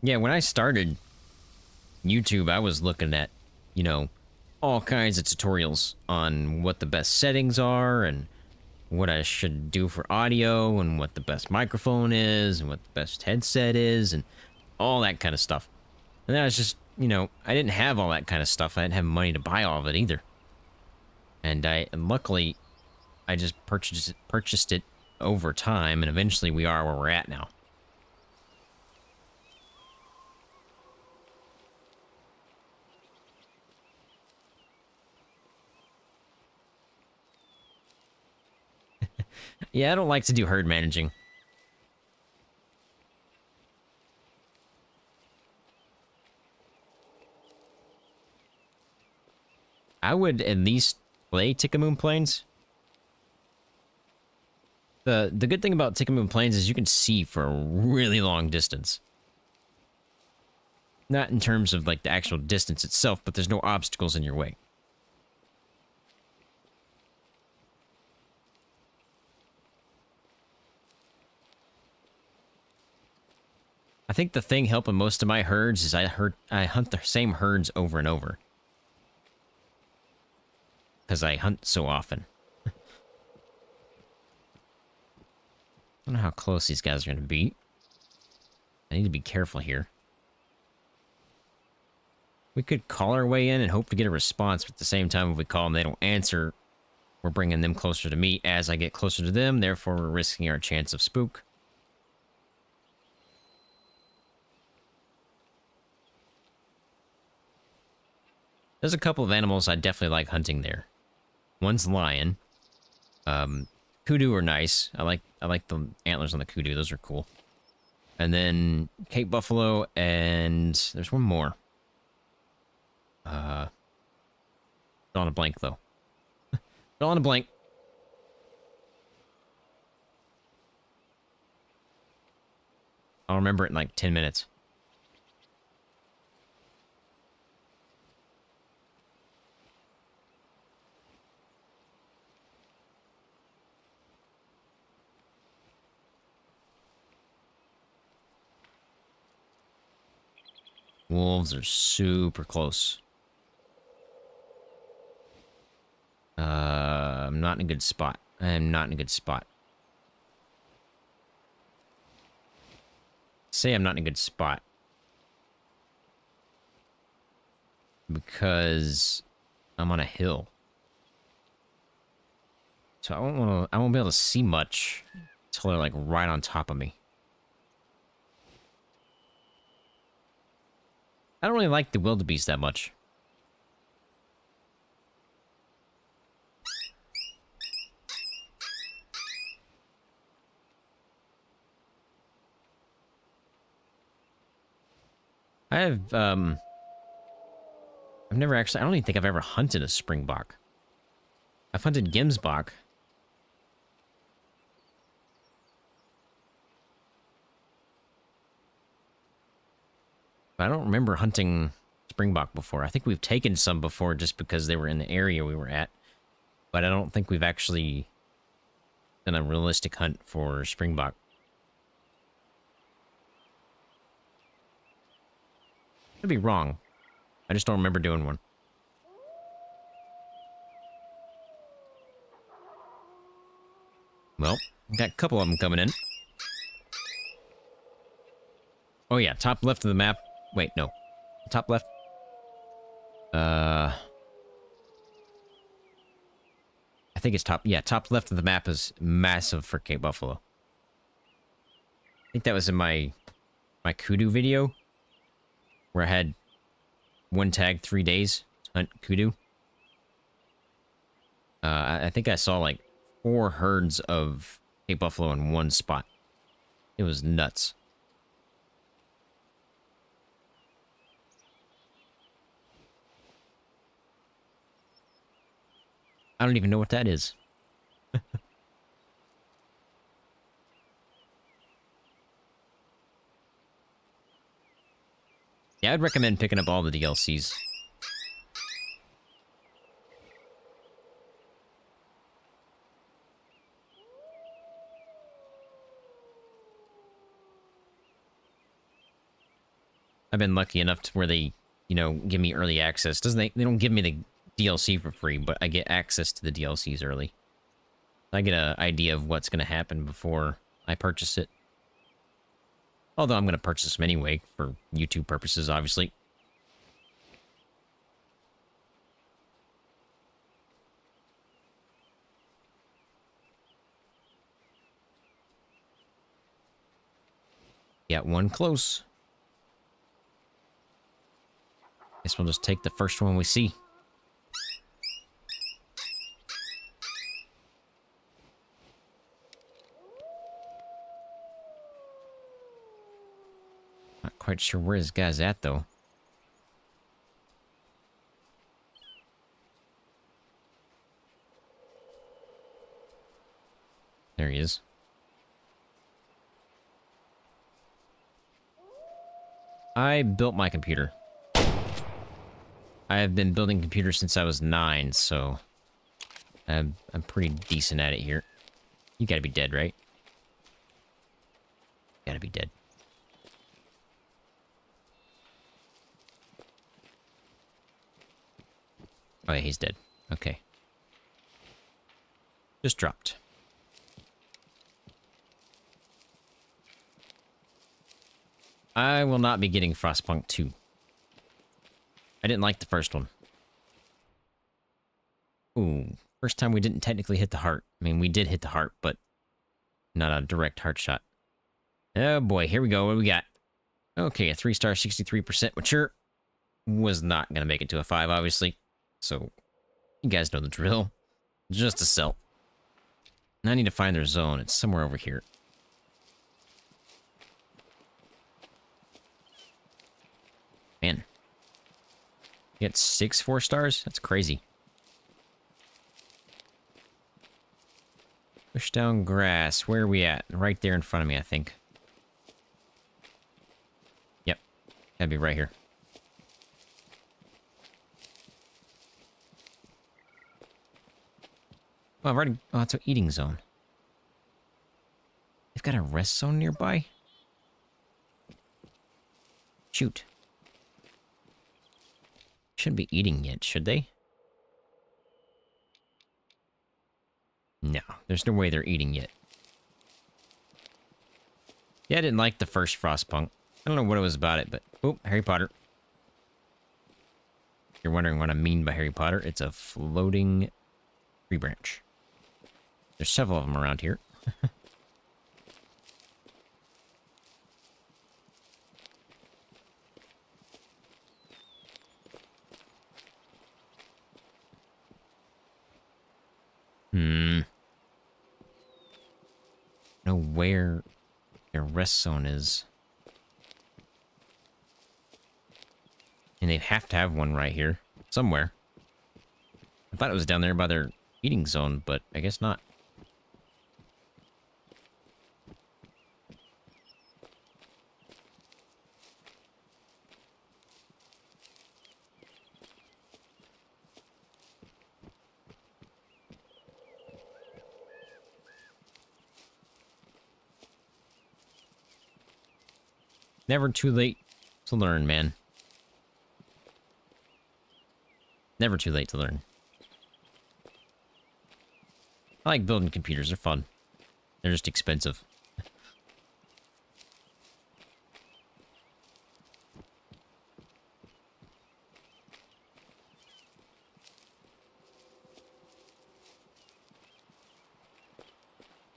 Yeah, when I started YouTube, I was looking at, you know, all kinds of tutorials on what the best settings are and what I should do for audio and what the best microphone is and what the best headset is and all that kind of stuff. And then I was just, you know, I didn't have all that kind of stuff. I didn't have money to buy all of it either. And luckily, I just purchased it over time, and eventually we are where we're at now. Yeah, I don't like to do herd managing. I would at least play Tickamoon Plains. The good thing about Tickamoon Plains is you can see for a really long distance. Not in terms of like the actual distance itself, but there's no obstacles in your way. I think the thing helping most of my herds is I hunt the same herds over and over. Because I hunt so often. I don't know how close these guys are going to be. I need to be careful here. We could call our way in and hope to get a response, but at the same time, if we call them, they don't answer, we're bringing them closer to me as I get closer to them, therefore we're risking our chance of spook. There's a couple of animals I definitely like hunting there. One's lion. Kudu are nice. I like the antlers on the kudu. Those are cool. And then Cape buffalo, and there's one more. Drawn a blank though. Drawn a blank. I'll remember it in like 10 minutes. Wolves are super close. I'm not in a good spot. I am not in a good spot. Say I'm not in a good spot. Because I'm on a hill. So I won't be able to see much until they're like right on top of me. I don't really like the wildebeest that much. I've never actually, I don't even think I've ever hunted a springbok. I've hunted Gemsbok. But I don't remember hunting springbok before. I think we've taken some before just because they were in the area we were at. But I don't think we've actually done a realistic hunt for springbok. Could be wrong. I just don't remember doing one. Well, got a couple of them coming in. Oh yeah, top left of the map. Wait, no. Top left. I think it's top. Yeah, top left of the map is massive for Cape Buffalo. I think that was in my kudu video, where I had one tag 3 days to hunt kudu. I think I saw like 4 herds of Cape Buffalo in one spot. It was nuts. I don't even know what that is. Yeah, I'd recommend picking up all the DLCs. I've been lucky enough to where they, you know, give me early access. They don't give me the DLC for free, but I get access to the DLCs early. I get an idea of what's going to happen before I purchase it. Although I'm going to purchase them anyway for YouTube purposes, obviously. Got one close. Guess we'll just take the first one we see. Not quite sure where this guy's at, though. There he is. I built my computer. I have been building computers since I was 9, so I'm pretty decent at it here. You gotta be dead, right? Gotta be dead. Oh yeah, he's dead. Okay. Just dropped. I will not be getting Frostpunk 2. I didn't like the first one. Ooh, first time we didn't technically hit the heart. I mean, we did hit the heart, but not a direct heart shot. Oh boy, here we go. What do we got? Okay, a 3-star, 63% mature. Was not going to make it to a 5, obviously. So, you guys know the drill. Just a cell. Now I need to find their zone. It's somewhere over here. Man. You get 6 4-stars? That's crazy. Push down grass. Where are we at? Right there in front of me, I think. Yep. That'd be right here. Oh, I've already... Oh, it's an eating zone. They've got a rest zone nearby? Shoot. Shouldn't be eating yet, should they? No, there's no way they're eating yet. Yeah, I didn't like the first Frostpunk. I don't know what it was about it, but... Oh, Harry Potter. If you're wondering what I mean by Harry Potter, it's a floating tree branch. There's several of them around here. Know where their rest zone is. And they'd have to have one right here. Somewhere. I thought it was down there by their eating zone, but I guess not. Never too late to learn, man. Never too late to learn. I like building computers. They're fun. They're just expensive.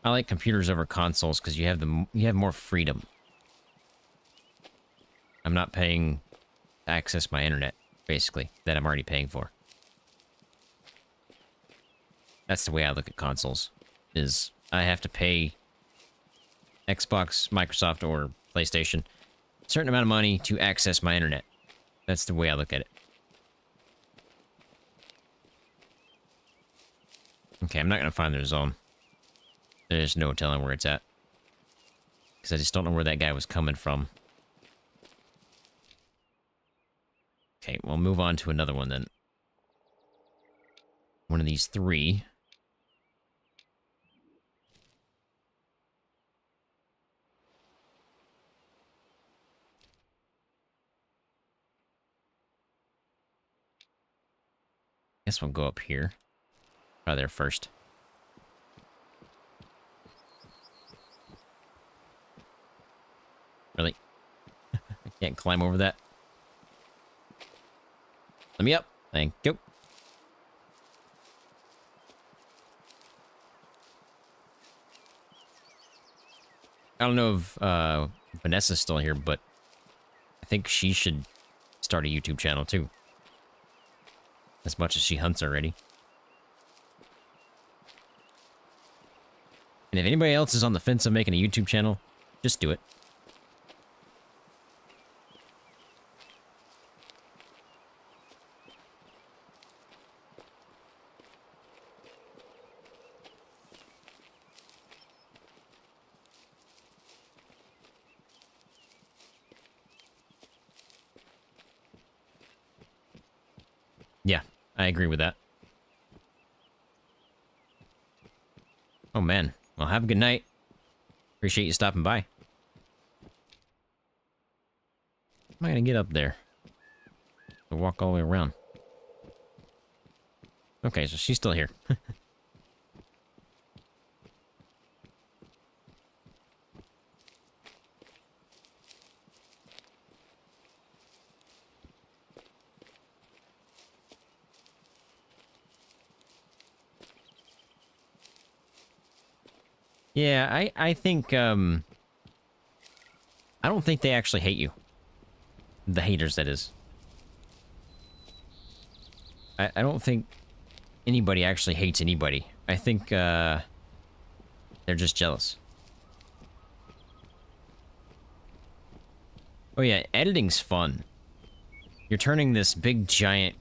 I like computers over consoles because you have more freedom. I'm not paying to access my internet, basically, that I'm already paying for. That's the way I look at consoles, is I have to pay Xbox, Microsoft, or PlayStation a certain amount of money to access my internet. That's the way I look at it. Okay, I'm not going to find their zone. There's no telling where it's at. Because I just don't know where that guy was coming from. Okay, we'll move on to another one then. One of these three. Guess we'll go up here. Try there first. Really? I can't climb over that. Let me up. Thank you. I don't know if Vanessa's still here, but I think she should start a YouTube channel too. As much as she hunts already. And if anybody else is on the fence of making a YouTube channel, just do it. Yeah, I agree with that. Oh, man. Well, have a good night. Appreciate you stopping by. How am I going to get up there? To walk all the way around. Okay, so she's still here. Yeah, I think, I don't think they actually hate you. The haters, that is. I don't think anybody actually hates anybody. I think, they're just jealous. Oh yeah, editing's fun. You're turning this big, giant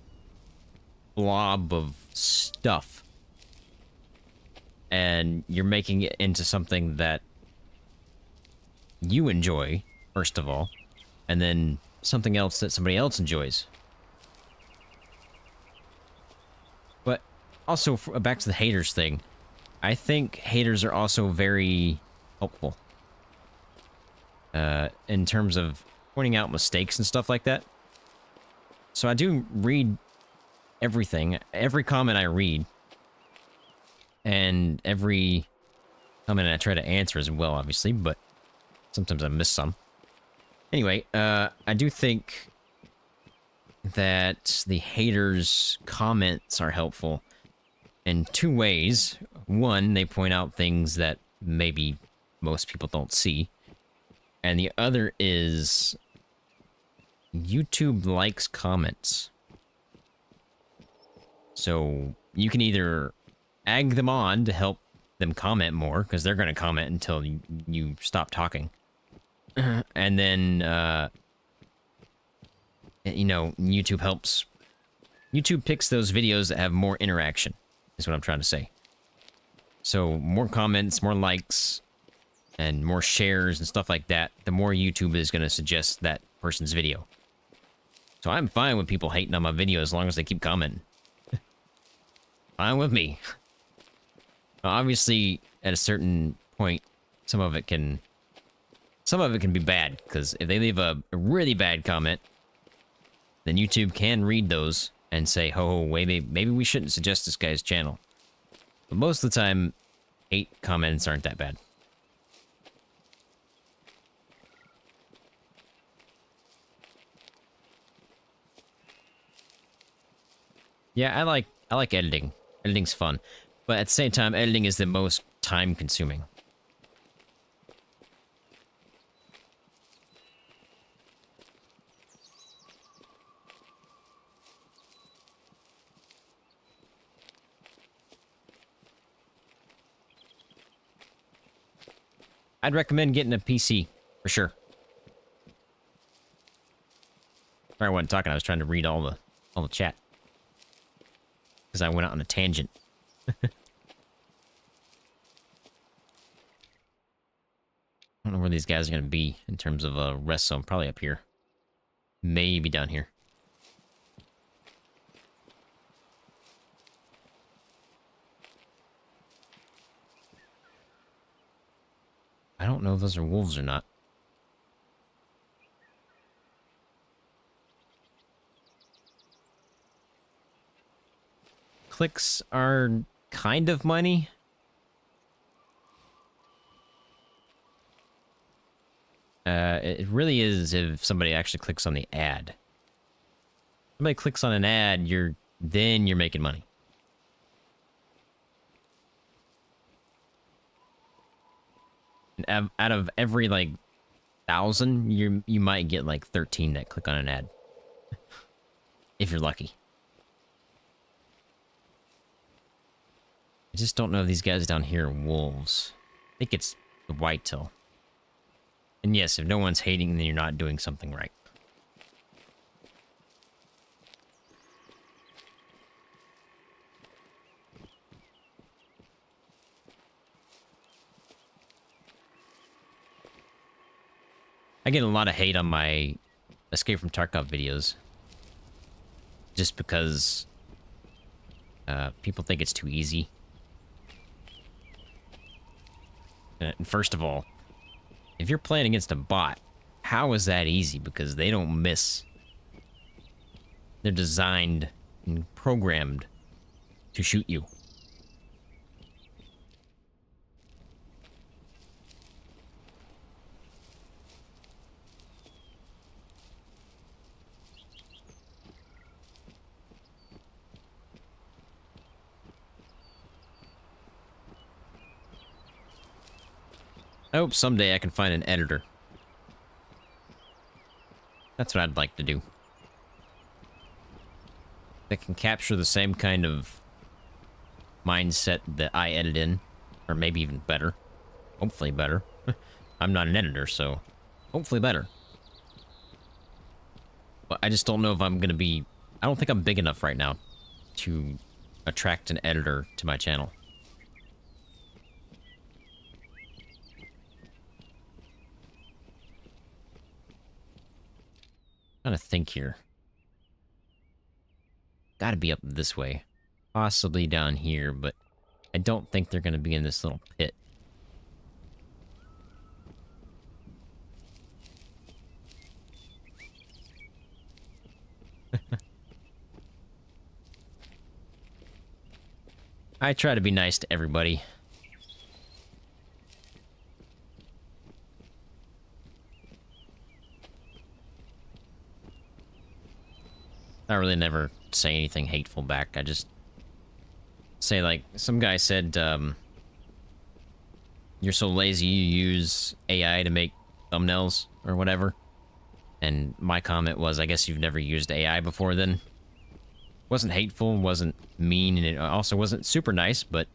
blob of stuff and you're making it into something that you enjoy, first of all, and then something else that somebody else enjoys. But also, back to the haters thing, I think haters are also very helpful. In terms of pointing out mistakes and stuff like that. So I do read everything, every comment I read, and every comment I try to answer as well, obviously, but sometimes I miss some. Anyway, I do think that the haters' comments are helpful in two ways. one, they point out things that maybe most people don't see. And the other is YouTube likes comments. So you can either egg them on to help them comment more, because they're going to comment until you stop talking. And then, you know, YouTube helps. YouTube picks those videos that have more interaction, is what I'm trying to say. So more comments, more likes, and more shares and stuff like that, the more YouTube is going to suggest that person's video. So I'm fine with people hating on my video as long as they keep commenting. Fine with me. Obviously, at a certain point, some of it can be bad, because if they leave a really bad comment, then YouTube can read those and say, "Oh, wait, maybe we shouldn't suggest this guy's channel." But most of the time, 8 comments aren't that bad. Yeah, I like editing. Editing's fun. But at the same time, editing is the most time-consuming. I'd recommend getting a PC, for sure. Sorry, I wasn't talking. I was trying to read all the chat. Because I went out on a tangent. I don't know where these guys are going to be in terms of a rest zone. Probably up here. Maybe down here. I don't know if those are wolves or not. Clicks are kind of money. It really is if somebody actually clicks on the ad. Somebody clicks on an ad, then you're making money. And out of every like 1,000, you might get like 13 that click on an ad, if you're lucky. I just don't know if these guys down here are wolves. I think it's the whitetail. And yes, if no one's hating, then you're not doing something right. I get a lot of hate on my Escape from Tarkov videos. Just because people think it's too easy. And first of all, if you're playing against a bot, how is that easy? Because they don't miss. They're designed and programmed to shoot you. I hope someday I can find an editor. That's what I'd like to do. That can capture the same kind of mindset that I edit in, or maybe even better. Hopefully better. I'm not an editor, so hopefully better. But I just don't know if I'm gonna be... I don't think I'm big enough right now to attract an editor to my channel. I'm trying to think here. Gotta be up this way. Possibly down here, but I don't think they're gonna be in this little pit. I try to be nice to everybody. I really never say anything hateful back. I just say, like, some guy said, you're so lazy you use AI to make thumbnails or whatever. And my comment was, I guess you've never used AI before then. Wasn't hateful, wasn't mean, and it also wasn't super nice, but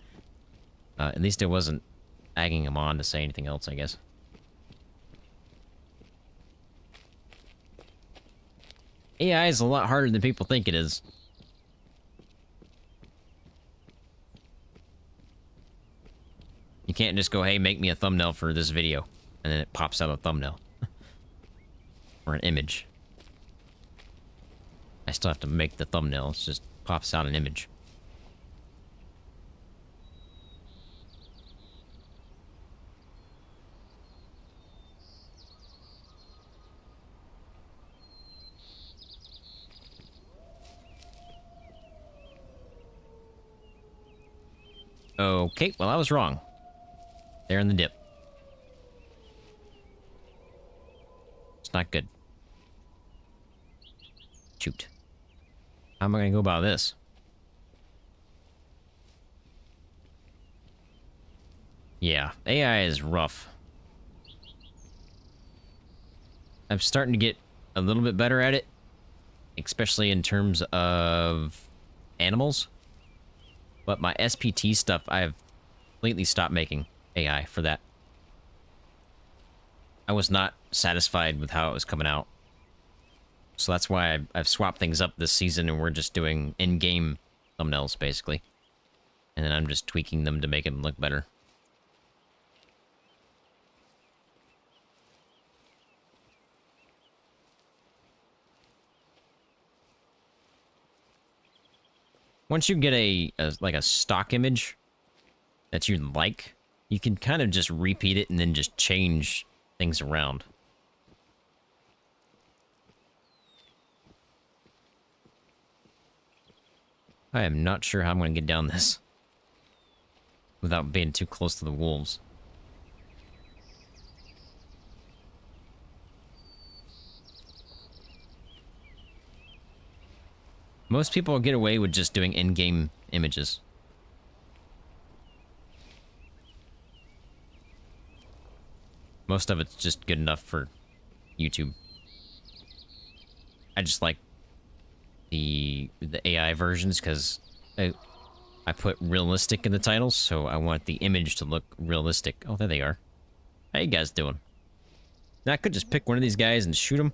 at least it wasn't egging him on to say anything else, I guess. AI is a lot harder than people think it is. You can't just go, hey, make me a thumbnail for this video, and then it pops out a thumbnail. Or an image. I still have to make the thumbnail, it just pops out an image. Okay, well, I was wrong. There in the dip. It's not good. Shoot. How am I gonna go about this? Yeah, AI is rough. I'm starting to get a little bit better at it, especially in terms of animals. But my SPT stuff, I have completely stopped making AI for that. I was not satisfied with how it was coming out. So that's why I've swapped things up this season, and we're just doing in-game thumbnails, basically. And then I'm just tweaking them to make them look better. Once you get like a stock image that you like, you can kind of just repeat it and then just change things around. I am not sure how I'm going to get down this without being too close to the wolves. Most people get away with just doing in-game images. Most of it's just good enough for YouTube. I just like the AI versions because I put realistic in the title, so I want the image to look realistic. Oh, there they are. How you guys doing? Now, I could just pick one of these guys and shoot them.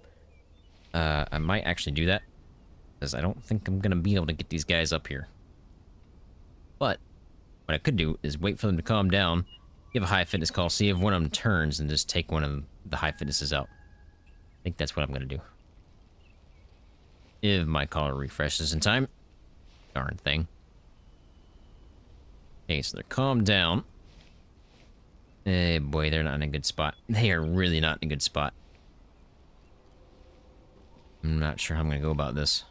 I might actually do that, because I don't think I'm going to be able to get these guys up here. But what I could do is wait for them to calm down, give a high fitness call, see if one of them turns, and just take one of the high fitnesses out. I think that's what I'm going to do. If my caller refreshes in time. Darn thing. Okay, so they're calmed down. Eh, boy, they're not in a good spot. They are really not in a good spot. I'm not sure how I'm going to go about this.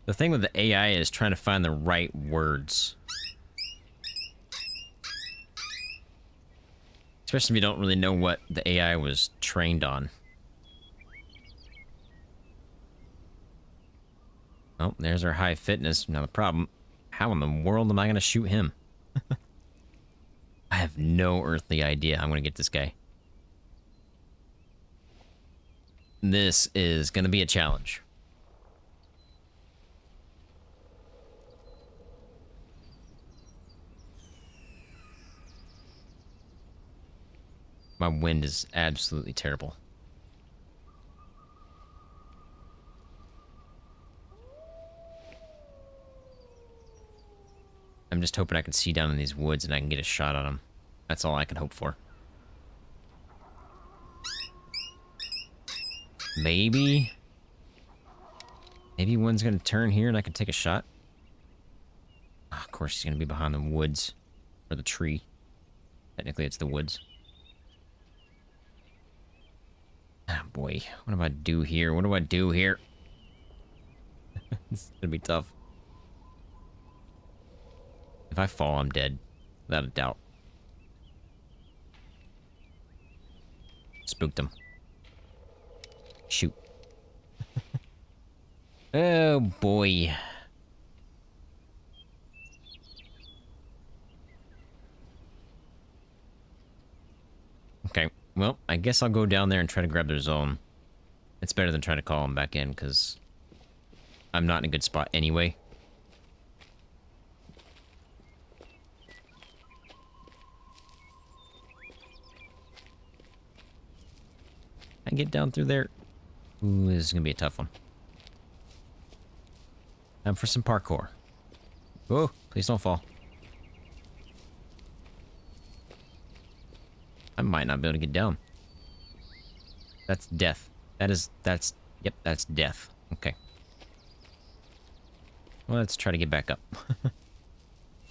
The thing with the AI is trying to find the right words. Especially if you don't really know what the AI was trained on. Oh, there's our high fitness. Now the problem, how in the world am I going to shoot him? I have no earthly idea how I'm going to get this guy. This is going to be a challenge. My wind is absolutely terrible. I'm just hoping I can see down in these woods and I can get a shot on him. That's all I can hope for. Maybe one's gonna turn here and I can take a shot. Oh, of course, he's gonna be behind the woods. Or the tree. Technically, it's the woods. Oh boy, what do I do here? What do I do here? This is gonna be tough. If I fall, I'm dead. Without a doubt. Spooked him. Shoot. Oh, boy. Okay, well, I guess I'll go down there and try to grab their zone. It's better than trying to call them back in, because I'm not in a good spot anyway. I get down through there. Ooh, this is gonna be a tough one. Time for some parkour. Oh, please don't fall. I might not be able to get down. That's death. Yep, that's death. Okay. Well, let's try to get back up.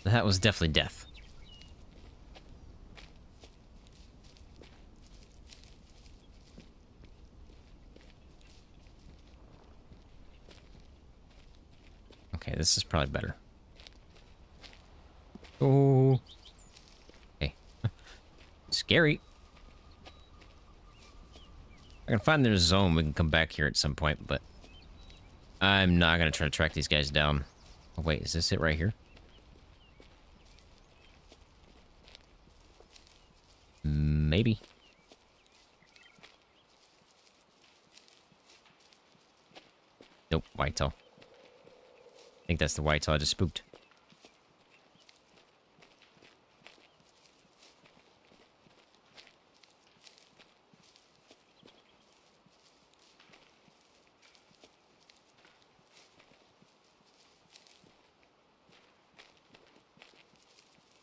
That was definitely death. Okay, this is probably better. Oh. Okay. Scary. I can find their zone. We can come back here at some point, but I'm not going to try to track these guys down. Oh, wait, is this it right here? Maybe. Nope, whitetail. I think that's the whitetail I just spooked.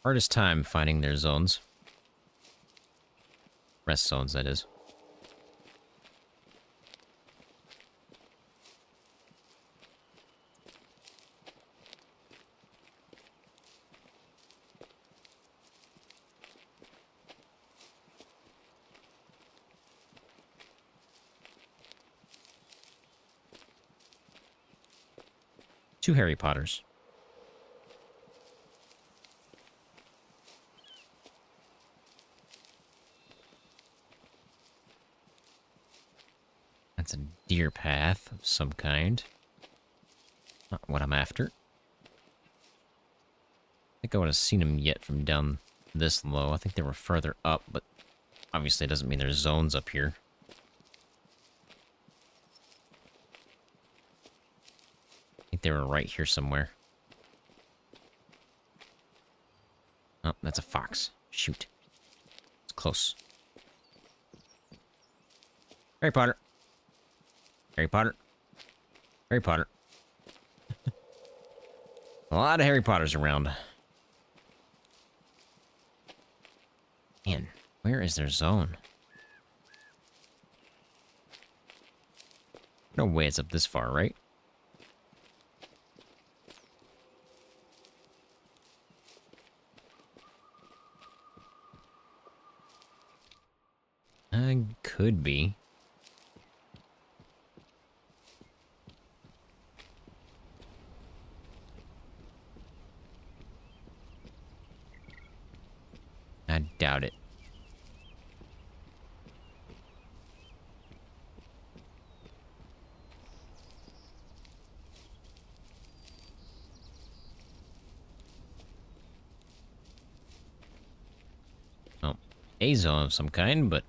Hardest time finding their zones. Rest zones, that is. Two Harry Potters. That's a deer path of some kind. Not what I'm after. I think I would have seen them yet from down this low. I think they were further up, but obviously it doesn't mean there's zones up here. I think they were right here somewhere. Oh, that's a fox. Shoot. It's close. Harry Potter. Harry Potter. Harry Potter. A lot of Harry Potters around. Man, where is their zone? No way it's up this far, right? Could be. I doubt it. Oh, a zone of some kind, but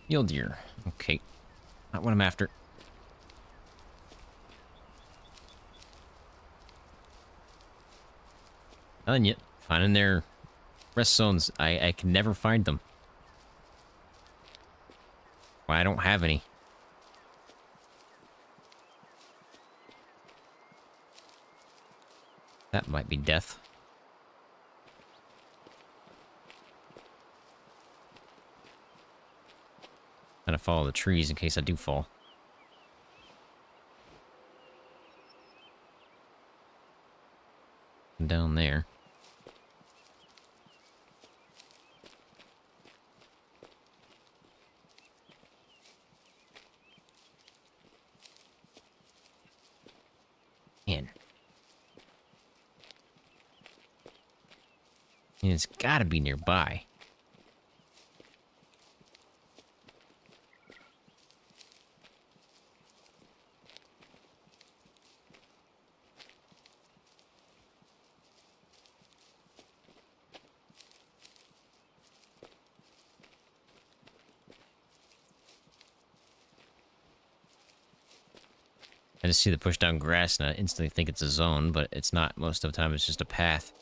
mule deer. Okay, not what I'm after. Telling you, finding their rest zones, I can never find them. Well, I don't have any. That might be death. Gotta follow the trees in case I do fall. Down there. Man. It's gotta be nearby. I just see the push down grass and I instantly think it's a zone, but it's not. Most of the time it's just a path.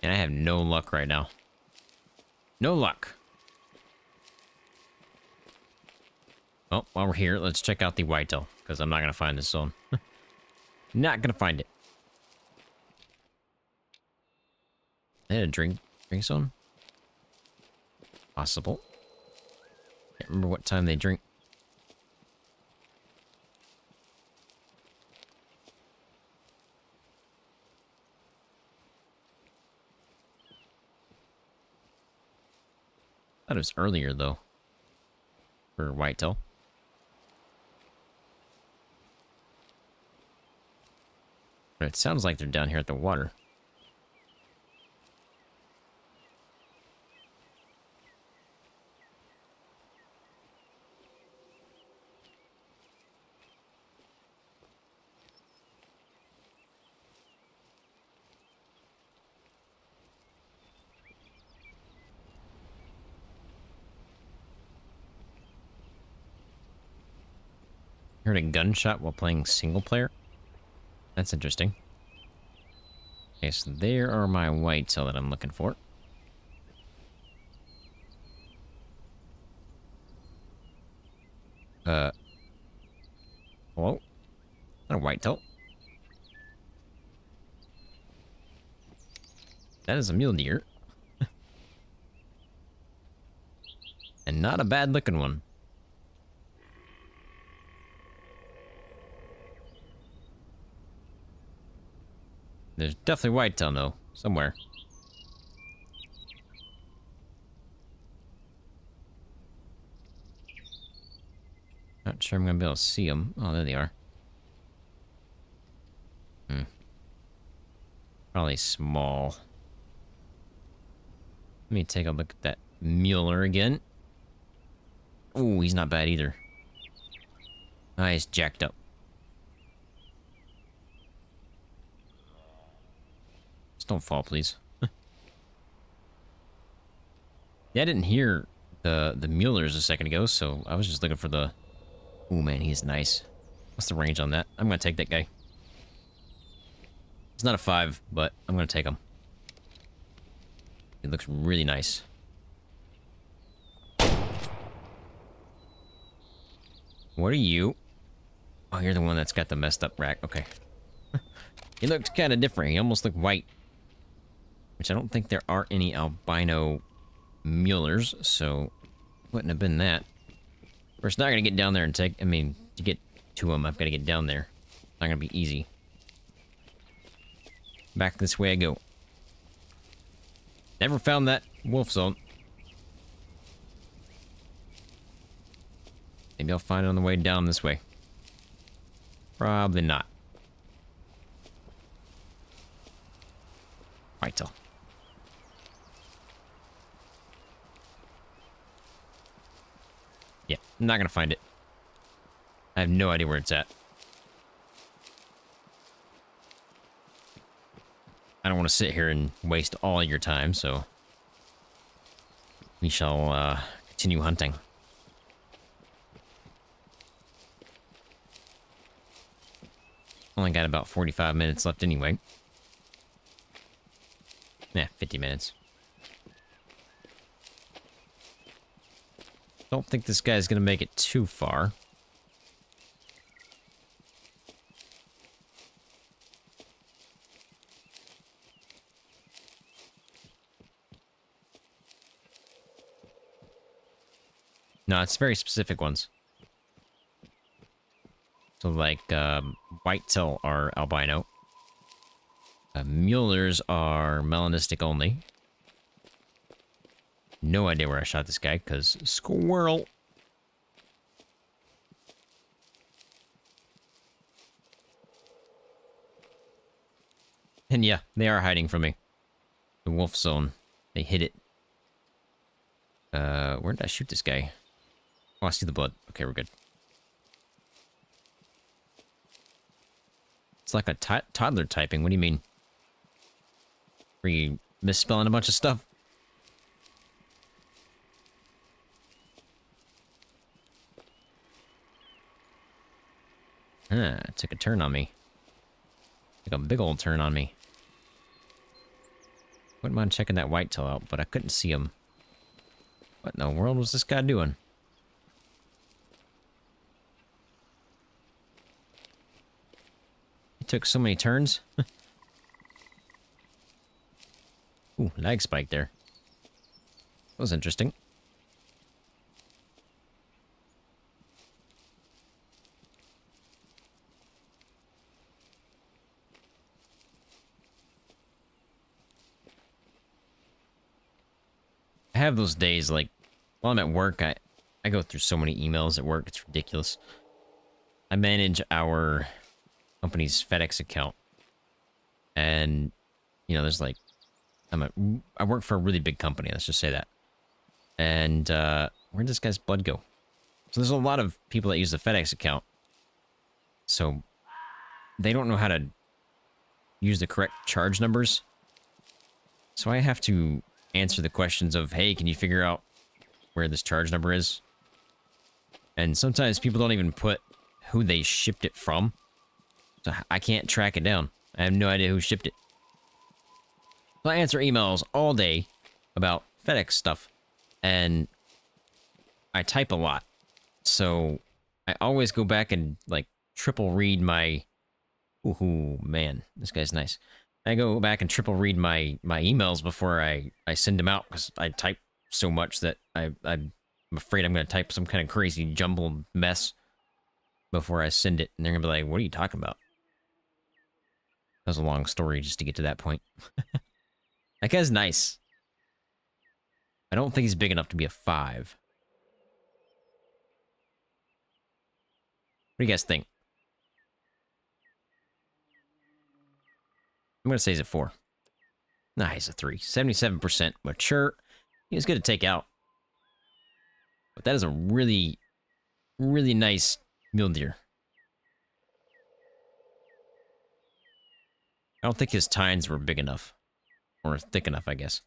And I have no luck right now. No luck. Well, while we're here, let's check out the whitetail, because I'm not going to find this zone. Not going to find it. They had a drink zone? Possible. Can't remember what time they drink. Thought it was earlier though. For whitetail. But it sounds like they're down here at the water. Heard a gunshot while playing single player? That's interesting. Okay, so there are my whitetail that I'm looking for. Hello? Not a whitetail. That is a mule deer. And not a bad looking one. There's definitely whitetail though, somewhere. Not sure I'm gonna be able to see them. Oh, there they are. Probably small. Let me take a look at that Mueller again. Oh, he's not bad either. Ah, he's jacked up. Just don't fall, please. Yeah, I didn't hear the Muellers a second ago, so I was just looking for the... Oh man, he's nice. What's the range on that? I'm gonna take that guy. It's not a 5, but I'm gonna take him. He looks really nice. What are you? Oh, you're the one that's got the messed up rack. Okay. He looks kind of different. He almost looked white. Which I don't think there are any albino Muellers, so wouldn't have been that. We're just not gonna get down there and take... I mean, to get to him, I've got to get down there. Not gonna be easy. Back this way I go. Never found that wolf zone. Maybe I'll find it on the way down this way. Probably not. Whitetail. Yeah, I'm not gonna find it. I have no idea where it's at. I don't want to sit here and waste all your time, so we shall continue hunting. Only got about 45 minutes left anyway. Yeah, 50 minutes. Don't think this guy's gonna make it too far. No, it's very specific ones. So like, whitetail are albino. Muellers are melanistic only. No idea where I shot this guy, because squirrel. And yeah, they are hiding from me. The wolf zone. They hid it. Where did I shoot this guy? Oh, I see the blood. Okay, we're good. It's like a toddler typing. What do you mean? Are you misspelling a bunch of stuff? It took a turn on me. Took a big old turn on me. Wouldn't mind checking that whitetail out, but I couldn't see him. What in the world was this guy doing? He took so many turns. Ooh, lag spike there. That was interesting. I have those days, like, while I'm at work, I go through so many emails at work, it's ridiculous. I manage our company's FedEx account. And, you know, there's like, I work for a really big company, let's just say that. And, where'd this guy's blood go? So there's a lot of people that use the FedEx account. So, they don't know how to use the correct charge numbers. So I have to answer the questions of, hey, can you figure out where this charge number is? And sometimes people don't even put who they shipped it from. So I can't track it down. I have no idea who shipped it. So I answer emails all day about FedEx stuff. And I type a lot. So I always go back and, like, triple read my... Ooh, man, this guy's nice. I go back and triple read my emails before I send them out, because I type so much that I'm afraid I'm going to type some kind of crazy jumbled mess before I send it. And they're going to be like, what are you talking about? That was a long story just to get to that point. That guy's nice. I don't think he's big enough to be a 5. What do you guys think? I'm going to say he's a 4. Nah, he's a 3. 77% mature. He's good to take out. But that is a really, really nice mule deer. I don't think his tines were big enough. Or thick enough, I guess.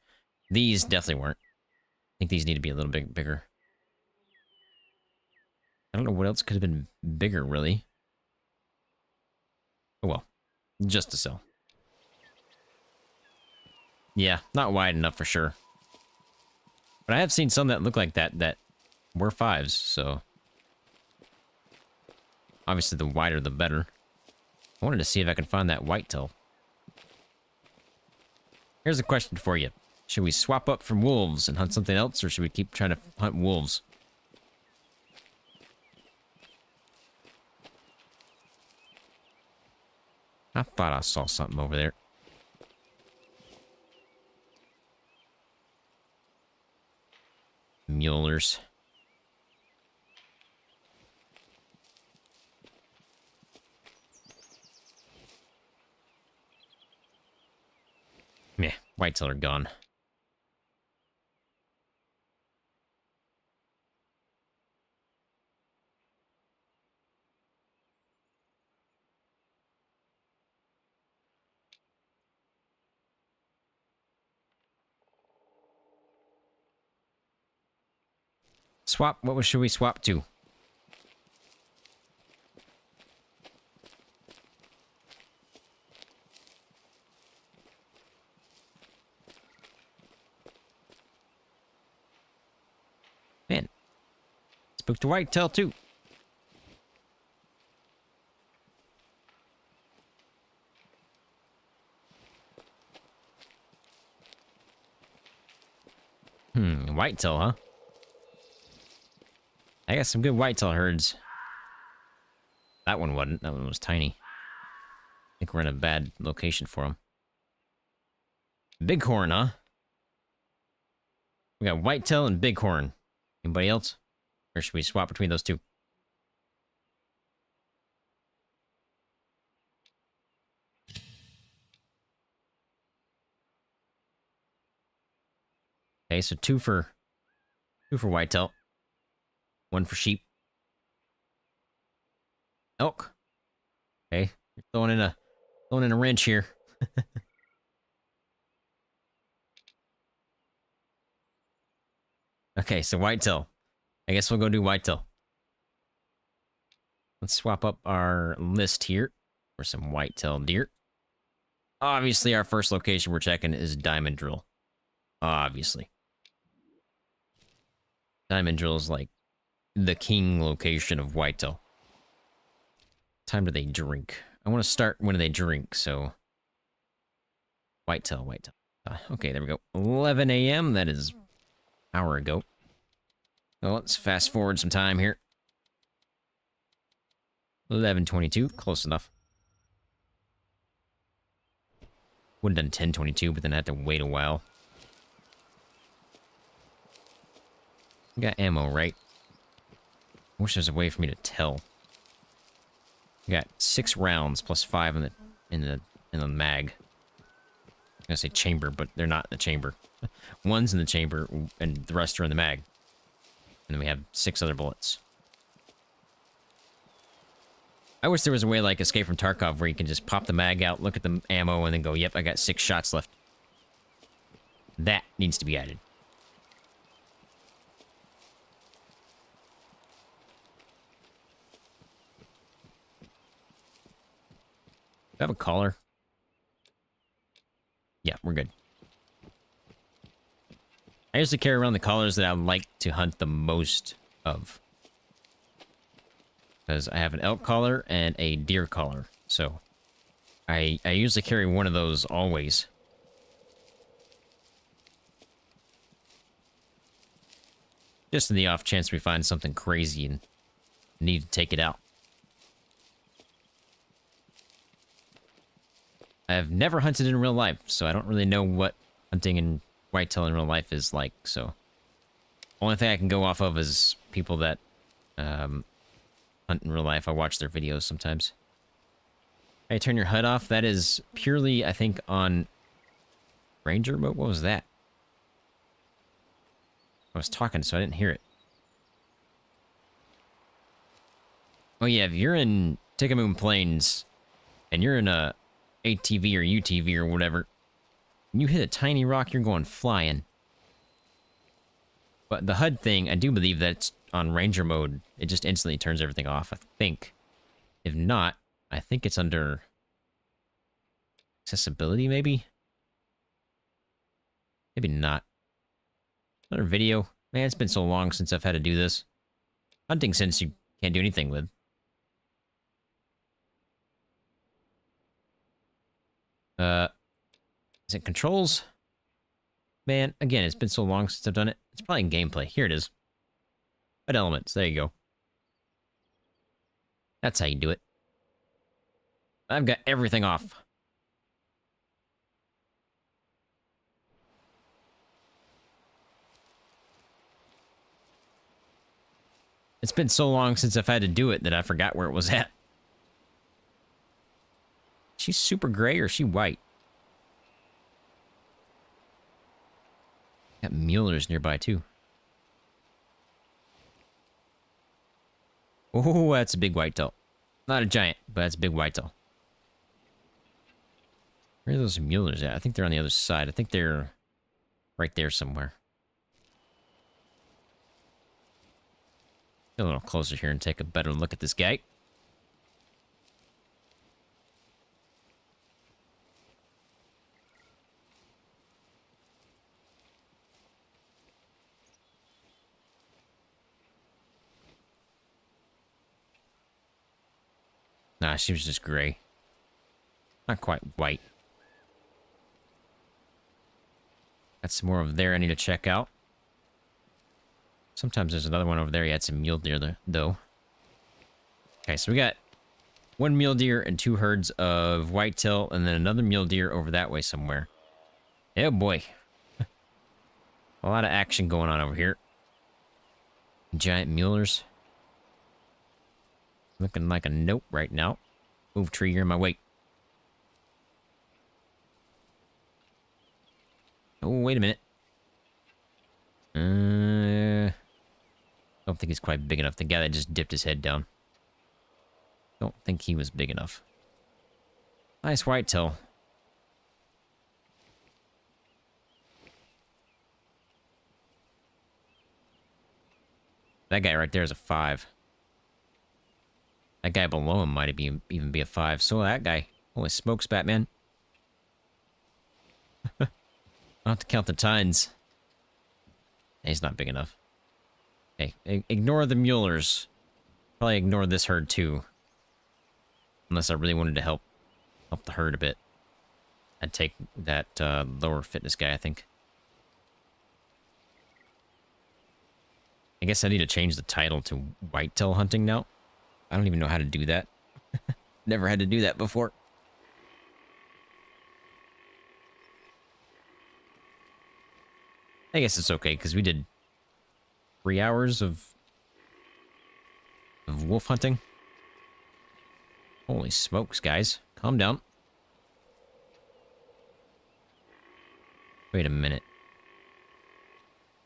These definitely weren't. I think these need to be a little bit bigger. I don't know what else could have been bigger, really. Oh well. Just to sell. Yeah, not wide enough for sure. But I have seen some that look like that were 5s, so... Obviously, the wider the better. I wanted to see if I can find that whitetail. Here's a question for you. Should we swap up from wolves and hunt something else, or should we keep trying to hunt wolves? I thought I saw something over there. Mulers. Meh, whitetail are gone. Swap, should we swap to? Man, spoke to whitetail too. Whitetail, huh? I got some good whitetail herds. That one wasn't. That one was tiny. I think we're in a bad location for them. Bighorn, huh? We got whitetail and bighorn. Anybody else? Or should we swap between those two? Okay, so two for whitetail. One for sheep. Elk. Okay, you're throwing in a wrench here. Okay, so whitetail. I guess we'll go do whitetail. Let's swap up our list here for some whitetail deer. Obviously, our first location we're checking is Diamond Drill. Obviously. Diamond Drill is like the king location of whitetail. Time do they drink? I want to start when they drink, so... Whitetail. Okay, there we go. 11 a.m., that is an hour ago. So let's fast forward some time here. 11:22, close enough. Would have done 10:22, but then I had to wait a while. We got ammo, right? I wish there was a way for me to tell. We got 6 rounds plus 5 in the mag. I'm gonna say chamber, but they're not in the chamber. One's in the chamber, and the rest are in the mag. And then we have 6 other bullets. I wish there was a way like Escape from Tarkov where you can just pop the mag out, look at the ammo, and then go, yep, I got 6 shots left. That needs to be added. Do I have a collar? Yeah, we're good. I usually carry around the collars that I like to hunt the most of. Because I have an elk collar and a deer collar. So, I usually carry one of those always. Just in the off chance we find something crazy and need to take it out. I've never hunted in real life, so I don't really know what hunting in whitetail in real life is like, so... Only thing I can go off of is people that, hunt in real life. I watch their videos sometimes. Hey, turn your HUD off. That is purely, I think, on Ranger mode. What was that? I was talking, so I didn't hear it. Oh yeah, if you're in Tickamoon Plains, and you're in a ATV or UTV or whatever, and you hit a tiny rock, you're going flying. But the HUD thing, I do believe that's on Ranger mode. It just instantly turns everything off, I think. If not, I think it's under accessibility, maybe? Maybe not. Another video. Man, it's been so long since I've had to do this. Hunting sense you can't do anything with. Is it controls? Man, again, it's been so long since I've done it. It's probably in gameplay. Here it is. HUD elements. There you go. That's how you do it. I've got everything off. It's been so long since I've had to do it that I forgot where it was at. She's super gray or is she white? Got mulers nearby too. Oh, that's a big whitetail. Not a giant, but that's a big whitetail. Where are those mulers at? I think they're on the other side. I think they're right there somewhere. Get a little closer here and take a better look at this guy. Nah, she was just gray. Not quite white. Got some more over there I need to check out. Sometimes there's another one over there. He had some mule deer there, though. Okay, so we got 1 mule deer and 2 herds of whitetail, and then another mule deer over that way somewhere. Oh boy. A lot of action going on over here. Giant mulers. Looking like a nope right now. Move tree, you're in my way. Oh, wait a minute. Don't think he's quite big enough. The guy that just dipped his head down. Don't think he was big enough. Nice whitetail. That guy right there is a 5. That guy below him might even be a 5. So that guy. Holy smokes, Batman. I'll have to count the tines. He's not big enough. Hey, ignore the Muellers. Probably ignore this herd too. Unless I really wanted to help the herd a bit. I'd take that lower fitness guy, I think. I guess I need to change the title to whitetail hunting now. I don't even know how to do that. Never had to do that before. I guess it's okay, because we did 3 hours of wolf hunting. Holy smokes, guys. Calm down. Wait a minute.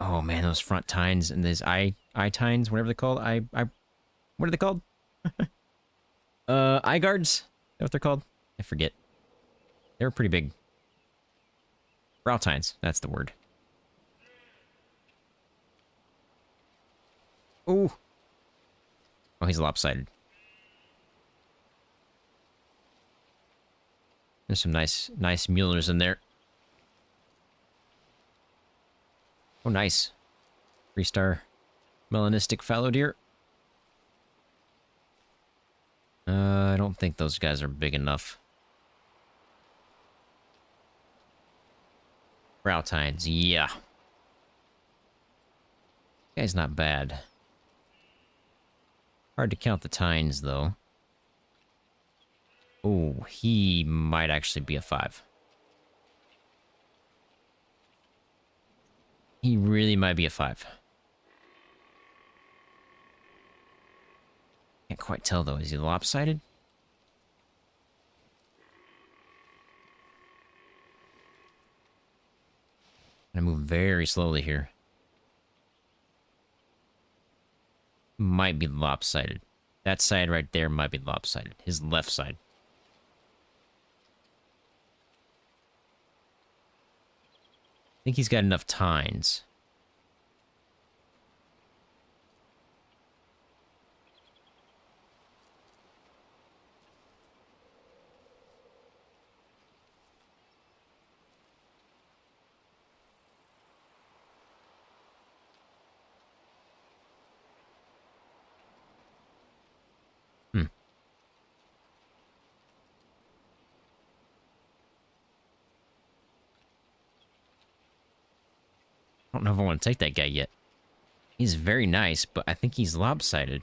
Oh man, those front tines and those eye tines, whatever they're called. What are they called? Eye guards? Is that what they're called? I forget. They were pretty big. Brow tines, that's the word. Ooh. Oh, he's lopsided. There's some nice Muellers in there. Oh, nice. 3-star melanistic fallow deer. I don't think those guys are big enough. Brow tines, yeah. Guy's not bad. Hard to count the tines, though. Oh, he might actually be a 5. He really might be a 5. Can't quite tell, though. Is he lopsided? I'm gonna move very slowly here. Might be lopsided. That side right there might be lopsided. His left side. I think he's got enough tines. I don't know if I want to take that guy yet. He's very nice, but I think he's lopsided.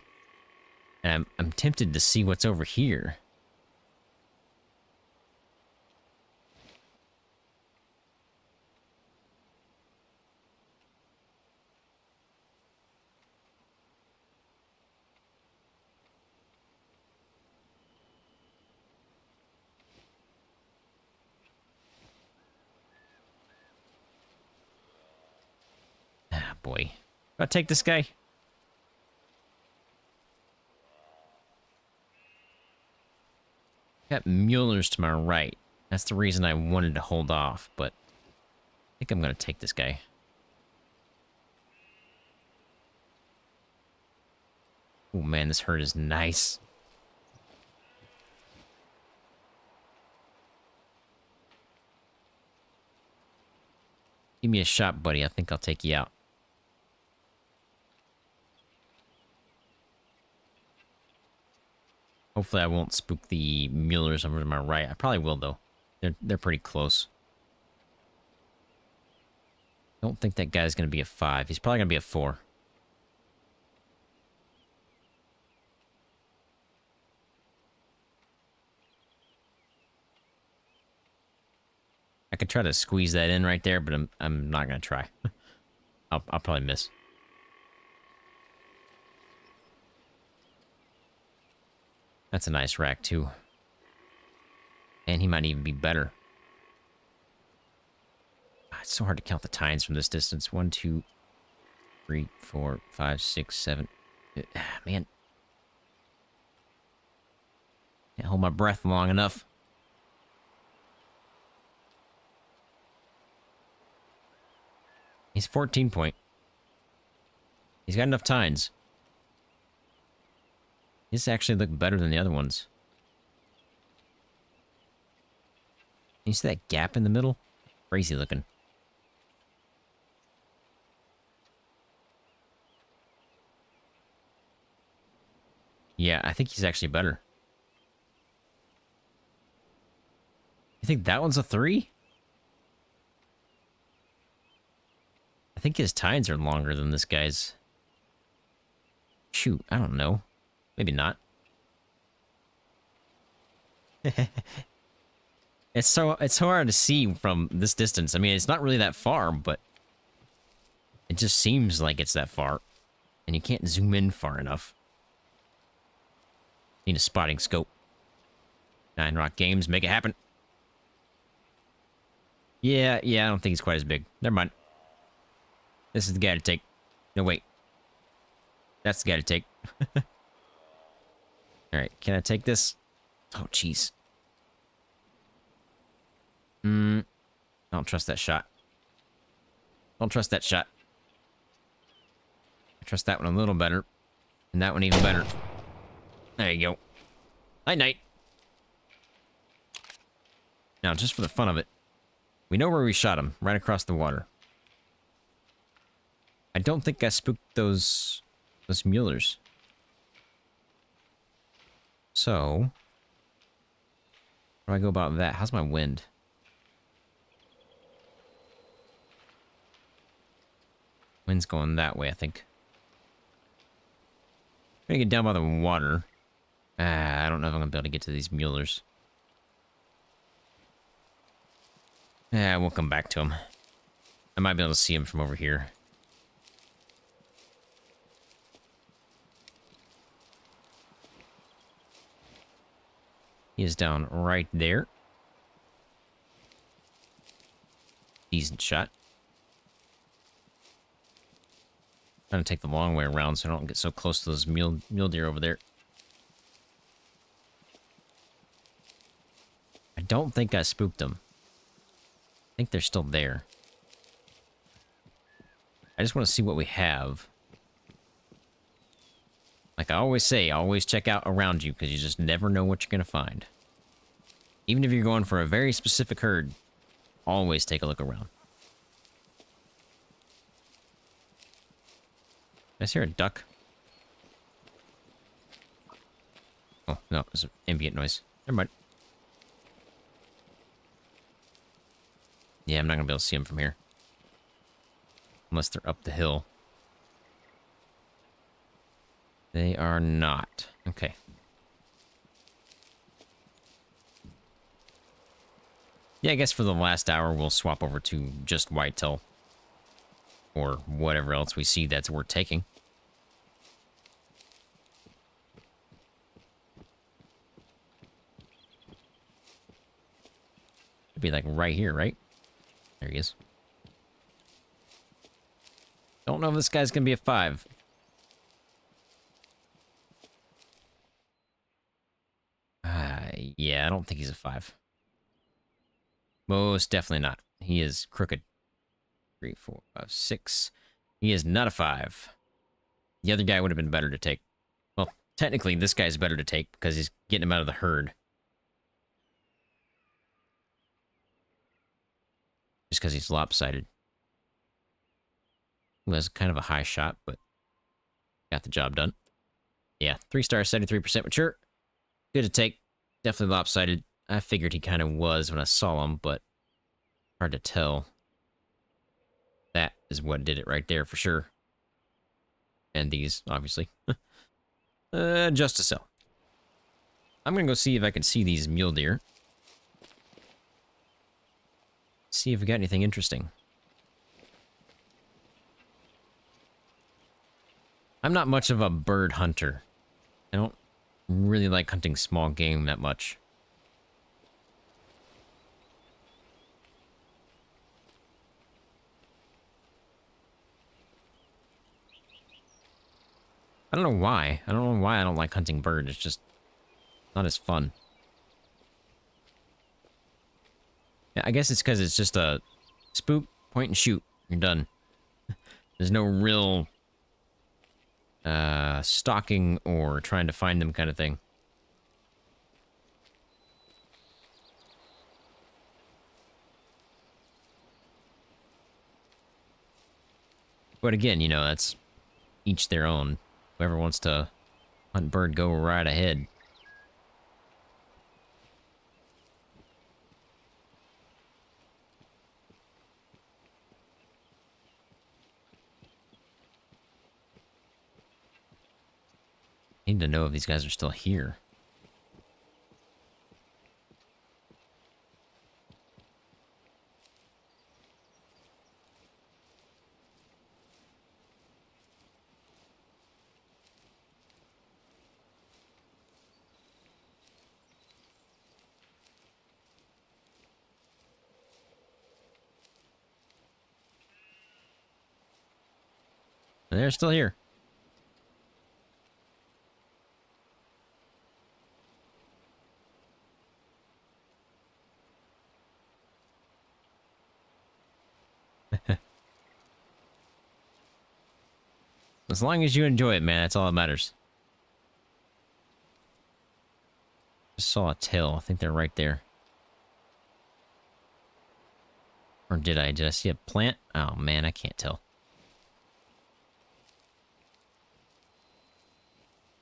And I'm tempted to see what's over here. Ah, boy. Do I take this guy? Got Muellers to my right. That's the reason I wanted to hold off, but I think I'm going to take this guy. Oh man, this herd is nice. Give me a shot, buddy. I think I'll take you out. Hopefully I won't spook the Muellers over to my right. I probably will, though. They're pretty close. Don't think that guy's going to be a 5. He's probably going to be a 4. I could try to squeeze that in right there, but I'm not going to try. I'll probably miss. That's a nice rack, too. And he might even be better. Ah, it's so hard to count the tines from this distance. 1, 2, 3, 4, 5, 6, 7. Man. Can't hold my breath long enough. He's 14 point. He's got enough tines. These actually look better than the other ones. You see that gap in the middle? Crazy looking. Yeah, I think he's actually better. You think that one's a 3? I think his tines are longer than this guy's. Shoot, I don't know. Maybe not. It's so hard to see from this distance. I mean, it's not really that far, but it just seems like it's that far. And you can't zoom in far enough. Need a spotting scope. 9 Rock Games, make it happen. Yeah, I don't think he's quite as big. Never mind. This is the guy to take. No, wait. That's the guy to take. Alright, can I take this? Oh, jeez. I don't trust that shot. Don't trust that shot. I trust that one a little better. And that one even better. There you go. Night-night. Now, just for the fun of it, we know where we shot him. Right across the water. I don't think I spooked those mulers. So, how do I go about that? How's my wind? Wind's going that way, I think. I'm gonna get down by the water. I don't know if I'm gonna be able to get to these mulers. We'll come back to him. I might be able to see him from over here. He is down right there. Decent shot. I'm gonna take the long way around so I don't get so close to those mule deer over there. I don't think I spooked them. I think they're still there. I just want to see what we have. Like I always say, always check out around you because you just never know what you're going to find. Even if you're going for a very specific herd, always take a look around. Did I hear a duck? Oh, no, it's an ambient noise. Never mind. Yeah, I'm not going to be able to see them from here. Unless they're up the hill. They are not. Okay. Yeah, I guess for the last hour, we'll swap over to just whitetail. Or whatever else we see that's worth taking. It'd be like right here, right? There he is. Don't know if this guy's gonna be a 5. Yeah, I don't think he's a 5. Most definitely not. He is crooked. 3, 4, 5, 6. He is not a 5. The other guy would have been better to take. Well, technically, this guy's better to take because he's getting him out of the herd. Just because he's lopsided. Well, that's kind of a high shot, but got the job done. Yeah, 3 stars, 73% mature. Good to take. Definitely lopsided. I figured he kind of was when I saw him, but hard to tell. That is what did it right there for sure. And these, obviously. Just to sell. I'm gonna go see if I can see these mule deer. See if we got anything interesting. I'm not much of a bird hunter. I don't really like hunting small game that much. I don't know why. I don't know why I don't like hunting birds. It's just not as fun. Yeah, I guess it's because it's just a spook, point and shoot. You're done. There's no real stalking or trying to find them kind of thing. But again, you know, that's each their own. Whoever wants to hunt bird, go right ahead. I need to know if these guys are still here. They're still here. As long as you enjoy it, man, that's all that matters. Just saw a tail. I think they're right there. Or did I? Did I see a plant? Oh, man, I can't tell.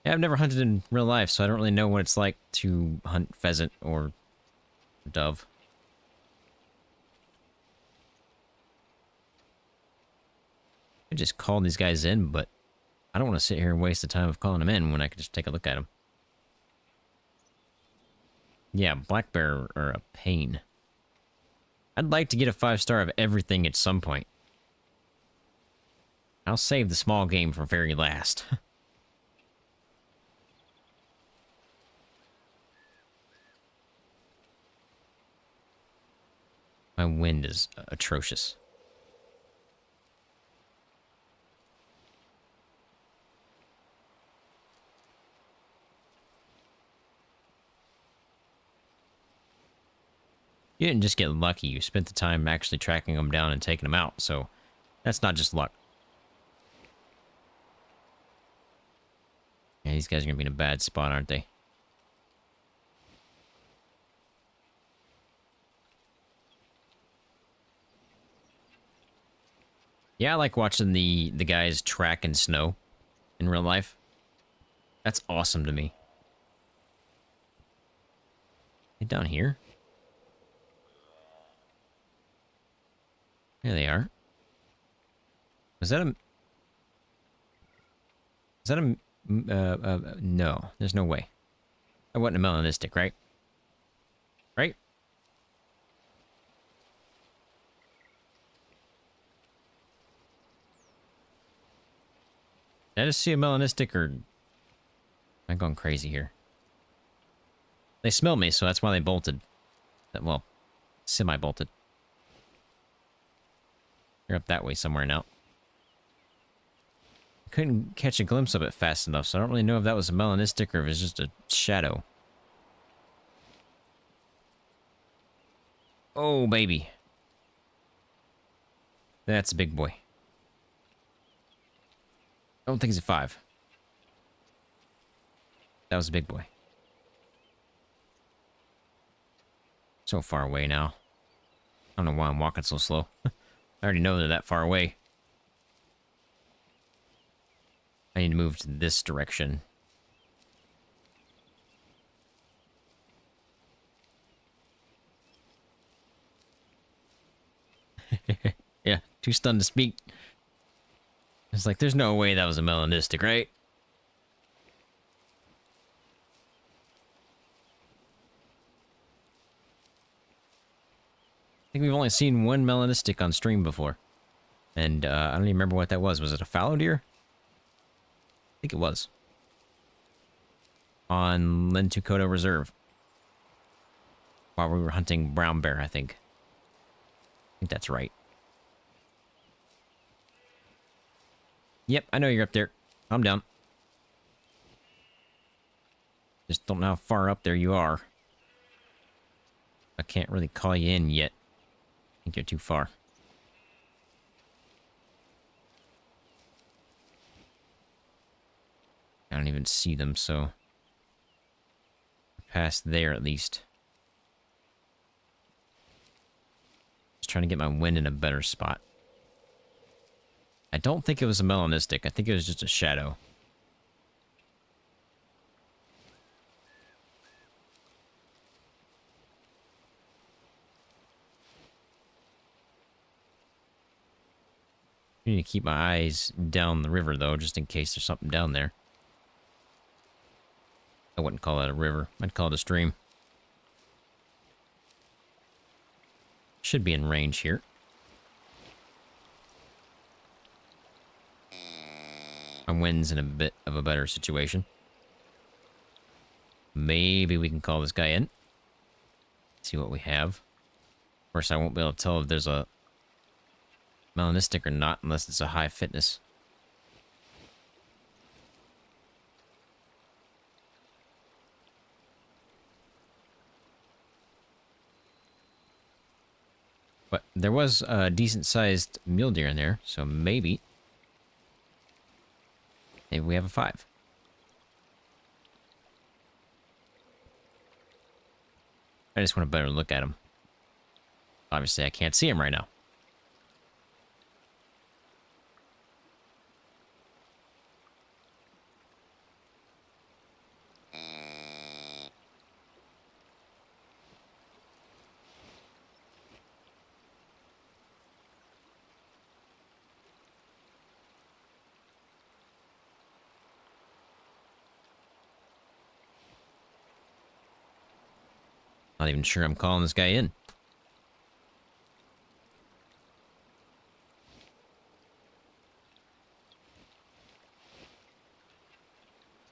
Yeah, I've never hunted in real life, so I don't really know what it's like to hunt pheasant or dove. I just called these guys in, but I don't want to sit here and waste the time of calling them in when I could just take a look at them. Yeah, black bear are a pain. I'd like to get a 5-star of everything at some point. I'll save the small game for very last. My wind is atrocious. You didn't just get lucky, you spent the time actually tracking them down and taking them out, so that's not just luck. Yeah, these guys are gonna be in a bad spot, aren't they? Yeah, I like watching the guys track in snow in real life. That's awesome to me. They down here? There they are. Was that a... Is that a... no, there's no way. That wasn't a melanistic, right? Right? Did I just see a melanistic, or... Am I going crazy here? They smelled me, so that's why they bolted. Well, semi-bolted. They're up that way somewhere now. Couldn't catch a glimpse of it fast enough, so I don't really know if that was a melanistic or if it's just a shadow. Oh, baby. That's a big boy. I don't think he's a 5. That was a big boy. So far away now. I don't know why I'm walking so slow. I already know they're that far away. I need to move to this direction. Yeah, too stunned to speak. It's like, there's no way that was a melanistic, right? I think we've only seen one melanistic on stream before. And I don't even remember what that was. Was it a fallow deer? I think it was. On Lentukoto Reserve. While we were hunting brown bear, I think. I think that's right. Yep, I know you're up there. I'm down. Just don't know how far up there you are. I can't really call you in yet. I think you're too far. I don't even see them, so... past there, at least. Just trying to get my wind in a better spot. I don't think it was a melanistic. I think it was just a shadow. I need to keep my eyes down the river, though, just in case there's something down there. I wouldn't call that a river. I'd call it a stream. Should be in range here. My wind's in a bit of a better situation. Maybe we can call this guy in. See what we have. Of course, I won't be able to tell if there's a melanistic or not unless it's a high fitness. But there was a decent-sized mule deer in there, so maybe we have a 5. I just want a better look at him. Obviously, I can't see him right now. Not even sure I'm calling this guy in.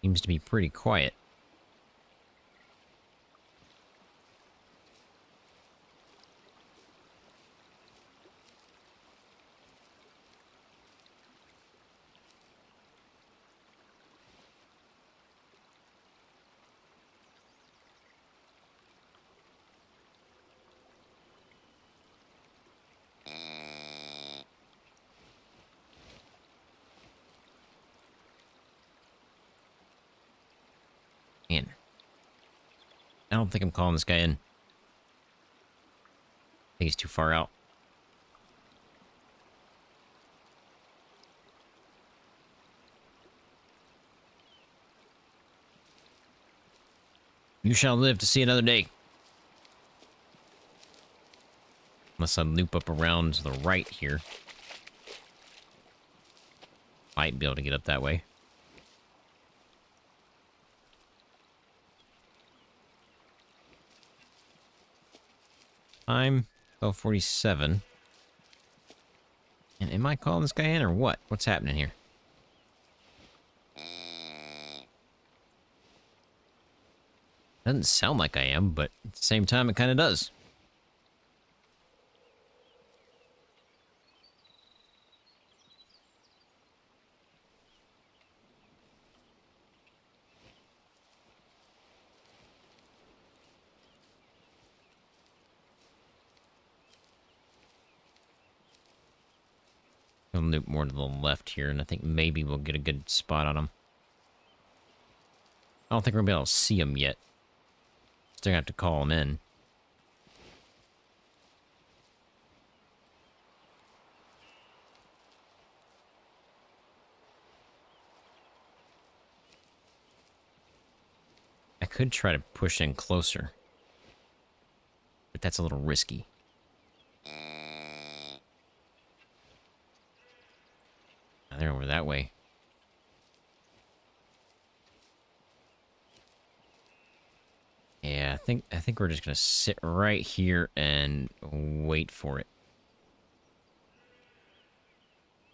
Seems to be pretty quiet. Man. I don't think I'm calling this guy in. I think he's too far out. You shall live to see another day. Unless I loop up around to the right here. Might be able to get up that way. Time 12:47. And am I calling this guy in or what? What's happening here? Doesn't sound like I am, but at the same time it kind of does. I'll loop more to the left here, and I think maybe we'll get a good spot on him. I don't think we're going to be able to see him yet. Still have to call him in. I could try to push in closer, but that's a little risky. They're over that way. Yeah, I think we're just gonna sit right here and wait for it.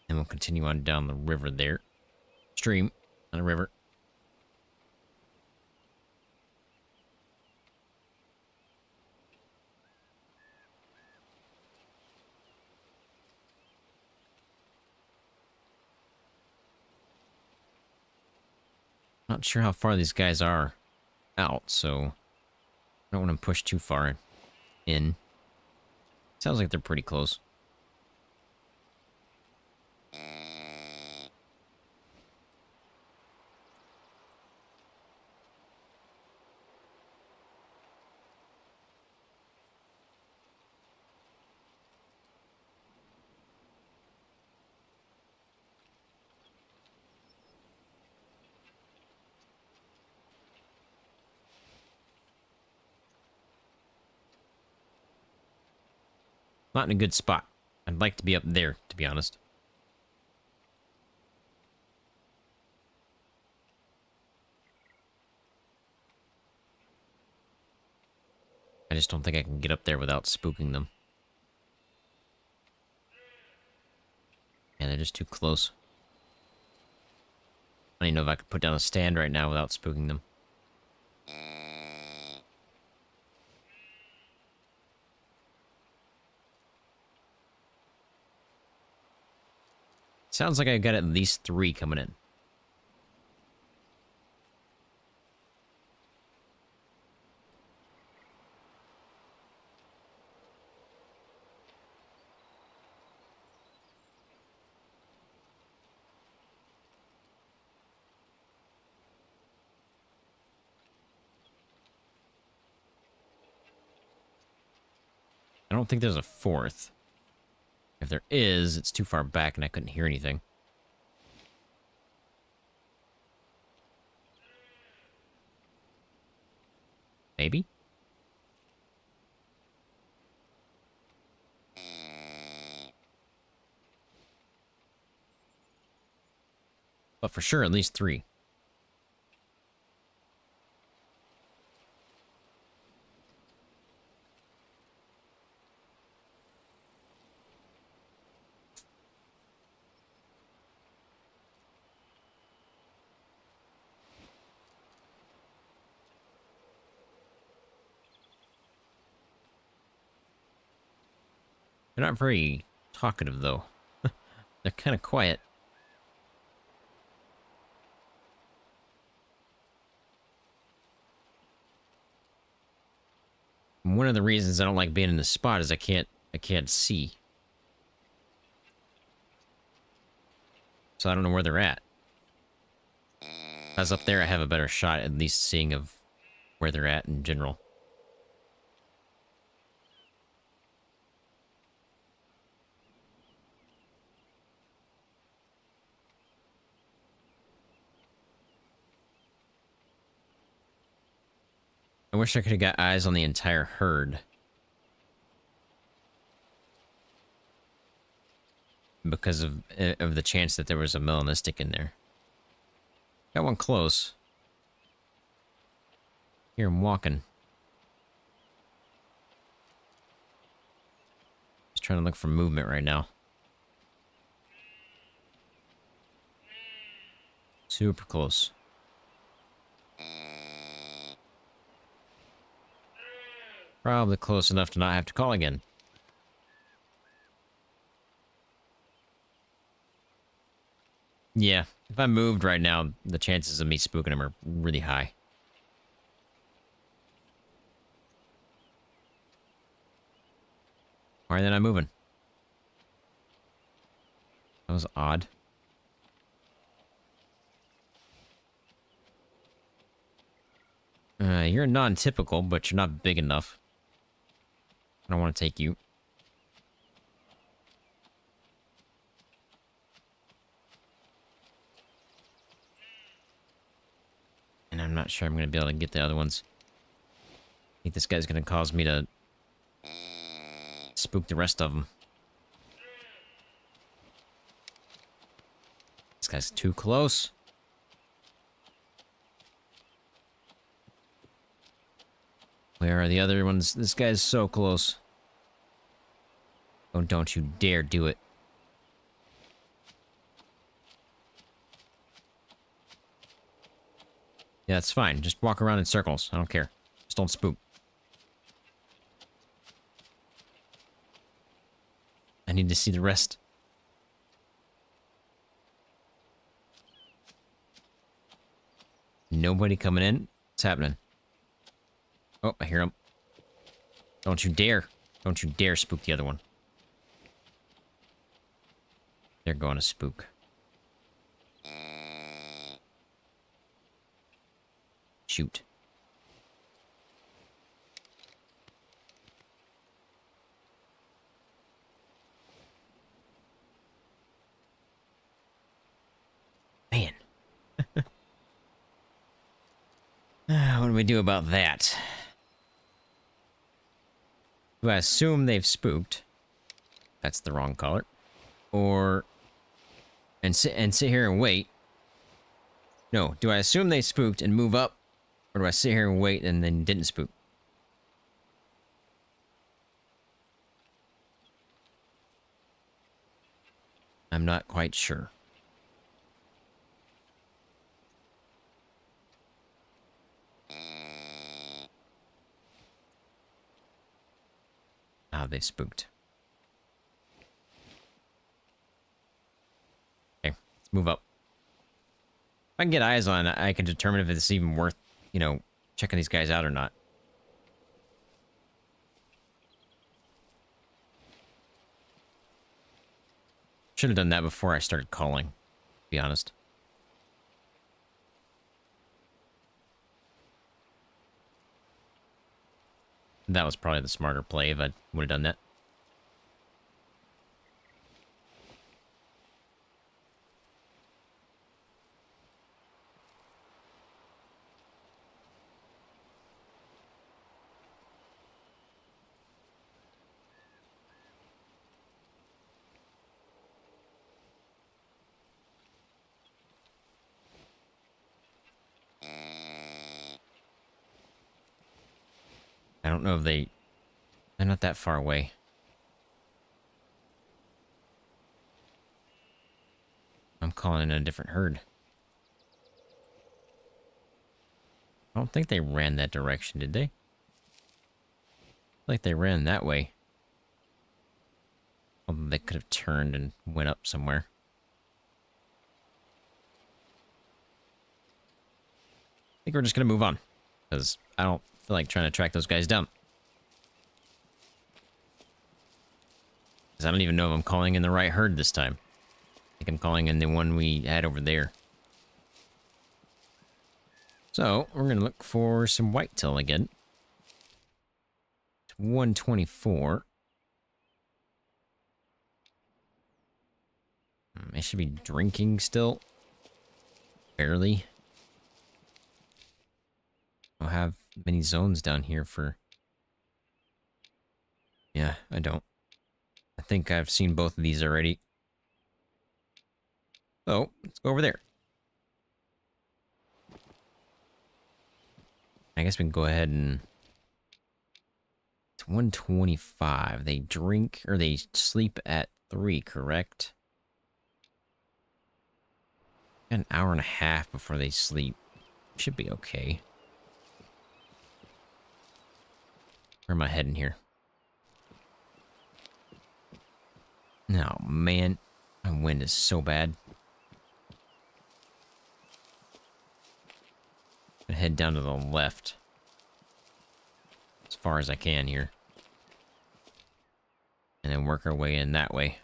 And we'll continue on down the river there. Stream on the river. Not sure how far these guys are. out, so I don't want to push too far in. Sounds like they're pretty close. Not in a good spot. I'd like to be up there, to be honest. I just don't think I can get up there without spooking them. Yeah, they're just too close. I don't even know if I could put down a stand right now without spooking them. Sounds like I got at least 3 coming in. I don't think there's a 4th. If there is, it's too far back and I couldn't hear anything. Maybe? But for sure, at least 3. They're not very talkative, though. They're kind of quiet. One of the reasons I don't like being in this spot is I can't see. So I don't know where they're at. If I was up there, I have a better shot at least seeing of where they're at in general. I wish I could have got eyes on the entire herd. Because of the chance that there was a melanistic in there. Got one close. Hear him walking. Just trying to look for movement right now. Super close. Probably close enough to not have to call again. Yeah, if I moved right now, the chances of me spooking him are really high. Why are they not moving? That was odd. You're non-typical, but you're not big enough. I don't want to take you. And I'm not sure I'm going to be able to get the other ones. I think this guy's going to cause me to spook the rest of them. This guy's too close. Where are the other ones? This guy's so close. Oh, don't you dare do it. Yeah, it's fine. Just walk around in circles. I don't care. Just don't spook. I need to see the rest. Nobody coming in? What's happening? Oh, I hear him. Don't you dare. Don't you dare spook the other one. They're going to spook. Shoot. Man. What do we do about that? Do I assume they've spooked? That's the wrong color. Or... And sit here and wait. No, do I assume they spooked and move up? Or do I sit here and wait and then didn't spook? I'm not quite sure. Ah, they spooked. Okay, let's move up. If I can get eyes on it, I can determine if it's even worth, you know, checking these guys out or not. Should have done that before I started calling, to be honest. That was probably the smarter play if I would have done that. I don't know if they're not that far away. I'm calling in a different herd. I don't think they ran that direction, did they? Like they ran that way. Although they could have turned and went up somewhere. I think we're just gonna move on. Because I don't feel like trying to track those guys down. Because I don't even know if I'm calling in the right herd this time. I think I'm calling in the one we had over there. So, we're going to look for some whitetail again. It's 124. I should be drinking still. Barely. I don't have many zones down here for... Yeah, I don't. I think I've seen both of these already. So, let's go over there. I guess we can go ahead and... It's 125. They drink, or they sleep at 3, correct? An hour and a half before they sleep. Should be okay. Where am I heading here? Oh, man. My wind is so bad. I'm gonna head down to the left. As far as I can here. And then work our way in that way.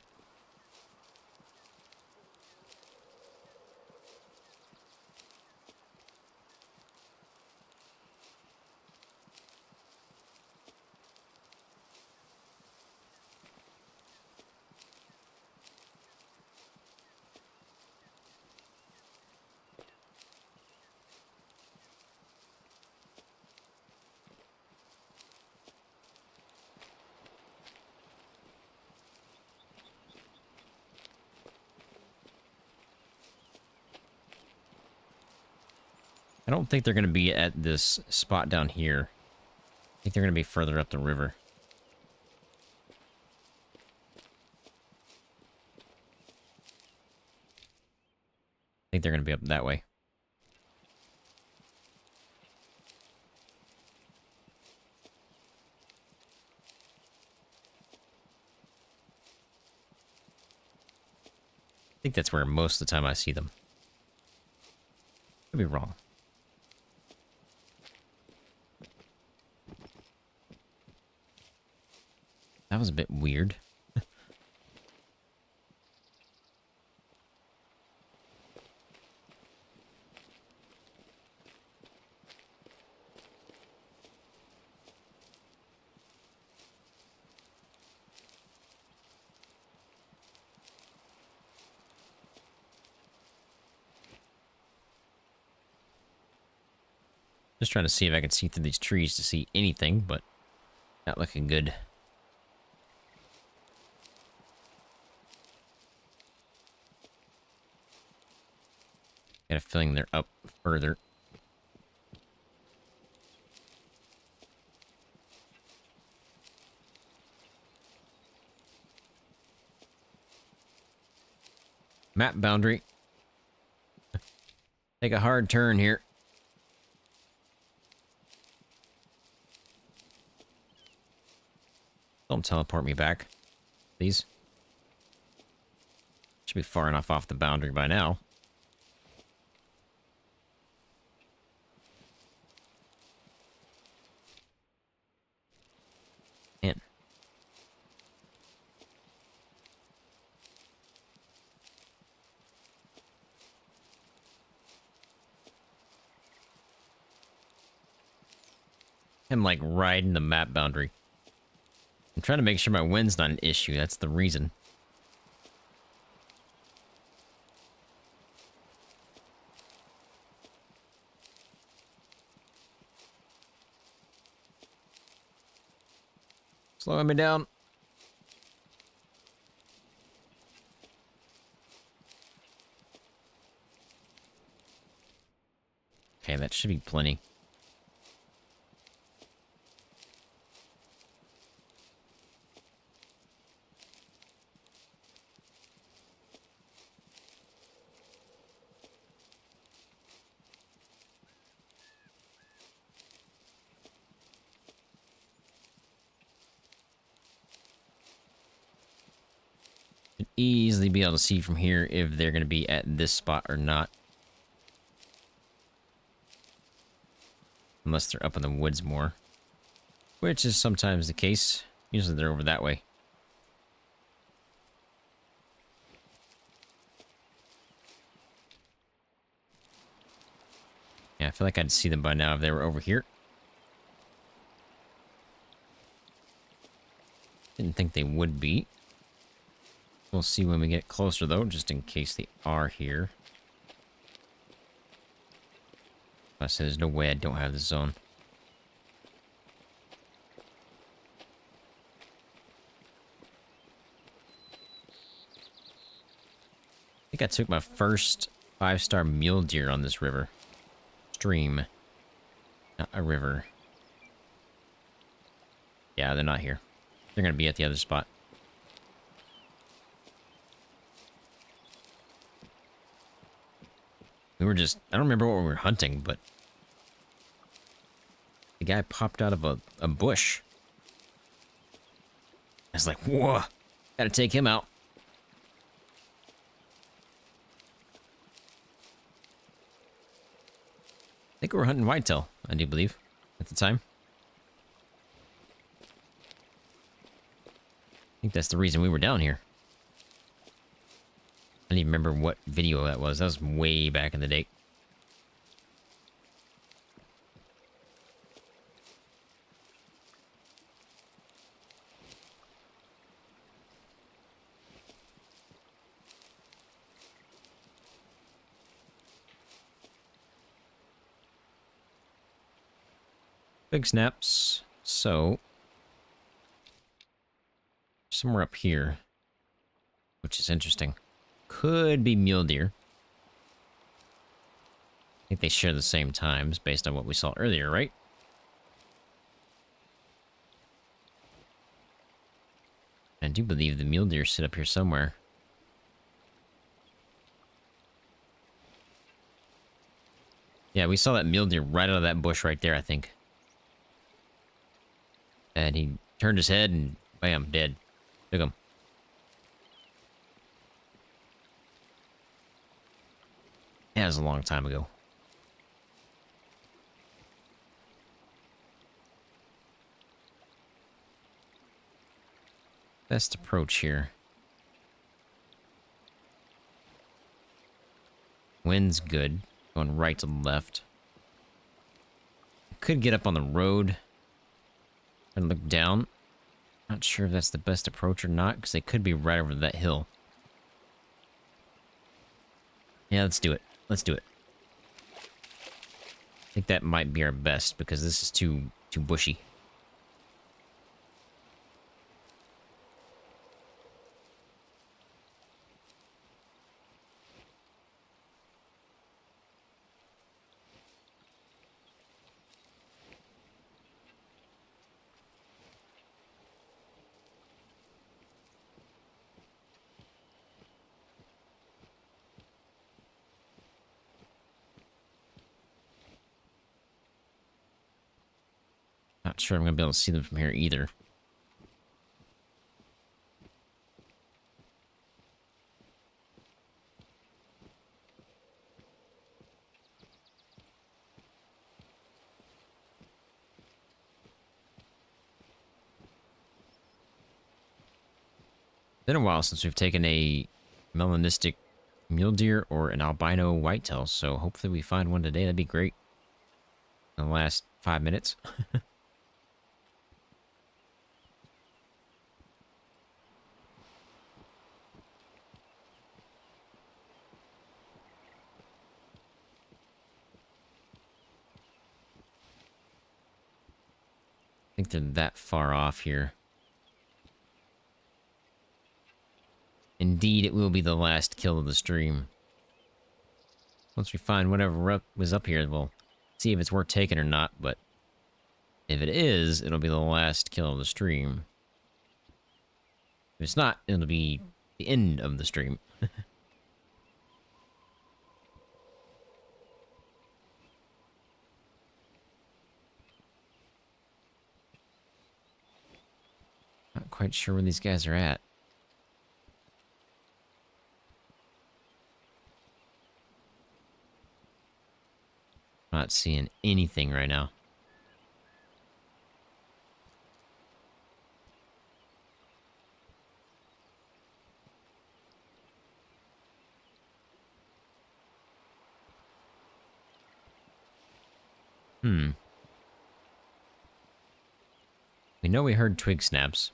I don't think they're going to be at this spot down here. I think they're going to be further up the river. I think they're going to be up that way. I think that's where most of the time I see them. Could be wrong. was a bit weird. Just trying to see if I can see through these trees to see anything, but not looking good. Got a feeling they're up further. Map boundary. Take a hard turn here. Don't teleport me back, please. Should be far enough off the boundary by now. Man. I'm like riding the map boundary. I'm trying to make sure my wind's not an issue. That's the reason. Slowing me down. Okay, that should be plenty. Should easily be able to see from here if they're going to be at this spot or not. Unless they're up in the woods more. Which is sometimes the case. Usually they're over that way. Yeah, I feel like I'd see them by now if they were over here. Didn't think they would be. We'll see when we get closer, though, just in case they are here. I say there's no way I don't have the zone. I think I took my first 5-star mule deer on this river. Stream. Not a river. Yeah, they're not here. They're going to be at the other spot. We were just... I don't remember what we were hunting, but... the guy popped out of a bush. I was like, whoa! Gotta take him out. I think we were hunting whitetail, I do believe, at the time. I think that's the reason we were down here. I don't even remember what video that was. That was way back in the day. Big snaps. So, somewhere up here, which is interesting. Could be mule deer. I think they share the same times based on what we saw earlier, right? I do believe the mule deer sit up here somewhere. Yeah, we saw that mule deer right out of that bush right there, I think. And he turned his head and bam, dead. Took him. Yeah, it was a long time ago. Best approach here. Wind's good. Going right to left. Could get up on the road and look down. Not sure if that's the best approach or not, because they could be right over that hill. Yeah, let's do it. Let's do it. I think that might be our best, because this is too bushy. Not sure I'm going to be able to see them from here either. Been a while since we've taken a melanistic mule deer or an albino whitetail, so hopefully we find one today. That'd be great. In the last 5 minutes. I think they're that far off here. Indeed, it will be the last kill of the stream. Once we find whatever was up here, we'll see if it's worth taking or not, but if it is, it'll be the last kill of the stream. If it's not, it'll be the end of the stream. Not quite sure where these guys are at. Not seeing anything right now. We know we heard twig snaps.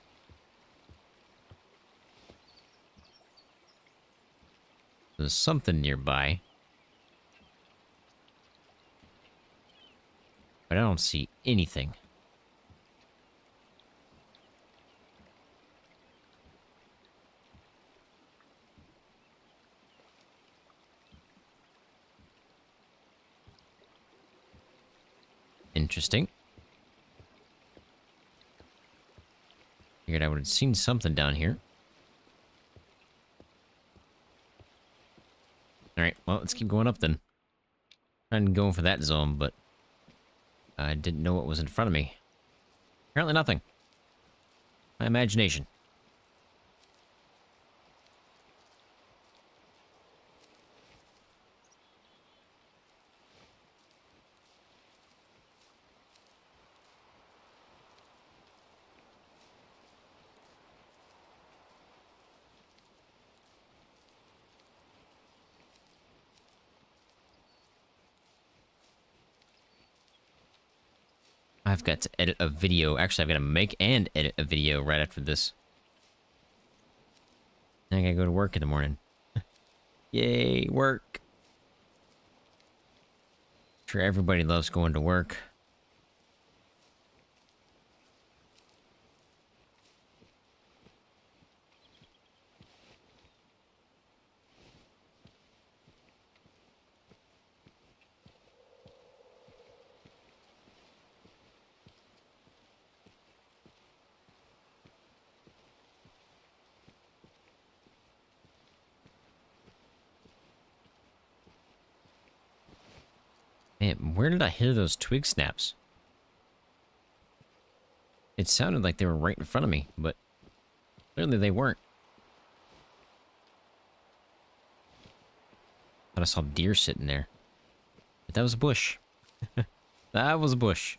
There's something nearby. But I don't see anything. Interesting. Figured I would have seen something down here. Alright, well, let's keep going up then. Trying to go for that zone, but I didn't know what was in front of me. Apparently nothing. My imagination. I've got to edit a video. Actually, I've got to make and edit a video right after this. Then I gotta go to work in the morning. Yay, work. Sure, everybody loves going to work. Man, where did I hear those twig snaps? It sounded like they were right in front of me, but clearly they weren't. Thought I saw deer sitting there. But that was a bush. That was a bush.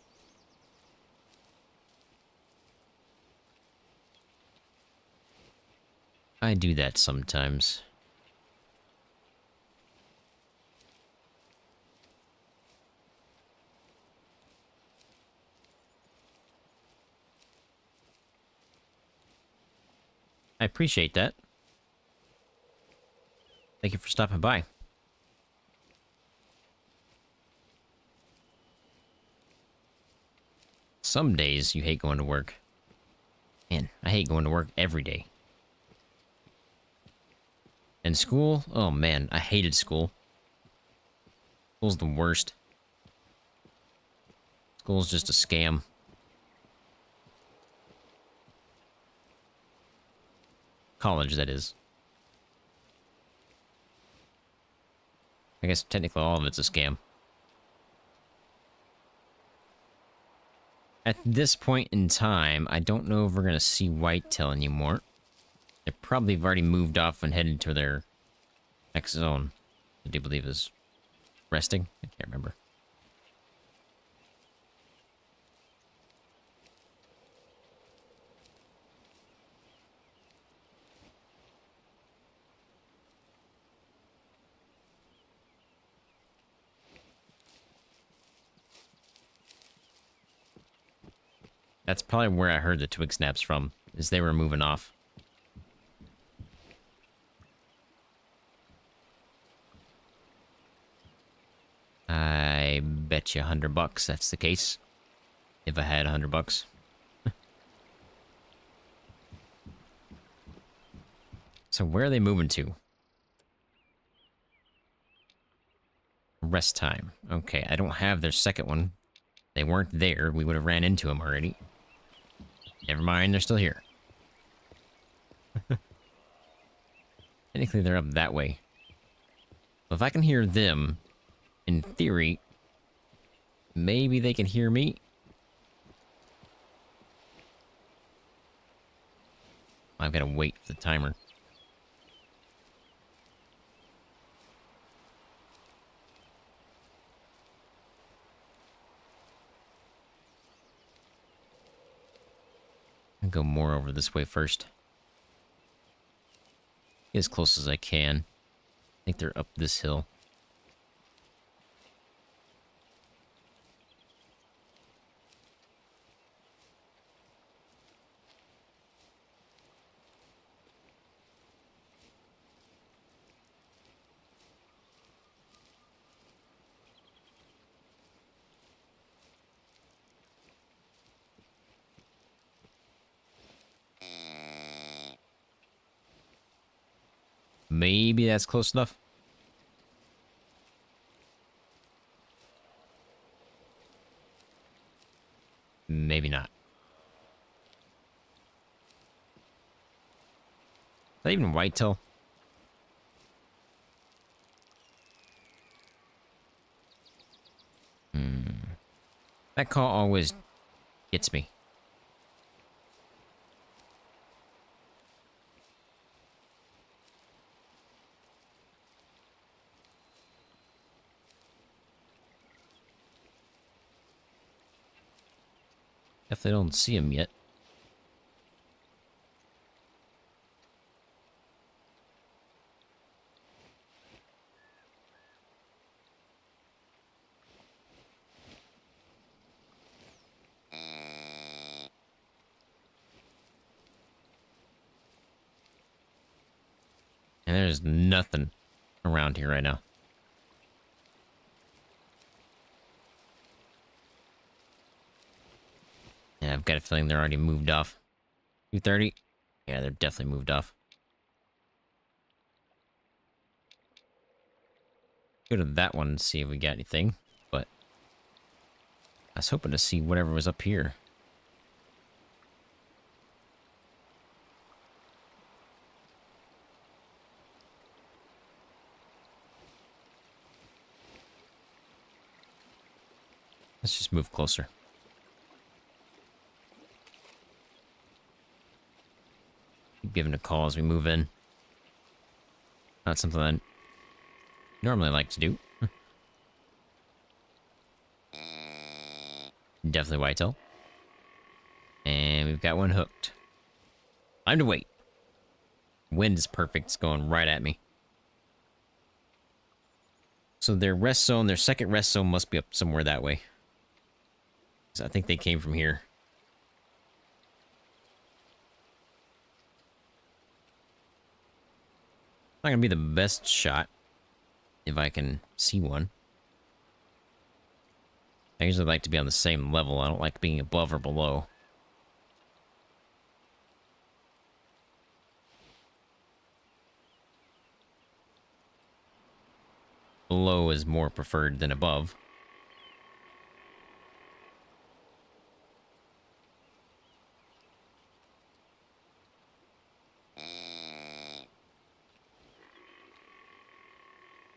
I do that sometimes. I appreciate that. Thank you for stopping by. Some days you hate going to work. Man, I hate going to work every day. And school? Oh man, I hated school. School's the worst. School's just a scam. College, that is. I guess technically all of it's a scam. At this point in time, I don't know if we're going to see whitetail anymore. They probably have already moved off and headed to their next zone. I do believe is resting. I can't remember. That's probably where I heard the twig snaps from, is they were moving off. I bet you $100 that's the case. If I had $100. So where are they moving to? Rest time. Okay, I don't have their second one. They weren't there. We would have ran into them already. Never mind, they're still here. Technically, they're up that way. Well, if I can hear them, in theory, maybe they can hear me. I've got to wait for the timer. I'll go more over this way first. Get as close as I can. I think they're up this hill. Maybe that's close enough. Maybe not. Is that even whitetail? That call always gets me. If they don't see him yet. And there's nothing around here right now. Yeah, I've got a feeling they're already moved off. 2:30? Yeah, they're definitely moved off. Go to that one and see if we got anything, but I was hoping to see whatever was up here. Let's just move closer. Keep giving a call as we move in. Not something I normally like to do. Definitely whitetail. And we've got one hooked. Time to wait. Wind is perfect. It's going right at me. So their rest zone, their second rest zone must be up somewhere that way. So I think they came from here. Not gonna be the best shot if I can see one. I usually like to be on the same level. I don't like being above or below. Below is more preferred than above.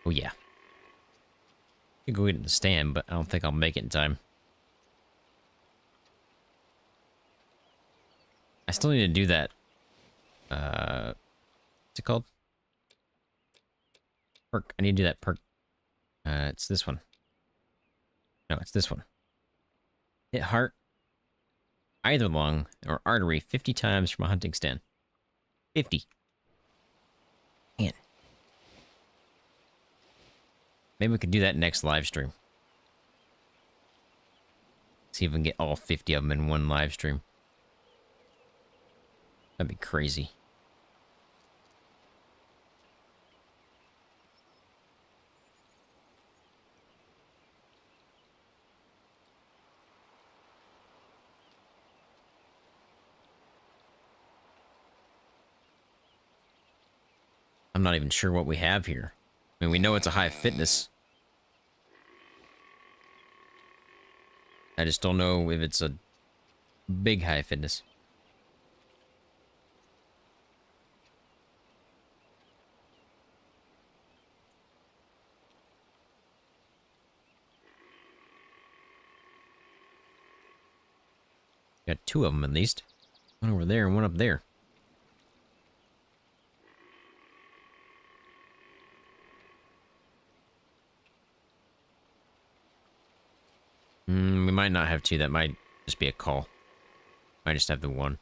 Oh yeah. I could go get in the stand, but I don't think I'll make it in time. I still need to do that. What's it called? Perk. I need to do that perk. It's this one. No, it's this one. Hit heart, either lung or artery 50 times from a hunting stand. 50. Man. Maybe we could do that next live stream. See if we can get all 50 of them in one live stream. That'd be crazy. I'm not even sure what we have here. I mean, we know it's a high fitness. I just don't know if it's a big high fitness. Got two of them at least. One over there and one up there. We might not have two. That might just be a call. Might just have the one.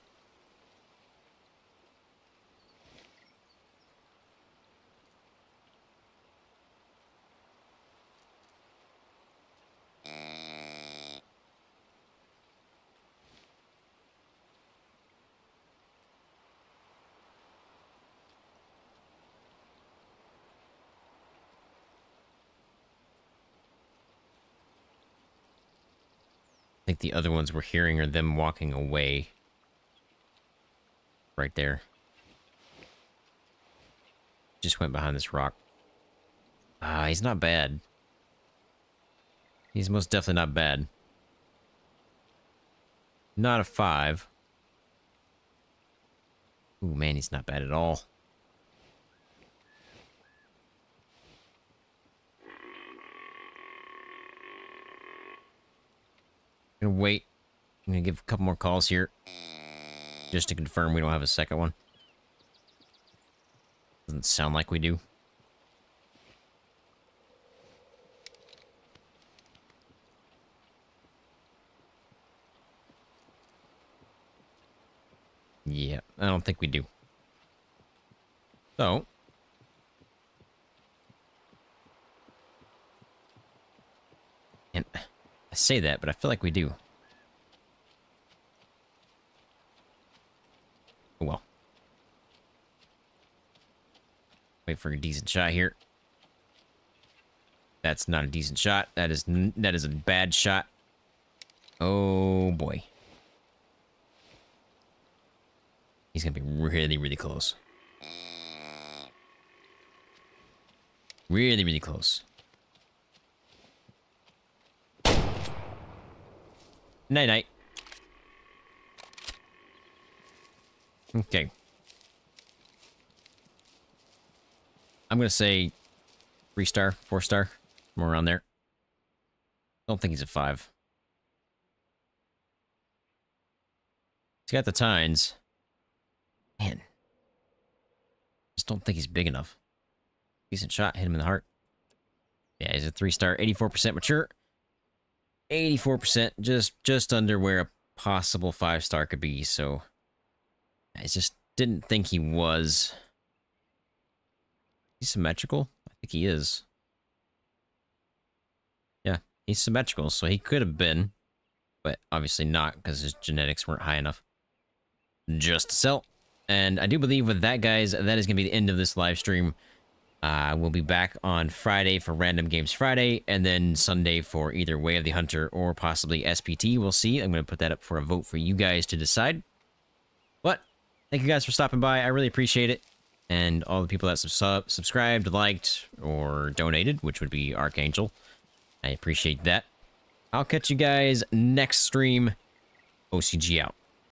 I think the other ones we're hearing are them walking away. Right there. Just went behind this rock. He's not bad. He's most definitely not bad. Not a 5. Ooh, man, he's not bad at all. I'm gonna wait. I'm gonna give a couple more calls here. Just to confirm we don't have a second one. Doesn't sound like we do. Yeah, I don't think we do. So. And I say that, but I feel like we do. Oh well. Wait for a decent shot here. That's not a decent shot. That is a bad shot. Oh boy. He's gonna be really, really close. Really, really close. Night-night. Okay. I'm gonna say 3-star, 4-star, somewhere around there. Don't think he's a 5. He's got the tines. Man. Just don't think he's big enough. Decent shot, hit him in the heart. Yeah, he's a 3-star, 84% mature. 84%, just under where a possible 5-star could be, so I just didn't think he was. He's symmetrical? I think he is. Yeah, he's symmetrical, so he could have been, but obviously not because his genetics weren't high enough. Just to sell. And I do believe with that, guys, that is going to be the end of this live stream. We'll be back on Friday for Random Games Friday, and then Sunday for either Way of the Hunter or possibly SPT. We'll see. I'm going to put that up for a vote for you guys to decide. But thank you guys for stopping by. I really appreciate it. And all the people that subscribed, liked, or donated, which would be Archangel. I appreciate that. I'll catch you guys next stream. OCG out.